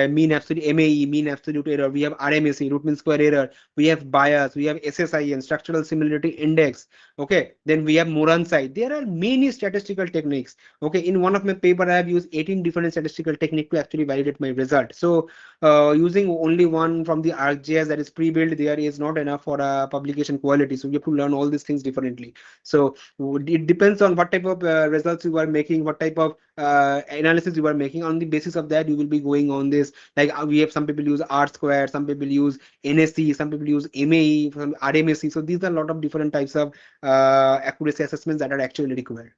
mean absolute MAE, mean absolute error. We have RMAC, root mean square error. We have bias, we have SSIN, structural similarity index. Okay, then we have Moran side. There are many statistical techniques. Okay, in one of my paper I have used 18 different statistical techniques to actually validate my result. So using only one from the ArcGIS that is pre-built there is not enough for a publication quality, so you have to learn all these things differently. So it depends on what type of results you are making, what type of analysis you are making. On the basis of that you will be going on this. Like we have some people use R square, some people use NSC, some people use MAE, some RMSC. So these are a lot of different types of accuracy assessments that are actually required.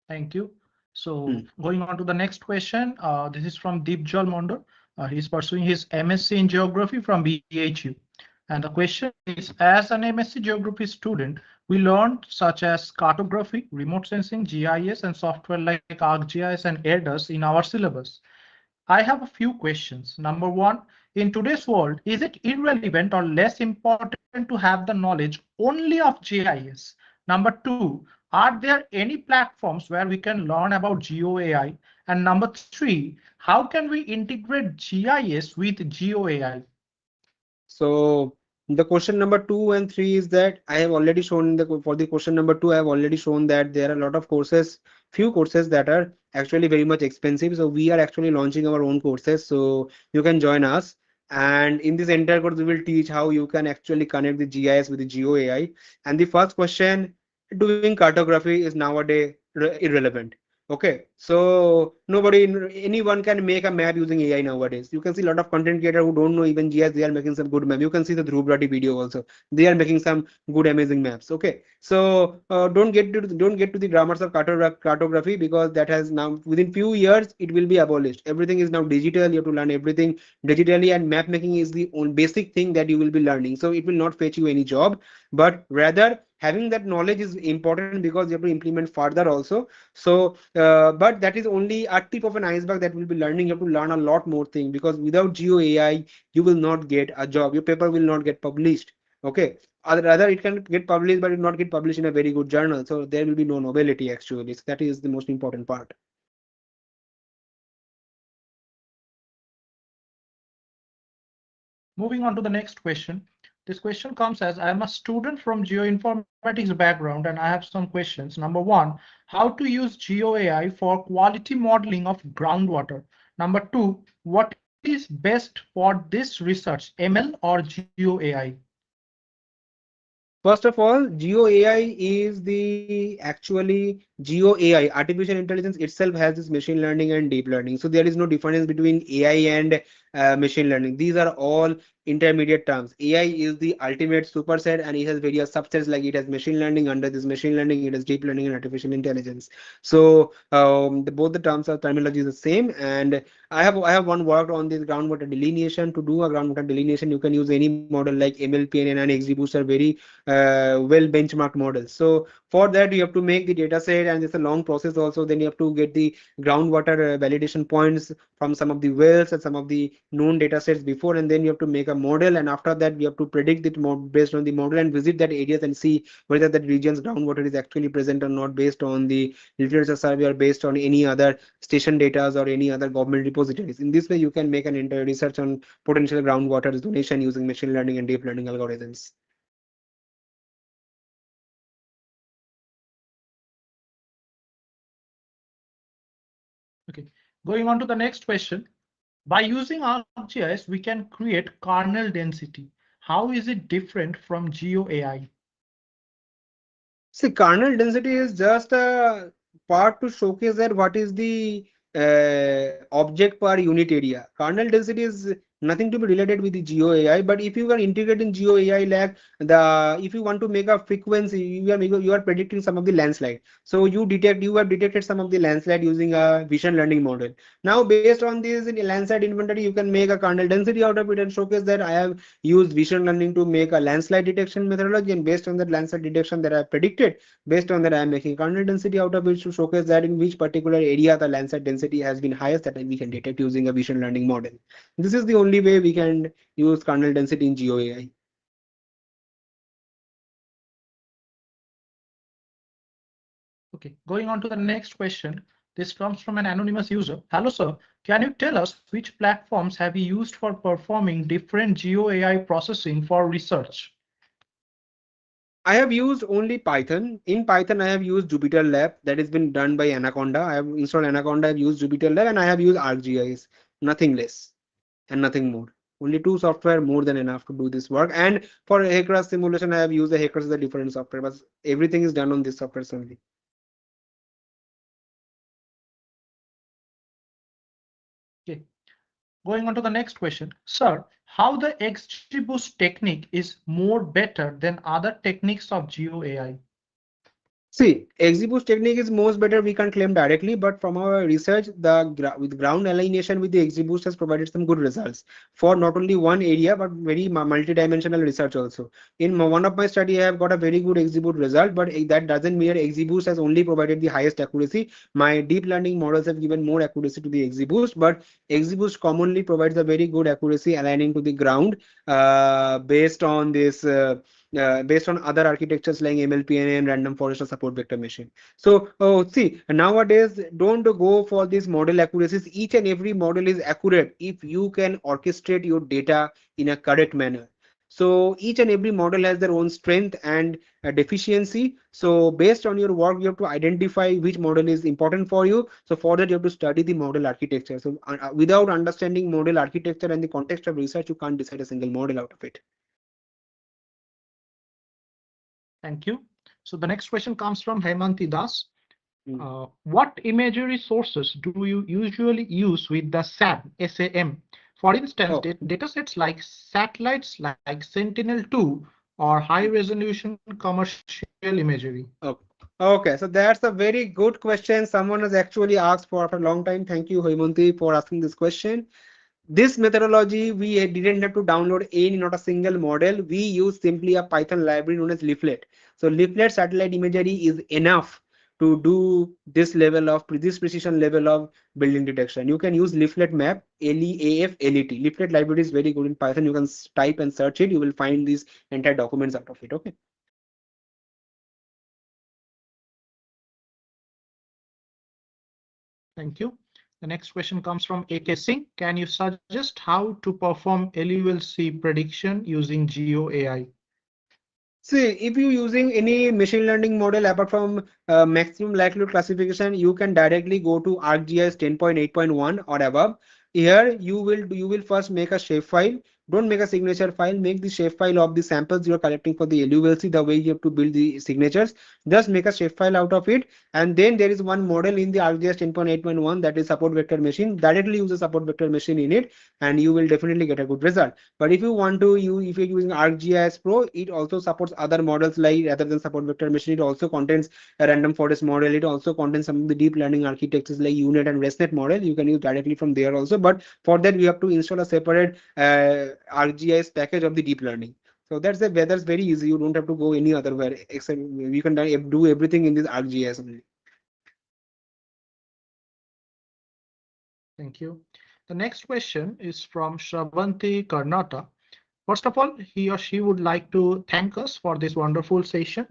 Thank you. Hmm. So going on to the next question, this is from Deepjal Mondor. He's pursuing his MSc in geography from BHU. And the question is, as an MSc geography student, we learned such as cartography, remote sensing, GIS, and software like ArcGIS and AirDus in our syllabus. I have a few questions. Number one, in today's world, is it irrelevant or less important to have the knowledge only of GIS? Number two, are there any platforms where we can learn about GeoAI? And number three, how can we integrate GIS with GeoAI? So the question number 2 and 3 is that I have already shown for the question number 2, I have already shown that there are a lot of courses, few courses that are actually very much expensive. So we are actually launching our own courses. So you can join us. And in this entire course, we will teach how you can actually connect the GIS with the GeoAI. And the first question, doing cartography is nowadays irrelevant. Okay, so anyone can make a map using AI nowadays. You can see a lot of content creator who don't know even GIS, they are making some good map. You can see the Dhruv Rathi video also. They are making some good amazing maps. Okay, so don't get to the grammars of cartography, because that has now within few years it will be abolished. Everything is now digital. You have to learn everything digitally, and map making is the only basic thing that you will be learning. So it will not fetch you any job, but rather having that knowledge is important because you have to implement further also. So but that is only a tip of an iceberg that we'll be learning. You have to learn a lot more things, because without GeoAI, you will not get a job. Your paper will not get published. Okay. Or rather, it can get published, but it will not get published in a very good journal. So there will be no novelty actually. So that is the most important part. Moving on to the next question. This question comes as I am a student from geoinformatics background and I have some questions. Number one, how to use GeoAI for quality modeling of groundwater? Number two, what is best for this research, ML or GeoAI? First of all, GeoAI is the actually GeoAI, artificial intelligence itself has this machine learning and deep learning. So there is no difference between AI and machine learning. These are all intermediate terms. AI is the ultimate superset, and it has various subsets, like it has machine learning. Under this machine learning, it has deep learning and artificial intelligence. So both the terms of terminology is the same. And I have one worked on this groundwater delineation. To do a groundwater delineation, you can use any model like MLPN and XGBoost are very well benchmarked models. So for that you have to make the data set, and it's a long process also. Then you have to get the groundwater validation points from some of the wells and some of the known data sets before, and then you have to make a model, and after that you have to predict it more based on the model and visit that areas and see whether that region's groundwater is actually present or not, based on the literature survey or based on any other station data or any other government repositories. In this way you can make an entire research on potential groundwater donation using machine learning and deep learning algorithms. Okay, going on to the next question. By using ArcGIS, we can create kernel density. How is it different from GeoAI? See, kernel density is just a part to showcase that what is the object per unit area. Kernel density is nothing to be related with the GeoAI, but if you are integrating GeoAI, like the if you want to make a frequency, you are predicting some of the landslide. So you have detected some of the landslide using a vision learning model. Now based on this in landslide inventory, you can make a kernel density out of it and showcase that I have used vision learning to make a landslide detection methodology, and based on that landslide detection that I have predicted, based on that, I am making kernel density out of it to showcase that in which particular area the Landsat density has been highest that we can detect using a vision learning model. This is the only way we can use kernel density in GeoAI. Okay, going on to the next question. This comes from an anonymous user. Hello, sir. Can you tell us which platforms have you used for performing different GeoAI processing for research? I have used only Python. In Python, I have used Jupyter Lab that has been done by Anaconda. I have installed Anaconda, I have used Jupyter Lab, and I have used ArcGIS. Nothing less and nothing more. Only two software more than enough to do this work. And for Hackers simulation, I have used the Hackers as a different software, but everything is done on this software only. Okay. Going on to the next question. Sir, how the XGBoost technique is more better than other techniques of GeoAI? See, XGBoost technique is most better we can claim directly, but from our research, with ground alignation with the XGBoost has provided some good results for not only one area but very multi-dimensional research also. In one of my study, I have got a very good XGBoost result, but that doesn't mean XGBoost has only provided the highest accuracy. My deep learning models have given more accuracy to the XGBoost, but XGBoost commonly provides a very good accuracy aligning to the ground based on other architectures like MLPNA and random forest or support vector machine. So see, nowadays don't go for these model accuracies. Each and every model is accurate if you can orchestrate your data in a correct manner. So each and every model has their own strength and deficiency. So based on your work, you have to identify which model is important for you. So for that, you have to study the model architecture. So without understanding model architecture and the context of research, you can't decide a single model out of it. Thank you. So the next question comes from Hemanti Das. What imagery sources do you usually use with the SAM? For instance, datasets like satellites like Sentinel-2 or high-resolution commercial imagery. Okay, so that's a very good question. Someone has actually asked for after a long time. Thank you, Hemanti, for asking this question. This methodology, we didn't have to download any, not a single model. We use simply a Python library known as Leaflet. So Leaflet satellite imagery is enough to do this precision level of building detection. You can use Leaflet map, LEAF, LET. Leaflet library is very good in Python. You can type and search it. You will find these entire documents out of it. Okay. Thank you. The next question comes from AK Singh. Can you suggest how to perform LULC prediction using GeoAI? See, if you're using any machine learning model apart from maximum likelihood classification, you can directly go to ArcGIS 10.8.1 or above. Here you will first make a shapefile. Don't make a signature file. Make the shapefile of the samples you're collecting for the LULC. The way you have to build the signatures. Just make a shapefile out of it. And then there is one model in the ArcGIS 10.8.1 that is support vector machine. Directly use a support vector machine in it, and you will definitely get a good result. But if you want to if you're using ArcGIS Pro, it also supports other models like rather than support vector machine. It also contains a random forest model. It also contains some of the deep learning architectures like UNet and ResNet model. You can use directly from there also. But for that, we have to install a separate ArcGIS package of the deep learning. So that's very easy. You don't have to go any other where except you can do everything in this ArcGIS only. Thank you. The next question is from Shravanti Karnata. First of all, he or she would like to thank us for this wonderful session.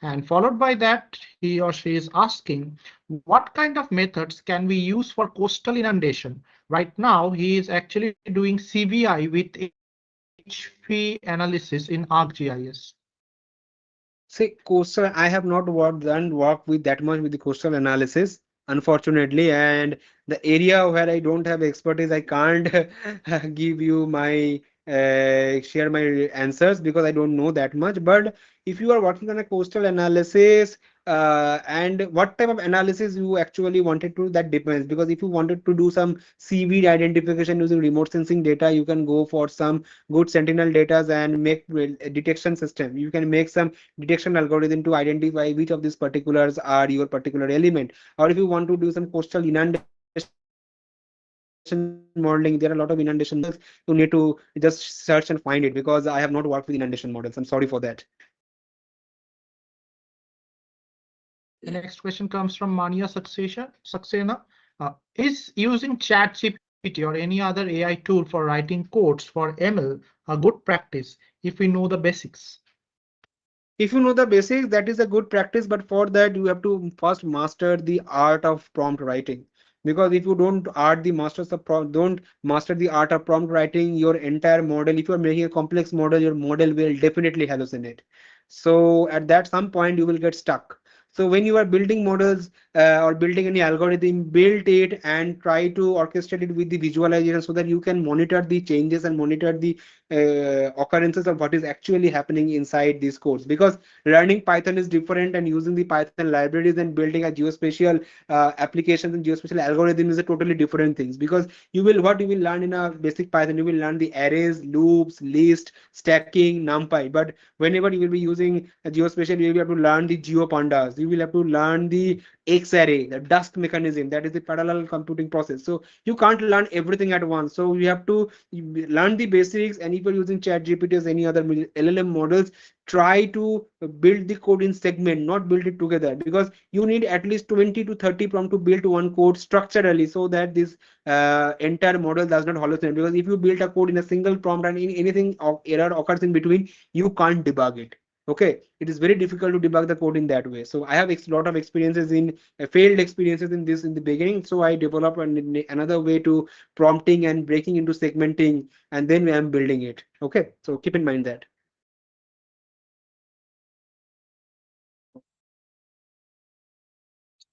And followed by that, he or she is asking, what kind of methods can we use for coastal inundation? Right now, he is actually doing CVI with HV analysis in ArcGIS. See, coastal, I have not done work with that much with the coastal analysis, unfortunately, and the area where I don't have expertise, I can't give you my share my answers because I don't know that much. But if you are working on a coastal analysis, and what type of analysis you actually wanted to, that depends. Because if you wanted to do some seaweed identification using remote sensing data, you can go for some good sentinel data and make a detection system. You can make some detection algorithm to identify which of these particulars are your particular element. Or if you want to do some coastal inundation modeling, there are a lot of inundation models. You need to just search and find it because I have not worked with inundation models. I'm sorry for that. The next question comes from Mania Saxena. Is using ChatGPT or any other AI tool for writing codes for ML a good practice if we know the basics? If you know the basics, that is a good practice, but for that you have to first master the art of prompt writing. Because if you don't master the art of prompt writing, your entire model, if you are making a complex model, your model will definitely hallucinate. So at that some point you will get stuck. So when you are building models or building any algorithm, build it and try to orchestrate it with the visualization so that you can monitor the changes and monitor the occurrences of what is actually happening inside these codes. Because learning Python is different, and using the Python libraries and building a geospatial applications and geospatial algorithm is a totally different things. Because what you will learn in a basic Python, you will learn the arrays, loops, list, stacking, numpy. But whenever you will be using a geospatial, you will have to learn the geopandas. You will have to learn the X array, the dust mechanism, that is the parallel computing process. So you can't learn everything at once. So you have to learn the basics. And if you're using chat gpt or any other llm models, try to build the code in segment, not build it together. Because you need at least 20 to 30 prompt to build one code structurally, so that this entire model does not hallucinate. Because if you build a code in a single prompt and in anything of error occurs in between, you can't debug it. Okay, it is very difficult to debug the code in that way. So I have a lot of experiences in failed experiences in this in the beginning. So I developed another way to prompting and breaking into segmenting, and then I'm building it. Okay, so keep in mind that.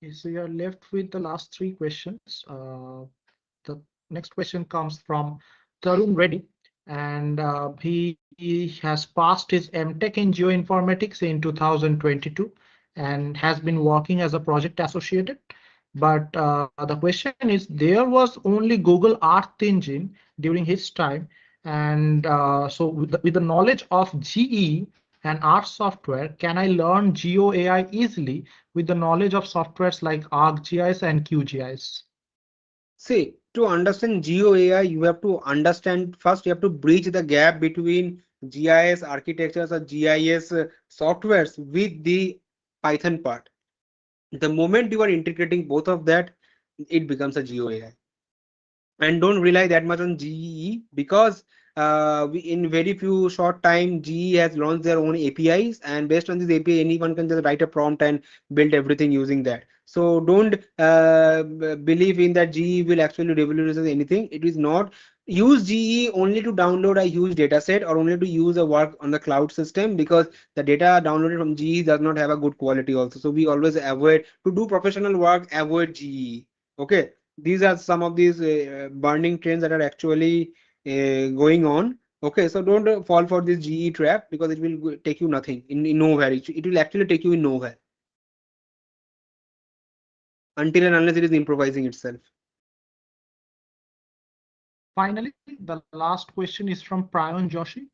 Okay, so you're left with the last three questions. The next question comes from Tarun Reddy, and he has passed his MTech in geoinformatics in 2022 and has been working as a project associated. But the question is, there was only Google Earth Engine during his time, and so with the knowledge of GE and Earth software, can I learn GeoAI easily with the knowledge of softwares like ArcGIS and QGIS? See, to understand GeoAI, you have to understand first, you have to bridge the gap between GIS architectures or GIS softwares with the Python part. The moment you are integrating both of that, it becomes a GeoAI. And don't rely that much on GE, because in very few short time GE has launched their own APIs, and based on this API anyone can just write a prompt and build everything using that. So don't believe in that GE will actually revolutionize anything. It is not. Use GE only to download a huge data set or only to use a work on the cloud system, because the data downloaded from GE does not have a good quality also. So we always avoid to do professional work, avoid GE. Okay, these are some of these burning trends that are actually going on. Okay, so don't fall for this GE trap, because it will take you nothing in nowhere. It will actually take you in nowhere until and unless it is improvising itself. Finally, the last question is from Prayan Joshi.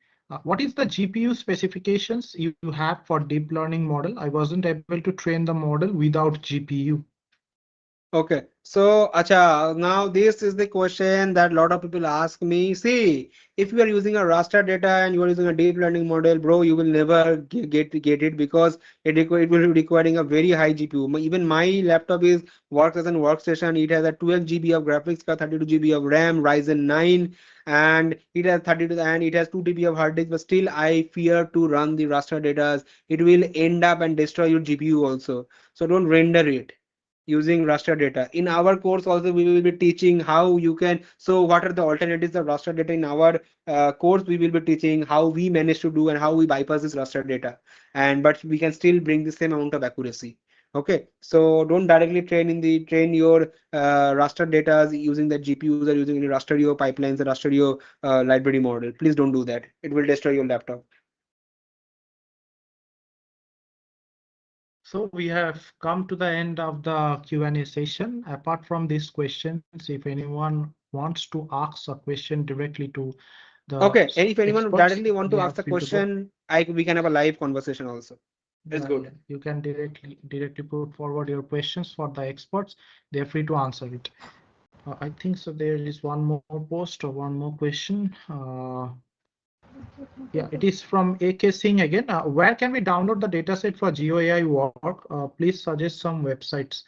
What is the GPU specifications you have for deep learning model? I wasn't able to train the model without GPU. Okay, so acha, now this is the question that a lot of people ask me. See, if you are using a raster data and you are using a deep learning model, bro, you will never get it, because it will be requiring a very high GPU. Even my laptop is works as a workstation. It has a 12 GB of graphics card, 32 GB of RAM, Ryzen 9, and it has 32 and it has 2 TB of hard disk. But still, I fear to run the raster data. It will end up and destroy your GPU also. So don't render it using raster data. In our course also we will be teaching how you can, so what are the alternatives of raster data. In our course we will be teaching how we manage to do and how we bypass this raster data, and but we can still bring the same amount of accuracy. Okay, so don't directly train your raster data using the GPUs or using any rasterio pipelines or rasterio library model. Please don't do that. It will destroy your laptop. So we have come to the end of the Q&A session. Apart from these questions, if anyone wants to ask a question directly to the Okay, and if anyone experts, directly want they to are ask a free to go. question, we can have a live conversation also. It's Yeah, good. yeah. You can directly put forward your questions for the experts. They're free to answer it. I think so. There is one more post or one more question. Yeah, it is from AK Singh again. Where can we download the dataset for GeoAI work? Please suggest some websites.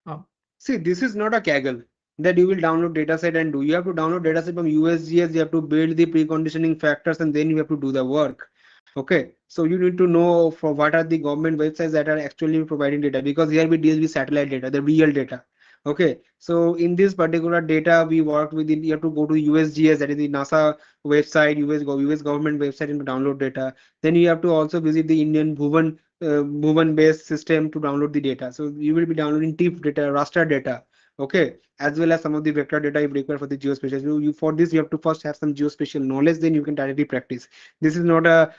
Uh, See, this is not a Kaggle that you will download dataset and do. You have to download dataset from USGS. You have to build the preconditioning factors and then you have to do the work. Okay, so you need to know for what are the government websites that are actually providing data, because here we deal with satellite data, the real data. Okay, so in this particular data we worked with, you have to go to USGS, that is the NASA website, US government website, and to download data. Then you have to also visit the Indian Bhuvan based system to download the data. So you will be downloading TIFF data, raster data, okay, as well as some of the vector data if required for the geospatial. For this you have to first have some geospatial knowledge, then you can directly practice. This is not a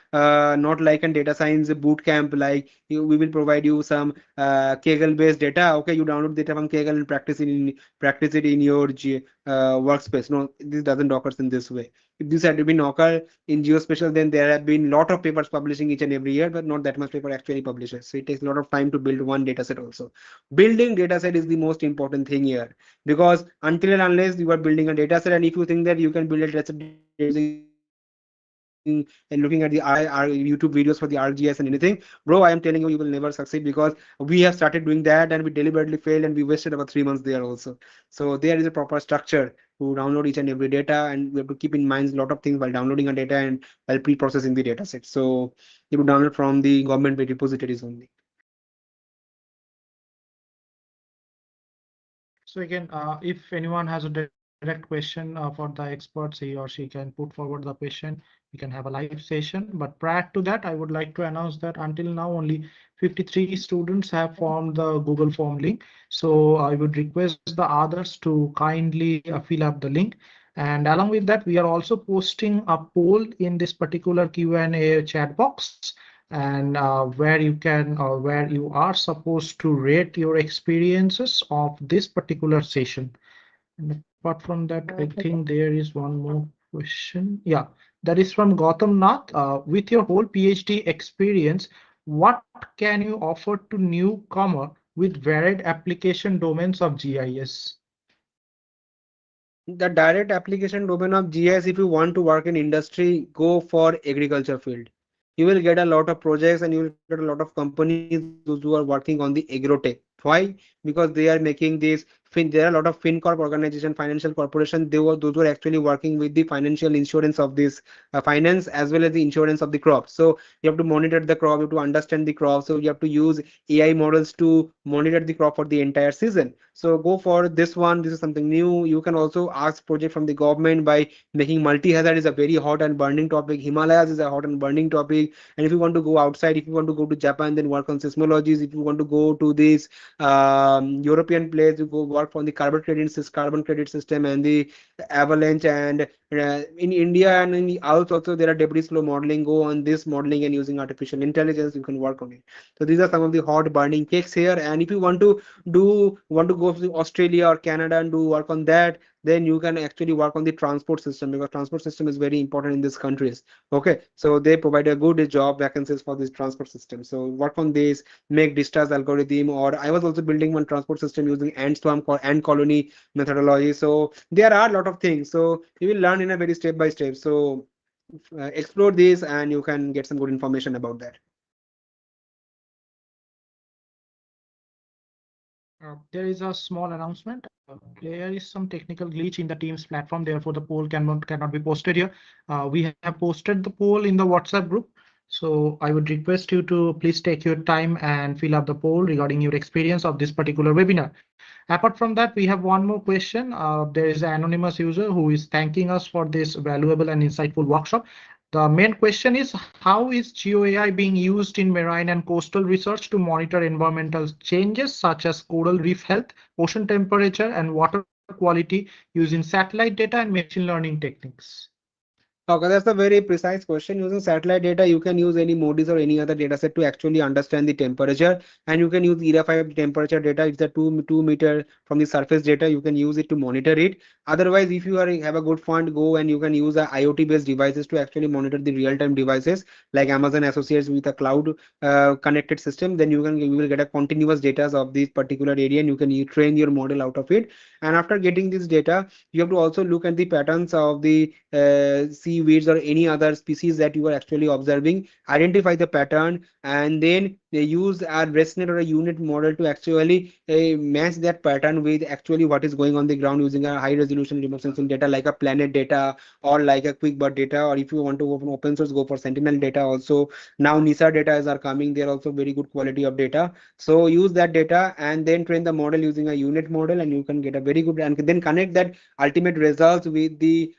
not like a data science boot camp, like we will provide you some Kaggle based data. Okay, you download data from Kaggle and practice it in your workspace. No, this doesn't occur in this way. If this had been occur in geospatial, then there have been lot of papers publishing each and every year, but not that much paper actually publishes. So it takes a lot of time to build one data set also. Building data set is the most important thing here, because until and unless you are building a data set, and if you think that you can build a data set using and looking at the YouTube videos for the RGS and anything, bro, I am telling you, you will never succeed, because we have started doing that and we deliberately failed and we wasted about 3 months there also. So there is a proper structure to download each and every data, and we have to keep in mind a lot of things while downloading a data and while pre-processing the data set. So you will download from the government repositories only. So again, if anyone has a direct question for the experts, he or she can put forward the question. We can have a live session. But prior to that, I would like to announce that until now, only 53 students have formed the Google Form link. So I would request the others to kindly fill up the link. And along with that, we are also posting a poll in this particular Q&A chat box, and where you are supposed to rate your experiences of this particular session. And apart from that, I think there is one more question. Yeah, that is from Gautam Nath. With your whole PhD experience, what can you offer to newcomer with varied application domains of GIS? The direct application domain of GIS, if you want to work in industry, go for agriculture field. You will get a lot of projects and you will get a lot of companies those who are working on the agrotech. Why? Because they are making this there are a lot of FinCorp organization, financial corporation. Those who are actually working with the financial insurance of this finance as well as the insurance of the crop. So you have to monitor the crop, you have to understand the crop. So you have to use AI models to monitor the crop for the entire season. So go for this one. This is something new. You can also ask project from the government by making multi-hazard is a very hot and burning topic. Himalayas is a hot and burning topic. And if you want to go outside, if you want to go to Japan, then work on seismologies. If you want to go to this European place, you go work on the carbon credit system and the avalanche. And in India and in the also there are debris flow modeling. Go on this modeling and using artificial intelligence, you can work on it. So these are some of the hot burning cakes here. And if you want to go to Australia or Canada and do work on that, then you can actually work on the transport system, because transport system is very important in these countries. Okay, so they provide a good job vacancies for this transport system. So work on this, make discharge algorithm. Or I was also building one transport system using ant swarm ant colony methodology. So there are a lot of things, so you will learn in a very step by step. So explore this and you can get some good information about that. There is a small announcement. There is some technical glitch in the Teams platform, therefore the poll cannot be posted here. We have posted the poll in the WhatsApp group. So I would request you to please take your time and fill up the poll regarding your experience of this particular webinar. Apart from that, we have one more question. There is an anonymous user who is thanking us for this valuable and insightful workshop. The main question is how is GeoAI being used in marine and coastal research to monitor environmental changes such as coral reef health, ocean temperature, and water quality using satellite data and machine learning techniques? Okay, that's a very precise question. Using satellite data, you can use any MODIS or any other data set to actually understand the temperature. And you can use ERA 5 temperature data. It's a 2 meter from the surface data. You can use it to monitor it. Otherwise, if you have a good fund, go and you can use a IoT based devices to actually monitor the real time devices like Amazon associates with a cloud connected system. Then you will get a continuous data of this particular area and you can train your model out of it. And after getting this data, you have to also look at the patterns of the seaweeds or any other species that you are actually observing, identify the pattern, and then they use a ResNet or a unit model to actually match that pattern with actually what is going on the ground using a high resolution remote sensing data like a planet data or like a quickbird data, or if you want to go from open source, go for sentinel data also. Now NISA data are coming, they're also very good quality of data. So use that data and then train the model using a unit model, and you can get a very good, and then connect that ultimate results with the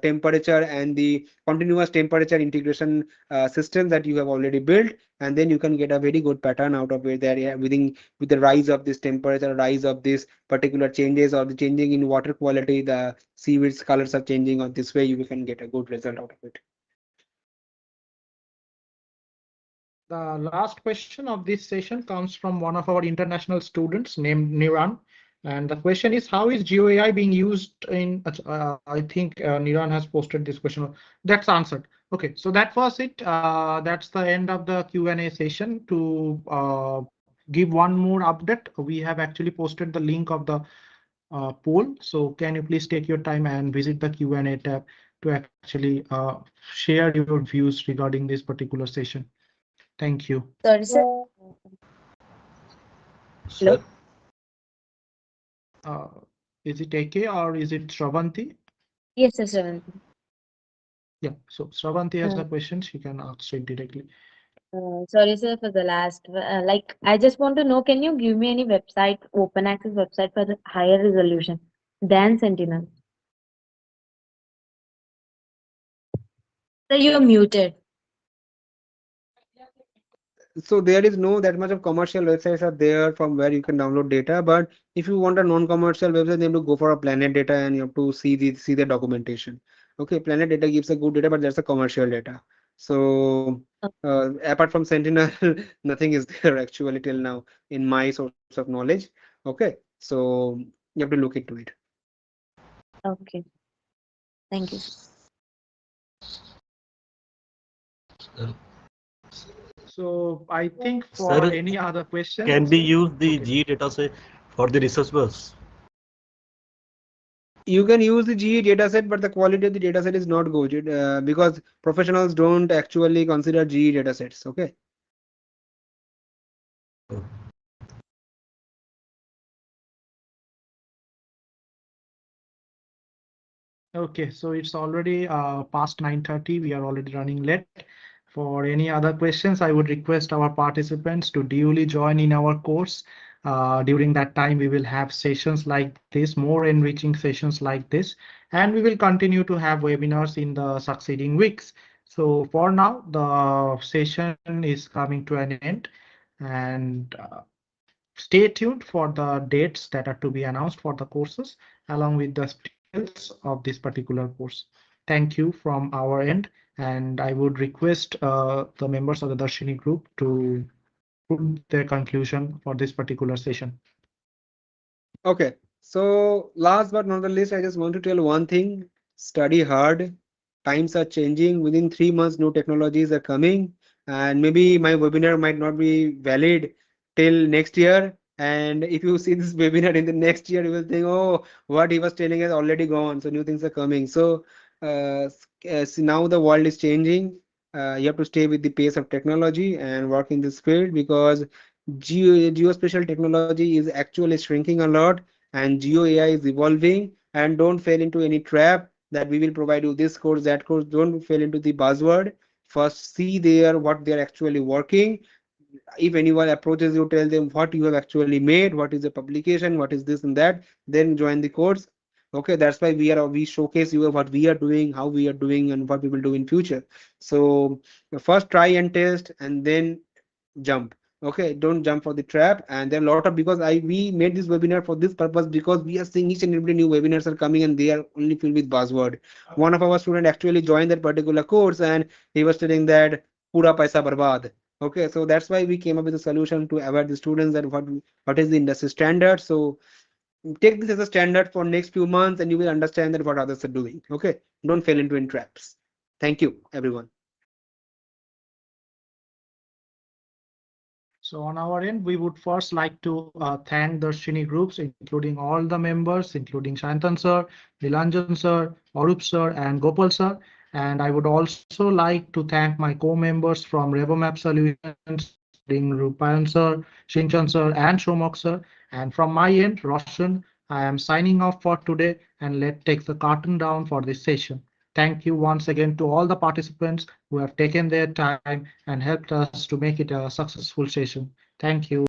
temperature and the continuous temperature integration system that you have already built, and then you can get a very good pattern out of it there, yeah, within with the rise of this temperature, rise of this particular changes or the changing in water quality, the seaweeds colors are changing, or this way you can get a good result out of it. The last question of this session comes from one of our international students named Niran. And the question is, how is GeoAI being used in, I think Niran has posted this question. That's answered. Okay, so that was it. That's the end of the Q&A session. To give one more update, we have actually posted the link of the poll. So can you please take your time and visit the Q&A tab to actually share your views regarding this particular session. Thank you. Sorry, sir. Hello. Is it AK or is it Shravanti? Yes, sir, Seventh. Yeah, so Shravanti has Uh, the question. She can ask it directly. Sorry, sir, for the last. Like, I just want to know, can you give me any website, open access website for the higher resolution than Sentinel? So you're muted. So there is no that much of commercial websites are there from where you can download data, but if you want a non-commercial website, then you have to go for a planet data and you have to see the documentation. Okay, planet data gives a good data, but that's a commercial data. So apart from Sentinel, nothing is there actually till now in my source of knowledge. Okay, so you have to look into it. Okay. Thank you. So I think for Sir, any other questions, can we use the okay. G data set for the research bus? You can use the GE dataset, but the quality of the dataset is not good because professionals don't actually consider GE datasets. Okay. Okay, so it's already past 9:30. We are already running late. For any other questions, I would request our participants to duly join in our course. During that time, we will have sessions like this, more enriching sessions like this, and we will continue to have webinars in the succeeding weeks. So for now, the session is coming to an end, and stay tuned for the dates that are to be announced for the courses, along with the details of this particular course. Thank you from our end, and I would request the members of the Darshini group to put their conclusion for this particular session. Okay. So last but not the least, I just want to tell one thing: study hard. Times are changing. Within 3 months, new technologies are coming, and maybe my webinar might not be valid till next year. And if you see this webinar in the next year, you will think, oh, what he was telling is already gone. So new things are coming. So now the world is changing. You have to stay with the pace of technology and work in this field because geospatial technology is actually shrinking a lot, and GeoAI is evolving. And don't fall into any trap that we will provide you this course, that course. Don't fall into the buzzword. First, see there what they're actually working. If anyone approaches you, tell them what you have actually made, what is the publication, what is this and that. Then join the course. Okay, that's why we showcase you what we are doing, how we are doing, and what we will do in future. So first try and test, and then jump. Okay, don't jump for the trap. And there are a lot of, because I we made this webinar for this purpose, because we are seeing each and every new webinars are coming and they are only filled with buzzword. One of our students actually joined that particular course and he was telling that pura paisa barbad. Okay, so that's why we came up with a solution to avoid the students that what is the industry standard. So take this as a standard for next few months and you will understand that what others are doing. Okay, don't fall into any traps. Thank you, everyone. So on our end, we would first like to thank Darshini groups, including all the members, including Shantan sir, Nilanjan sir, Arup sir, and Gopal sir. And I would also like to thank my co-members from RevoMap Solutions, including Rupayan sir, Shinchan sir, and Shomok sir. And from my end, Roshan, I am signing off for today, and let's take the curtain down for this session. Thank you once again to all the participants who have taken their time and helped us to make it a successful session. Thank you.